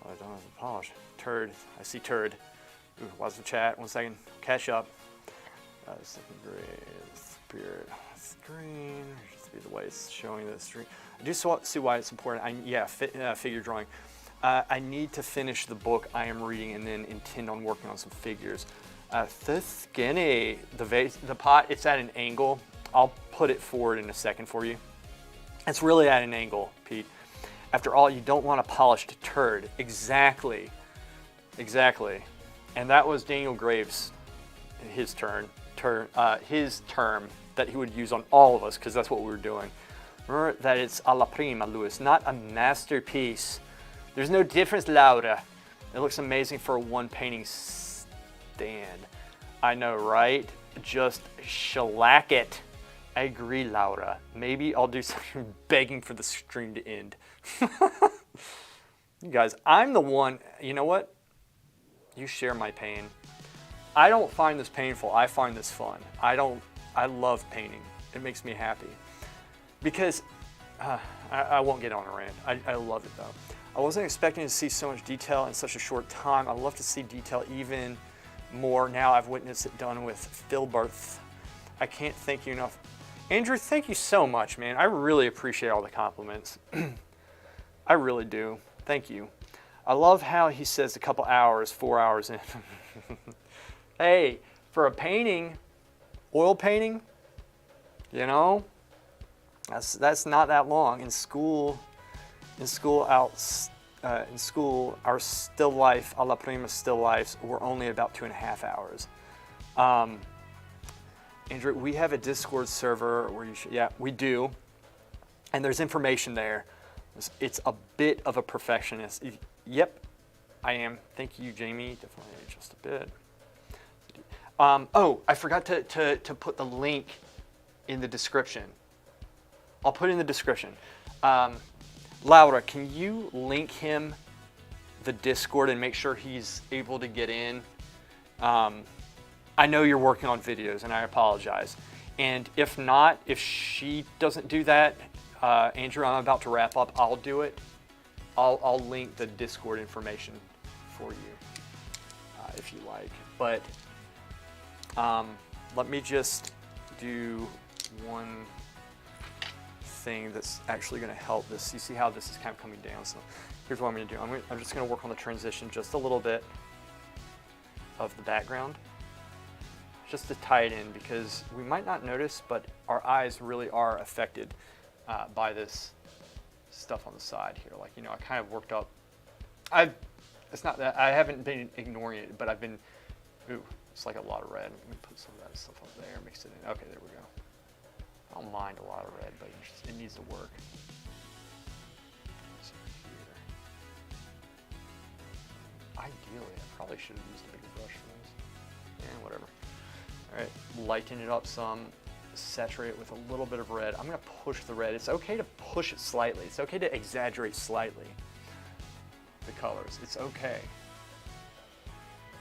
Oh, I don't have the polish. Turd. I see turd. Ooh, what's the chat? 1 second. Catch up. It's looking great. Spirit. Screen. Just be the way it's showing the screen. I do see why it's important. Figure drawing. I need to finish the book I am reading and then intend on working on some figures. Thickening. The pot, it's at an angle. I'll put it forward in a second for you. It's really at an angle, Pete. After all, you don't want a polished turd. Exactly. Exactly. And that was Daniel Graves, his term that he would use on all of us, because that's what we were doing. Remember that it's Alla Prima, Louis, not a masterpiece. There's no difference, Laura. It looks amazing for a one painting stand. I know, right? Just shellac it. I agree, Laura. Maybe I'll do something begging for the stream to end. You guys, I'm the one, you know what? You share my pain. I don't find this painful. I find this fun. I love painting. It makes me happy. Because, I won't get on a rant. I love it though. I wasn't expecting to see so much detail in such a short time. I love to see detail even more now I've witnessed it done with filberts. I can't thank you enough. Andrew, thank you so much, man. I really appreciate all the compliments. I really do. Thank you. I love how he says a couple hours, 4 hours in. Hey, for a painting, oil painting, you know, that's not that long. In school, our still life, Alla Prima still lifes were only about 2.5 hours. Andrew, we have a Discord server where you should, yeah, we do. And there's information there. It's a bit of a perfectionist. Yep, I am. Thank you, Jamie. Definitely just a bit. Oh, I forgot to put the link in the description. I'll put it in the description. Laura, can you link him the Discord and make sure he's able to get in? I know you're working on videos, and I apologize. And if not, if she doesn't do that, Andrew, I'm about to wrap up. I'll do it. I'll link the Discord information for you, if you like. But let me just do one thing that's actually going to help this. You see how this is kind of coming down. So here's what I'm going to do. I'm just going to work on the transition just a little bit of the background, just to tie it in, because we might not notice, but our eyes really are affected by this stuff on the side here. Like, you know, I kind of worked up. It's not that I haven't been ignoring it, but I've been. Ooh, it's like a lot of red. Let me put some of that stuff up there, mix it in. Okay, there we go. I don't mind a lot of red, but it needs to work. So here. Ideally, I probably should have used a bigger brush for this. Yeah, whatever. All right, lighten it up some, saturate it with a little bit of red. I'm gonna push the red. It's okay to push it slightly. It's okay to exaggerate slightly the colors. It's okay.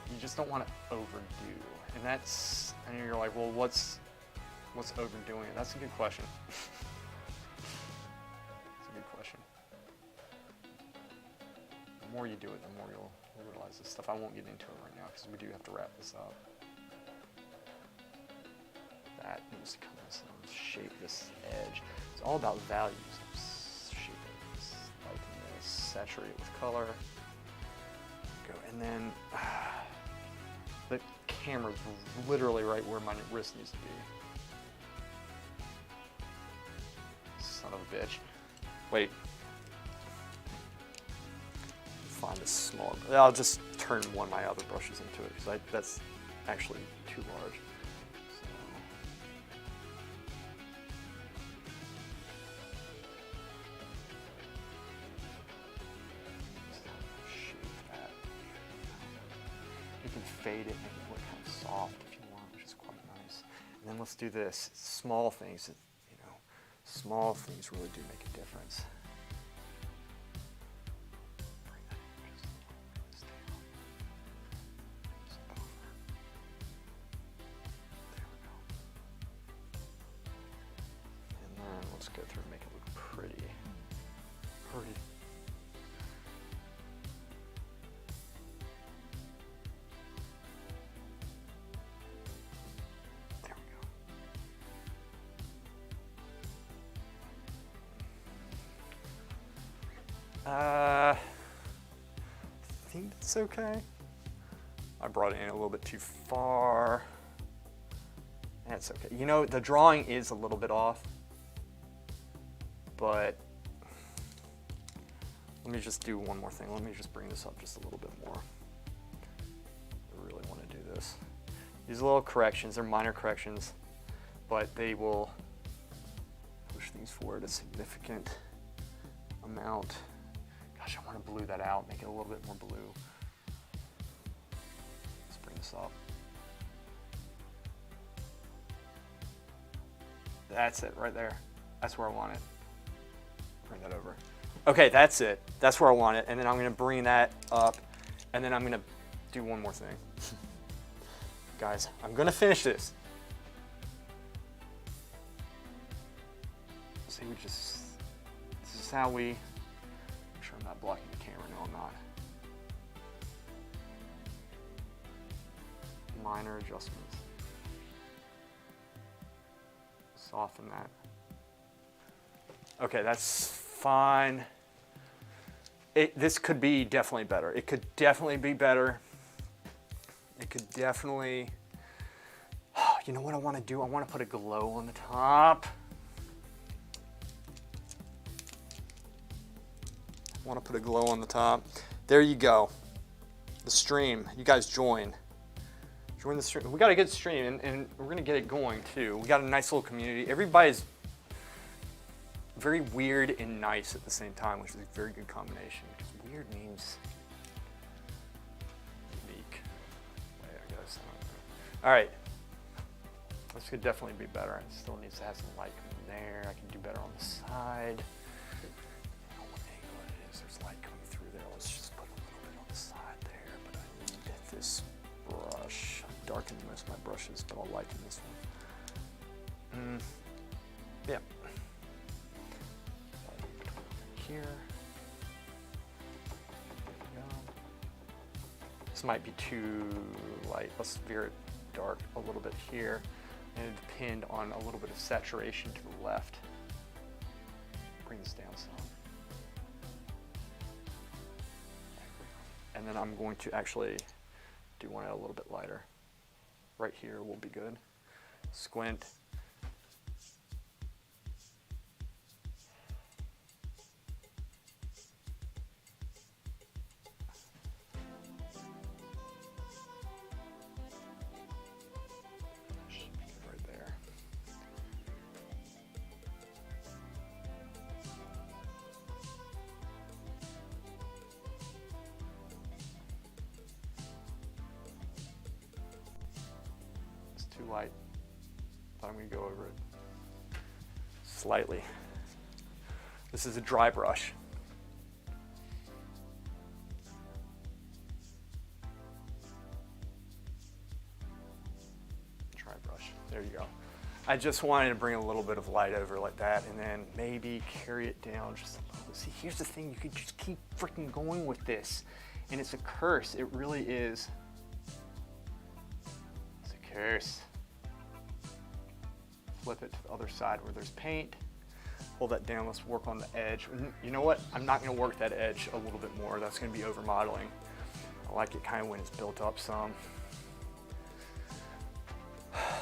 You just don't want to overdo. And that's, and you're like, well, what's overdoing it? That's a good question. That's a good question. The more you do it, the more you'll realize this stuff. I won't get into it right now because we do have to wrap this up. That needs to come in some shape this edge. It's all about values. Shape it, lighten this, saturate it with color. Go, and then the camera's literally right where my wrist needs to be. Son of a bitch. Wait. Find a smaller. I'll just turn one of my other brushes into it because that's actually too large. So, fade it, make it look kind of soft if you want, which is quite nice. And then let's do this. Small things, you know, small things really do make a difference. Bring that in just a little, bring this down. This over. There we go. And then let's go through and make it look pretty. Pretty. I think it's okay. I brought it in a little bit too far. That's okay. You know, the drawing is a little bit off, but let me just do one more thing. Let me just bring this up just a little bit more. I really want to do this. These little corrections, they're minor corrections, but they will push things forward a significant amount. Gosh, I want to blue that out, make it a little bit more blue. Let's bring this up. That's it right there. That's where I want it. Bring that over. Okay, that's it. That's where I want it. And then I'm going to bring that up, and then I'm going to do one more thing. Guys, I'm going to finish this. See, this is how we, I'm not blocking the camera, no I'm not. Minor adjustments. Soften that. Okay, that's fine. This could be definitely better. It could definitely be better. It could definitely, you know what I want to do? I want to put a glow on the top. I want to put a glow on the top. There you go. The stream. You guys join. Join the stream. We got a good stream, and we're going to get it going, too. We got a nice little community. Everybody's very weird and nice at the same time, which is a very good combination. Because weird means unique. Wait, I guess. All right. This could definitely be better. It still needs to have some light coming there. I can do better on the side. There's light coming through there. Let's just put a little bit on the side there, but I need this brush. I've darkened most of my brushes, but I'll lighten this one. Yeah. Here. There we go. This might be too light. Let's veer it dark a little bit here, and depend on a little bit of saturation to the left. Bring this down some. And then I'm going to actually do one a little bit lighter. Right here will be good. Squint. Right there. Too light. Thought I'm going to go over it slightly. This is a dry brush. Dry brush. There you go. I just wanted to bring a little bit of light over like that, and then maybe carry it down just a little bit. See, here's the thing. You could just keep freaking going with this, and it's a curse. It really is. Curse. Flip it to the other side where there's paint. Pull that down. Let's work on the edge. You know what? I'm not going to work that edge a little bit more. That's going to be over modeling. I like it kind of when it's built up some.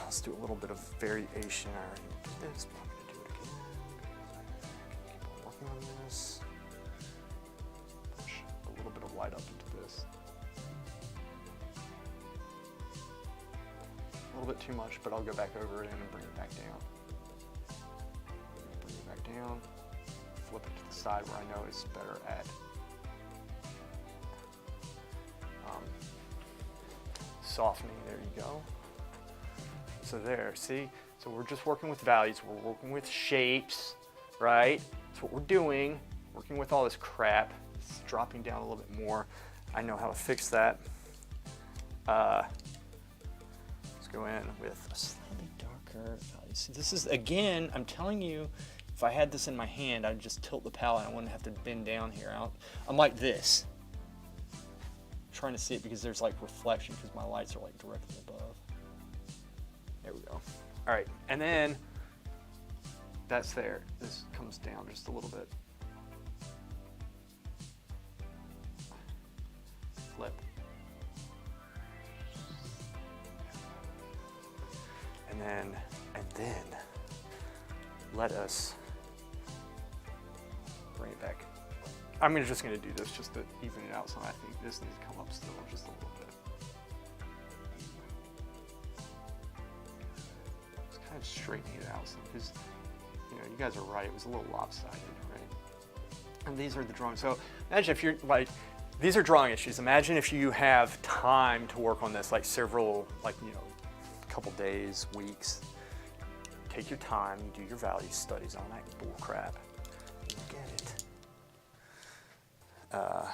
Let's do a little bit of variation. I already did this, but I'm going to do it again. Keep on working on this. Push a little bit of light up into this. A little bit too much, but I'll go back over it and bring it back down. Bring it back down, flip it to the side where I know it's better at softening. There you go. So there, see? So we're just working with values. We're working with shapes, right? That's what we're doing. Working with all this crap. It's dropping down a little bit more. I know how to fix that. Let's go in with a slightly darker value. See, this is, again, I'm telling you, if I had this in my hand, I'd just tilt the palette. I wouldn't have to bend down here. I'm like this. I'm trying to see it because there's like reflection because my lights are like directly above. There we go. All right, and then that's there. This comes down just a little bit. Flip. And then let us bring it back. I'm just gonna do this just to even it out, so I think this needs to come up still just a little bit. Just kind of straightening it out, because you know, you guys are right, it was a little lopsided, right? And these are the drawings. So imagine if you're like, these are drawing issues. Imagine if you have time to work on this, like several, like, you know, a couple days, weeks. Take your time, you do your value studies on that bull crap. You get it. Another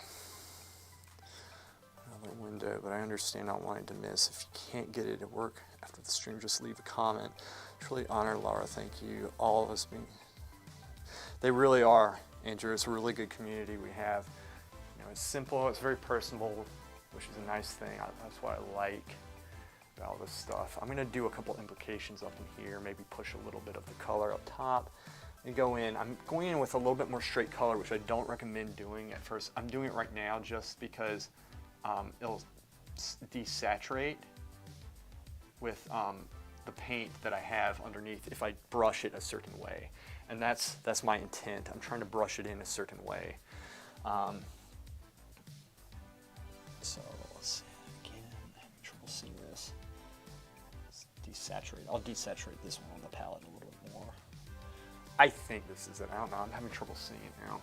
window, but I understand not wanting to miss. If you can't get it at work after the stream, just leave a comment. Truly honored, Laura. Thank you. All of us being, they really are, Andrew. It's a really good community we have. You know, it's simple, it's very personable, which is a nice thing. That's what I like about all this stuff. I'm gonna do a couple implications up in here, maybe push a little bit of the color up top and go in. I'm going in with a little bit more straight color, which I don't recommend doing at first. I'm doing it right now just because it'll desaturate with the paint that I have underneath if I brush it a certain way. And that's my intent. I'm trying to brush it in a certain way. So let's see, again, I'm having trouble seeing this. Desaturate. I'll desaturate this one on the palette a little bit more. I think this is it. I don't know. I'm having trouble seeing it now.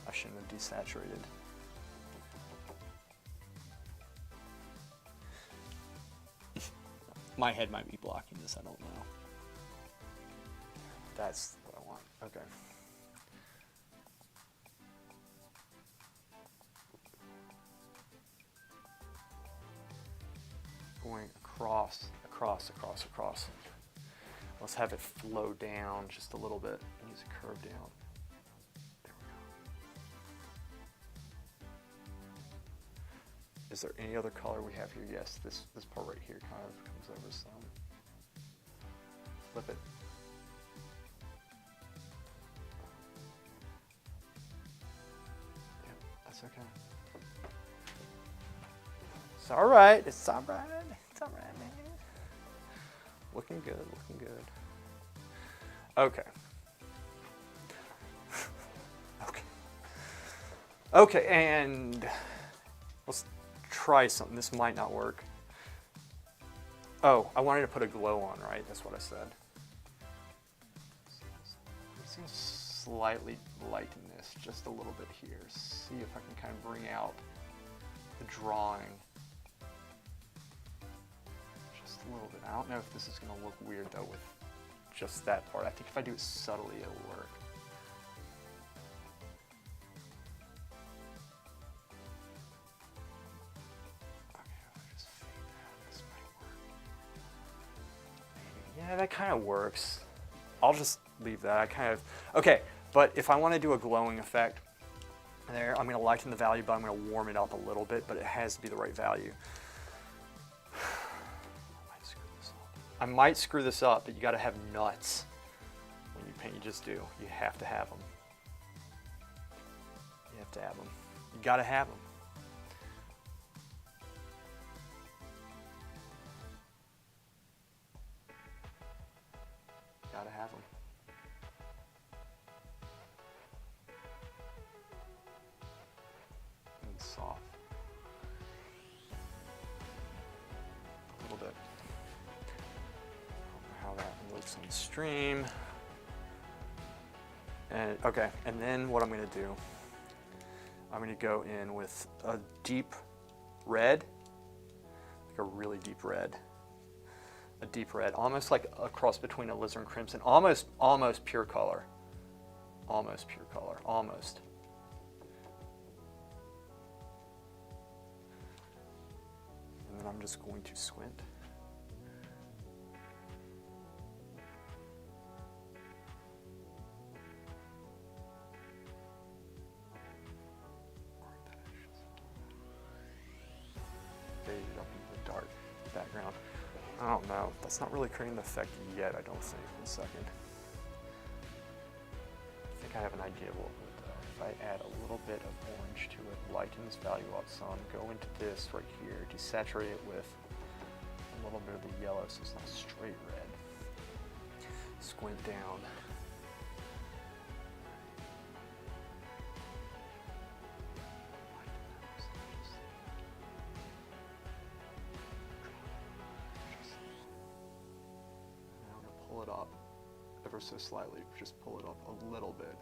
I shouldn't have desaturated. My head might be blocking this. I don't know. That's what I want. Okay. Going across. Let's have it flow down just a little bit. Use a curve down. There we go. Is there any other color we have here? Yes, this part right here kind of comes over some. Flip it. Yep, that's okay. It's all right. It's all right. It's all right, man. Looking good. Looking good. Okay. Okay, and let's try something. This might not work. Oh, I wanted to put a glow on, right? That's what I said. It seems slightly lighten this just a little bit here. See if I can kind of bring out the drawing. Just a little bit. I don't know if this is going to look weird though with just that part. I think if I do it subtly, it'll work. Yeah, that kind of works. I'll just leave that. I kind of, okay, but if I want to do a glowing effect there, I'm going to lighten the value, but I'm going to warm it up a little bit, but it has to be the right value. I might screw this up, but you got to have nuts when you paint. You just do. You have to have them. You have to have them. You got to have them. Gotta have them. And soft. A little bit. I don't know how that looks on stream. And okay, and then what I'm gonna do, I'm gonna go in with a deep red, like a really deep red. A deep red, almost like a cross between Alizarin Crimson, almost pure color. Almost pure color, almost. And then I'm just going to squint. Faded up into the dark background. I don't know. That's not really creating the effect yet, I don't think. 1 second. I think I have an idea of what we'll do. If I add a little bit of orange to it, lighten this value up some, go into this right here, desaturate it with a little bit of the yellow so it's not straight red. Squint down. Pull it up ever so slightly, just pull it up a little bit.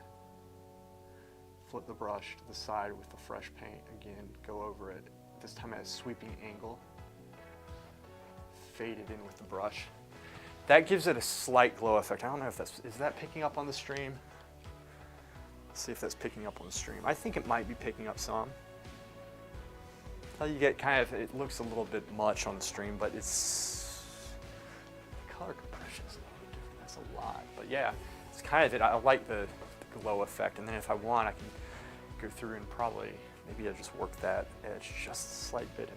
Flip the brush to the side with the fresh paint. Again, go over it. This time at a sweeping angle. Fade it in with the brush. That gives it a slight glow effect. I don't know if is that picking up on the stream? Let's see if that's picking up on the stream. I think it might be picking up some. You get kind of, it looks a little bit much on the stream, but it's color compression. That's a lot, but yeah, it's kind of it. I like the glow effect, and then if I want, I can go through and probably maybe I just work that edge just a slight bit,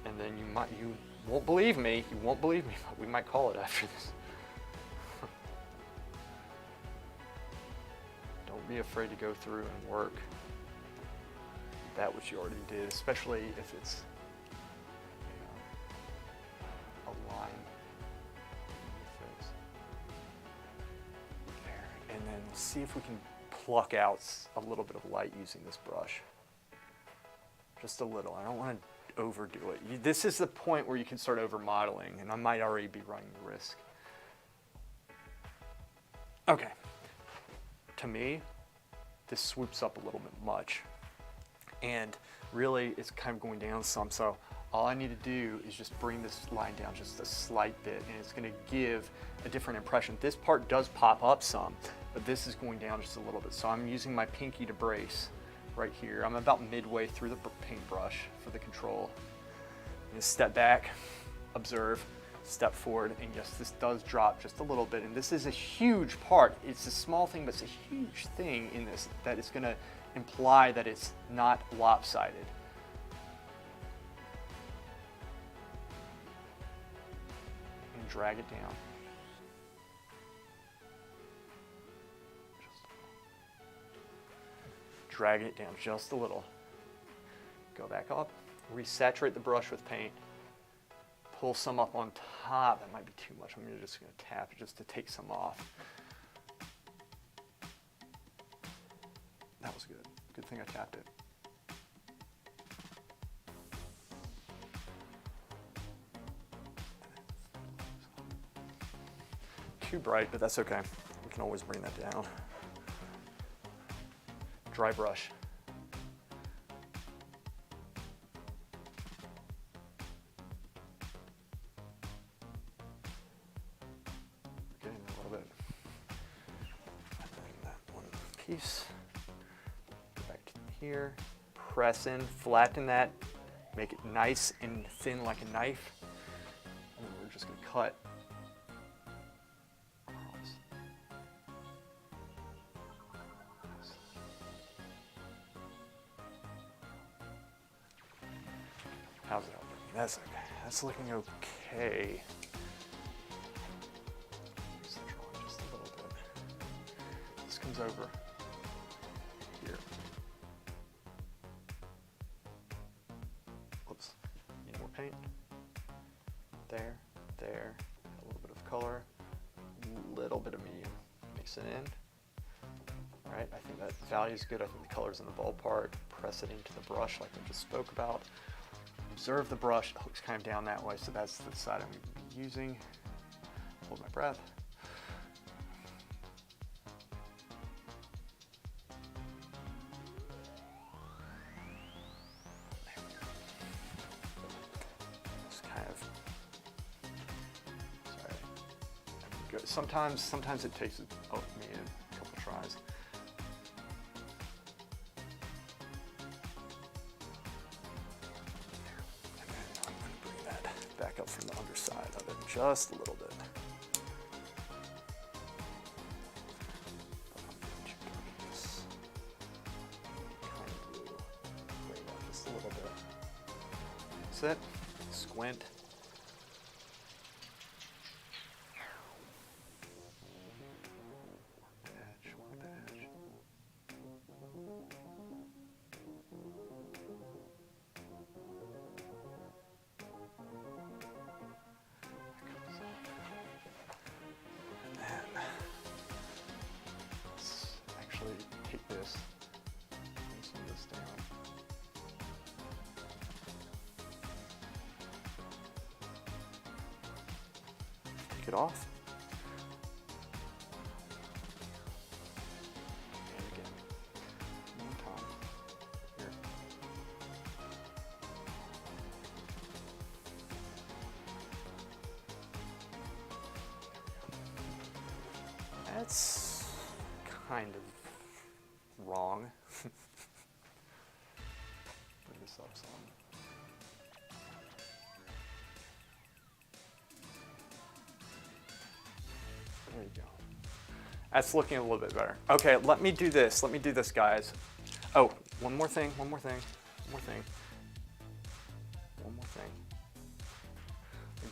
and then you won't believe me. You won't believe me, but we might call it after this. Don't be afraid to go through and work that which you already did, especially if it's a line. And then see if we can pluck out a little bit of light using this brush. Just a little. I don't want to overdo it. This is the point where you can start over modeling, and I might already be running the risk. Okay. To me, this swoops up a little bit much. And really, it's kind of going down some. So all I need to do is just bring this line down just a slight bit, and it's going to give a different impression. This part does pop up some, but this is going down just a little bit. So I'm using my pinky to brace right here. I'm about midway through the paintbrush for the control. And step back, observe, step forward, and yes, this does drop just a little bit. And this is a huge part. It's a small thing, but it's a huge thing in this that is going to imply that it's not lopsided. And drag it down. Dragging it down just a little. Go back up, resaturate the brush with paint, pull some up on top. That might be too much. I'm just going to tap it just to take some off. That was good. Good thing I tapped it. Too bright, but that's okay. We can always bring that down. Dry brush. Getting a little bit. And then that one piece. Go back to here. Press in, flatten that. Make it nice and thin like a knife. And then we're just going to cut. How's that looking? That's okay. That's looking okay. Just a little bit. This comes over here. Oops. Need more paint. There, there. A little bit of color. A little bit of medium. Mix it in. All right. I think that value is good. I think the color's in the ballpark. Press it into the brush like we just spoke about. Observe the brush, it hooks kind of down that way, so that's the side I'm using. Hold my breath. good. Sometimes it takes me a couple tries. And then I'm going to bring that back up from the underside of it just a little bit. Just a little bit. That's it. Squint. Take this, bring some of this down. Take it off. And again, one more time. Here. That's kind of wrong. Bring this up some. There you go. That's looking a little bit better. Okay, let me do this. Let me do this, guys. Oh, one more thing. Let me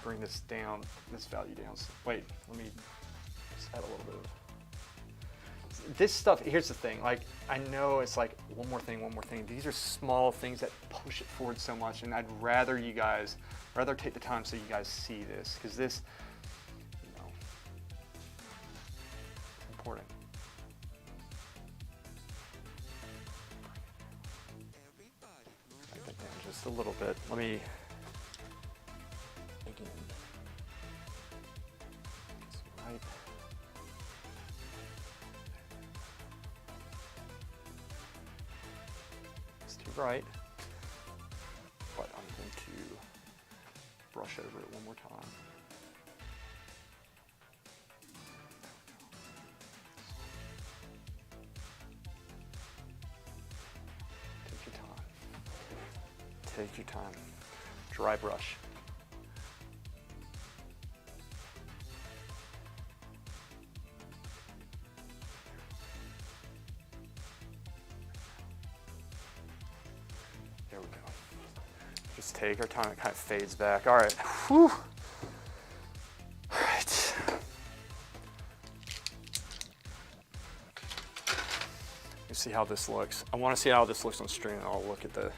bring this down, this value down. Wait, let me just add a little bit of this stuff. Here's the thing, like, I know it's like one more thing. These are small things that push it forward so much, and I'd rather take the time so you guys see this, because this, you know, it's important. Write that down just a little bit. Let me, again, right. Right, but I'm going to brush over it one more time. Take your time. Dry brush. There we go. Just take our time, it kind of fades back. All right. Whew. All right. Let's see how this looks. I want to see how this looks on stream, and I'll look at the,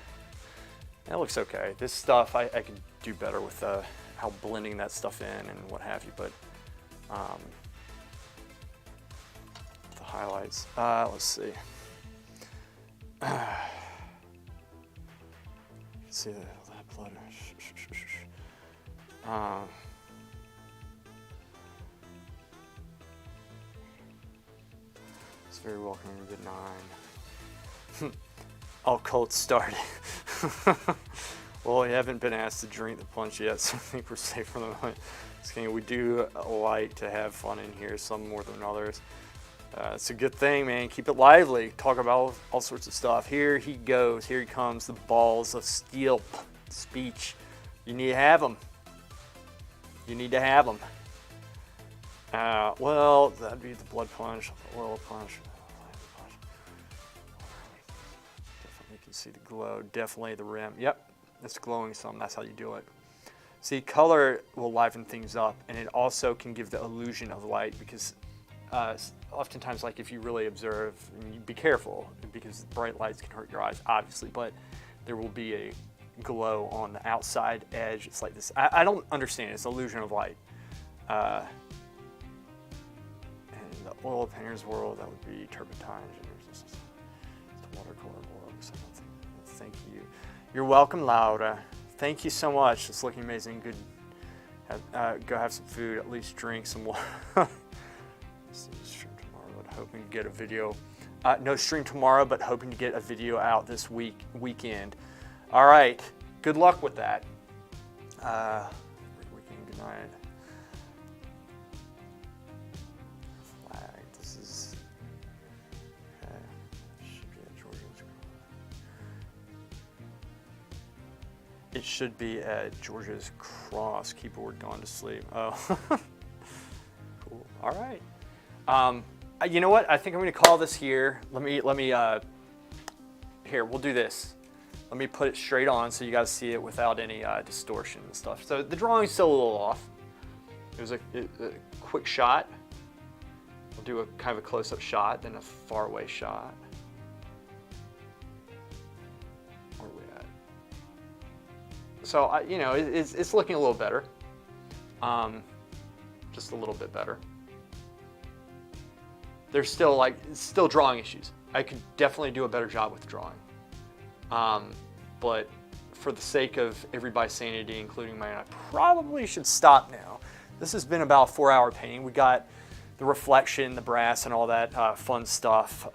that looks okay. This stuff, I could do better with how blending that stuff in and what have you, but the highlights. Let's see. See that blood. It's very welcome to the 9. All cults started. Well, we haven't been asked to drink the punch yet, so I think we're safe for the moment. We do like to have fun in here, some more than others. It's a good thing, man. Keep it lively. Talk about all sorts of stuff. Here he goes. Here he comes. The balls of steel speech. You need to have them. You need to have them. Well, that'd be the blood punch, the oil punch. Definitely can see the glow. Definitely the rim. Yep, it's glowing some. That's how you do it. See, color will liven things up, and it also can give the illusion of light, because oftentimes, like, if you really observe, and you be careful, because bright lights can hurt your eyes, obviously, but there will be a glow on the outside edge. It's like this. I don't understand. It's illusion of light. And the oil painter's world, that would be turpentine. It's the watercolor world. So thank you. You're welcome, Laura. Thank you so much. It's looking amazing. Good. Go have some food. At least drink some water. Stream tomorrow, but hoping to get a video. No stream tomorrow, but hoping to get a video out this weekend. All right. Good luck with that. Weekend. Good night. It should be at Georgia's cross, keyboard gone to sleep. Oh, cool. All right. You know what? I think I'm going to call this here. Here, we'll do this. Let me put it straight on so you guys see it without any distortion and stuff. So the drawing's still a little off. It was a quick shot. We'll do a kind of a close-up shot, then a far-away shot. Where are we at? So, you know, it's looking a little better. Just a little bit better. There's still still drawing issues. I could definitely do a better job with drawing. But for the sake of everybody's sanity, including mine, I probably should stop now. This has been about a 4-hour painting. We got the reflection, the brass, and all that fun stuff.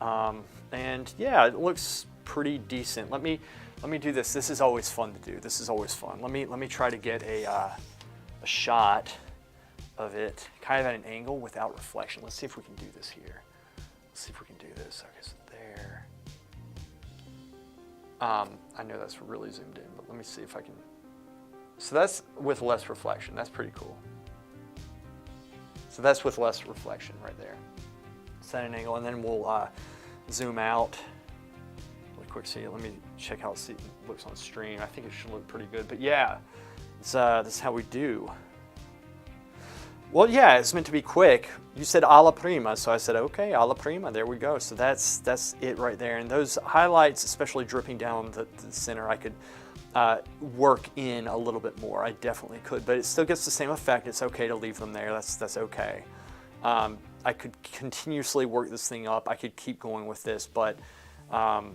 And yeah, it looks pretty decent. Let me do this. This is always fun to do. This is always fun. Let me try to get a shot of it, kind of at an angle without reflection. Let's see if we can do this here. Let's see if we can do this. Okay, so there. I know that's really zoomed in, but let me see if I can. So that's with less reflection. That's pretty cool. So that's with less reflection right there. Set an angle, and then we'll zoom out really quick. See, let me check how it looks on stream. I think it should look pretty good. But yeah, this is how we do. Well, yeah, it's meant to be quick. You said Alla Prima, so I said, okay, Alla Prima, there we go. So that's it right there. And those highlights, especially dripping down the center, I could work in a little bit more. I definitely could, but it still gets the same effect. It's okay to leave them there. That's okay. I could continuously work this thing up. I could keep going with this, but I've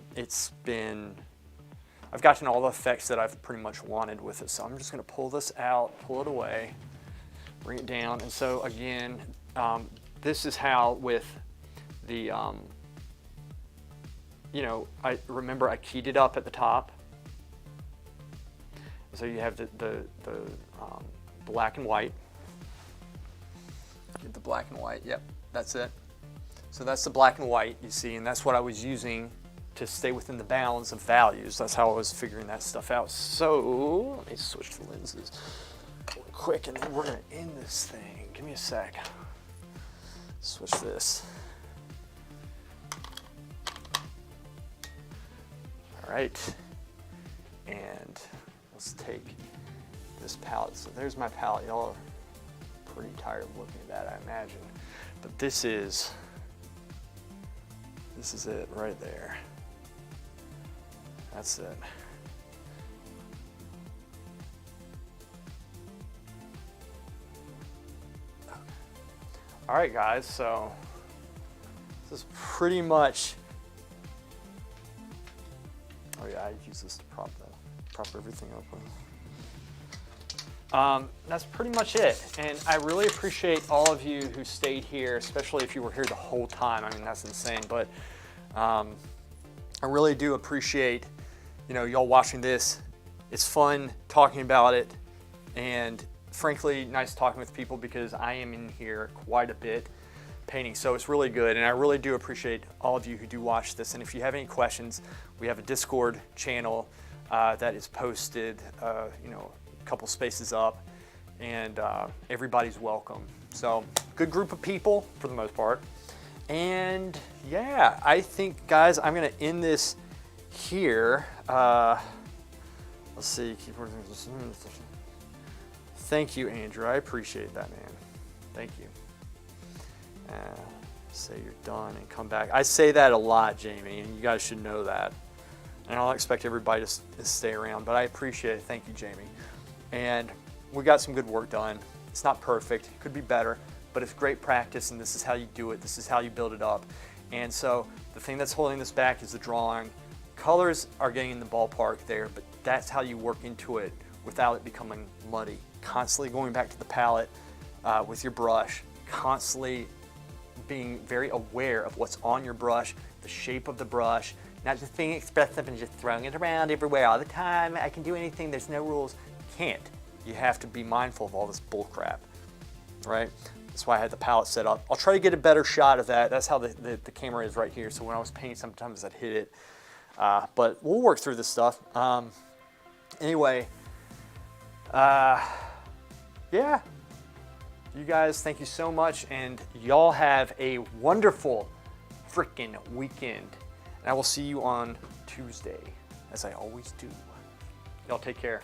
gotten all the effects that I've pretty much wanted with it. So I'm just gonna pull this out, pull it away, bring it down. And so again, this is how with the, you know, I remember I keyed it up at the top. So you have the black and white. Get the black and white, yep, that's it. So that's the black and white, you see, and that's what I was using to stay within the bounds of values. That's how I was figuring that stuff out. So let me switch the lenses real quick, and then we're gonna end this thing. Give me a sec. Switch this. All right, and let's take this palette. So there's my palette. Y'all are pretty tired of looking at that, I imagine. But this is it right there. That's it. All right, guys, so this is pretty much, oh yeah, I use this to prop everything up with. That's pretty much it. And I really appreciate all of you who stayed here, especially if you were here the whole time. I mean, that's insane, but I really do appreciate, you know, y'all watching this. It's fun talking about it, and frankly, nice talking with people because I am in here quite a bit painting, so it's really good, and I really do appreciate all of you who do watch this. And if you have any questions, we have a Discord channel that is posted, you know, a couple spaces up, and everybody's welcome. So good group of people for the most part. And yeah, I think, guys, I'm gonna end this here. Let's see, keep working. Thank you, Andrew. I appreciate that, man. Thank you. Say you're done and come back. I say that a lot, Jamie, and you guys should know that. And I don't expect everybody to stay around, but I appreciate it. Thank you, Jamie. And we got some good work done. It's not perfect. It could be better, but it's great practice, and this is how you do it. This is how you build it up. And so the thing that's holding this back is the drawing. Colors are getting in the ballpark there, but that's how you work into it without it becoming muddy. Constantly going back to the palette with your brush, constantly being very aware of what's on your brush, the shape of the brush, not just being expressive and just throwing it around everywhere all the time. I can do anything, there's no rules. Can't. You have to be mindful of all this bull crap, right? That's why I had the palette set up. I'll try to get a better shot of that. That's how the camera is right here. So when I was painting, sometimes I'd hit it. But we'll work through this stuff. Anyway, Yeah. You guys, thank you so much, and y'all have a wonderful freaking weekend. And I will see you on Tuesday, as I always do. Y'all take care.